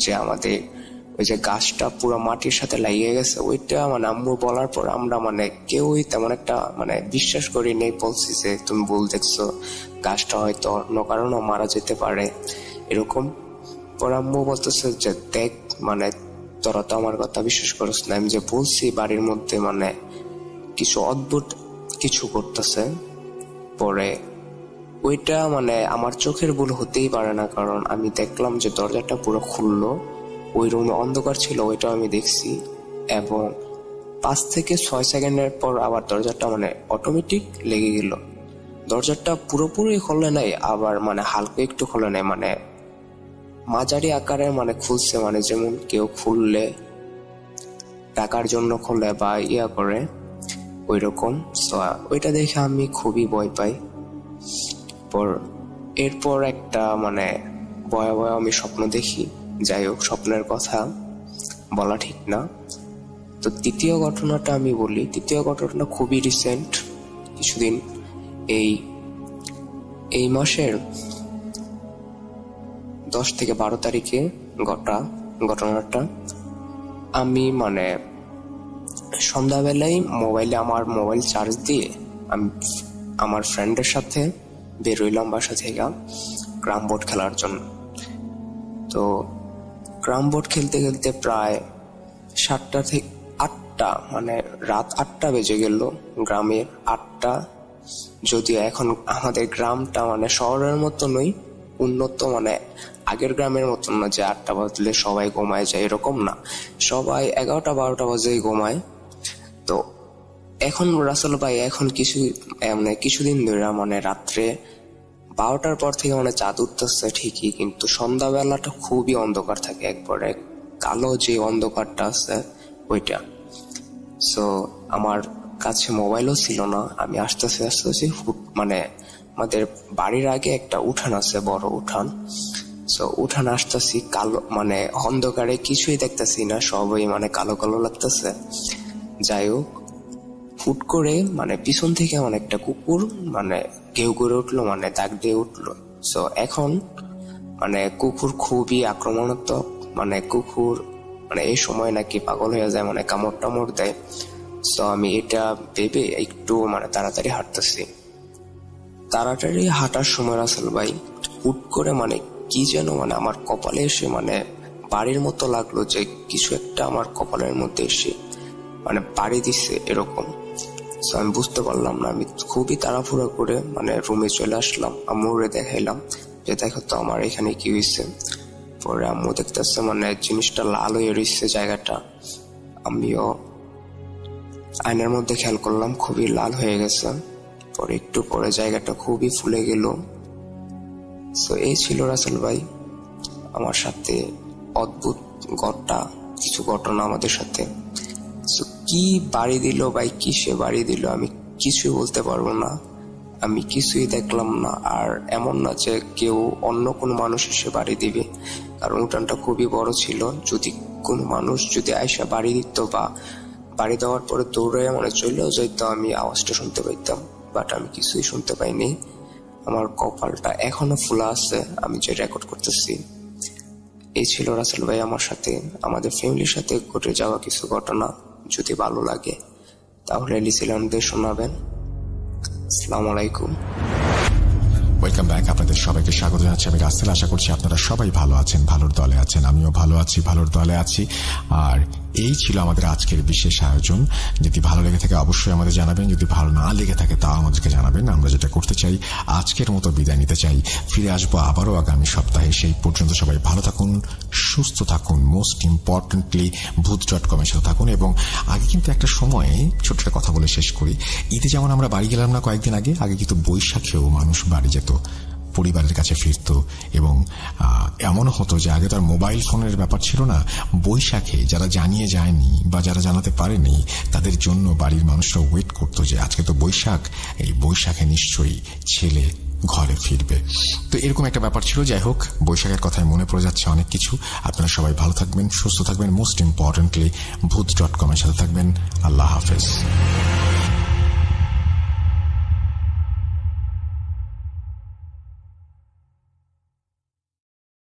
যে আমাদের ওই যে গাছটা পুরো মাটির সাথে লাগিয়ে গেছে ওইটা মানে আম্মু বলার পর আমরা মানে কেউই তেমন একটা মানে বিশ্বাস করি নেই। বলছি যে তুমি ভুল দেখছো, গাছটা হয়তো অন্য কারণেও মারা যেতে পারে এরকম। পর আম্মু বলতেছে যে দেখ মানে তোরা তো আমার কথা বিশ্বাস করিস না, আমি যে বলছি বাড়ির মধ্যে মানে কিছু অদ্ভুত কিছু করতেছে। পরে ওইটা মানে আমার চোখের ভুল হতেই পারে না, কারণ আমি দেখলাম যে দরজাটা পুরো খুললো, ওই রুমে অন্ধকার ছিল ওইটাও আমি দেখছি, এবং 5 থেকে 6 সেকেন্ডের পর আবার দরজাটা মানে অটোমেটিক লেগে গেল। দরজাটা পুরোপুরি খোলে নাই, আবার মানে হালকা একটু খোলে নাই, মানে মাঝারি আকারের মানে খুলছে, মানে যেমন কেউ খুললে টাকার জন্য খোলে বা ইয়া করে ওই রকম। ওইটা দেখে আমি খুবই ভয় পাই। এরপর একটা মানে ভয়াবহ আমি স্বপ্ন দেখি। যাই হোক, স্বপ্নের কথা বলা ঠিক না। তো তৃতীয় ঘটনাটা আমি বলি। তৃতীয় ঘটনাটা খুবই রিসেন্ট, কিছুদিন এই মাসের 10 থেকে 12 তারিখে ঘটনাটা আমি মানে সন্ধ্যাবেলায় আমার মোবাইল চার্জ দিয়ে আমি আমার ফ্রেন্ডের সাথে বের হইলাম বাসা থেকে ক্রাম বোর্ড খেলার জন্য। তো ক্রাম বোর্ড খেলতে খেলতে প্রায় 7টা থেকে 8টা মানে রাত 8টা বেজে গেল। গ্রামের 8টা, যদিও এখন আমাদের গ্রামটা মানে শহরের মতো নই, উন্নত, মানে আগের গ্রামের মতো না যে 8টা বাজলে সবাই ঘুমায় যায়, এরকম না, সবাই 11টা 12টা বাজেই ঘুমায়। তো এখন রাসেল ভাই এখন কিছুদিন ধরে মানে রাত্রে 12টার পর থেকে মানে চাঁদ উঠতেছে ঠিকই, কিন্তু সন্ধ্যাবেলাটা খুবই অন্ধকার থাকে, একবারে কালো যে অন্ধকারটা আছে ওইটা। সো আমার কাছে মোবাইলও ছিল না। আমি আস্তে আস্তে মানে আমাদের বাড়ির আগে একটা উঠান আছে, বড় উঠান। সো উঠান আসতেছি, কালো মানে অন্ধকারে কিছুই দেখতেছি না, সবই মানে কালো কালো লাগতেছে। যাই হোক, ফুট করে মানে পিছন থেকে মানে একটা কুকুর মানে ঘেউ করে উঠলো, মানে দাগ দিয়ে উঠলো। সো এখন মানে কুকুর খুবই আক্রমণাত্মক, মানে কুকুর মানে এই সময় নাকি পাগল হয়ে যায়, মানে কামড় টামড় দেয়। সো আমি এটা ভেবে একটু মানে তাড়াতাড়ি হাঁটতেছি। তাড়াতাড়ি হাঁটার সময় রাসেল ভাই হুট করে মানে কি যেন মানে আমার কপালে এসে মানে বাড়ির মতো লাগলো, যে কিছু একটা আমার কপালের মধ্যে এসে মানে বাড়ি দিচ্ছে এরকম। সো আমি বুঝতে পারলাম না, আমি খুবই তাড়াহুড়া করে মানে রুমে চলে আসলাম। আম্মুরে দেখাইলাম যে দেখো তো আমার এখানে কি হয়েছে। পরে আম্মু দেখতেছে মানে জিনিসটা লাল হয়ে রয়েছে জায়গাটা। আমিও আয়নার মধ্যে খেয়াল করলাম খুবই লাল হয়ে গেছে। পরে একটু পরে জায়গাটা খুবই ফুলে গেল। সো এই ছিল রাসেল ভাই আমার সাথে অদ্ভুত কিছু ঘটনা আমাদের সাথে। কি বাড়ি দিল ভাই, কিসে বাড়ি দিল আমি কিছুই বলতে পারবো না, আমি কিছুই দেখলাম না। আর এমন না যে কেউ অন্য কোনো মানুষ এসে বাড়ি দিবে, কারণ উঠানটা খুবই বড় ছিল। যদি কোনো মানুষ যদি আয়সা বাড়ি দিত বা বাড়ি দেওয়ার পরে দৌড়ে মানে চলেও যেত, আমি আওয়াজটা শুনতে পাইতাম, বাট আমি কিছুই শুনতে পাইনি। আমার কপালটা এখনো ফোলা আছে আমি যে রেকর্ড করতেছি। এই ছিল রাসেল ভাই আমার সাথে, আমাদের ফ্যামিলির সাথে ঘটে যাওয়া কিছু ঘটনা। যদি ভালো লাগে তাহলে লিসেলামদের শোনাবেন। আসসালামু আলাইকুম। ওয়েলকাম ব্যাক, আপনাদের সবাইকে স্বাগত জানাচ্ছি। আমি রাসেল, আশা করছি আপনারা সবাই ভালো আছেন, ভালোর দলে আছেন। আমিও ভালো আছি, ভালোর দলে আছি। আর এই ছিল আমাদের আজকের বিশেষ আয়োজন। যদি ভালো লেগে থাকে অবশ্যই আমাদের জানাবেন, যদি ভালো না লেগে থাকে তাও আমাদেরকে জানাবেন। আমরা যেটা করতে চাই, আজকের মতো বিদায় নিতে চাই, ফিরে আসবো আবারও আগামী সপ্তাহে। সেই পর্যন্ত সবাই ভালো থাকুন, সুস্থ থাকুন, মোস্ট ইম্পর্টেন্টলি ভূত.com-এর সাথে থাকুন। এবং আগে কিন্তু একটা সময়ে ছোট্ট কথা বলে শেষ করি, ঈদে যেমন আমরা বাড়ি গেলাম না কয়েকদিন আগে কিন্তু বৈশাখেও মানুষ বাড়ি যেত, পরিবারের কাছে ফিরত। এবং এমনও হতো যে আগে তার মোবাইল ফোনের ব্যাপার ছিল না, বৈশাখে যারা জানিয়ে যায়নি বা যারা জানাতে পারেনি তাদের জন্য বাড়ির মানুষরা ওয়েট করতো যে আজকে তো বৈশাখ, এই বৈশাখে নিশ্চয়ই ছেলে ঘরে ফিরবে। তো এরকম একটা ব্যাপার ছিল। যাই হোক, বৈশাখের কথায় মনে পড়ে যাচ্ছে অনেক কিছু। আপনারা সবাই ভালো থাকবেন, সুস্থ থাকবেন, মোস্ট ইম্পর্টেন্টলি ভূত.com-এর সাথে থাকবেন। আল্লাহ হাফেজ।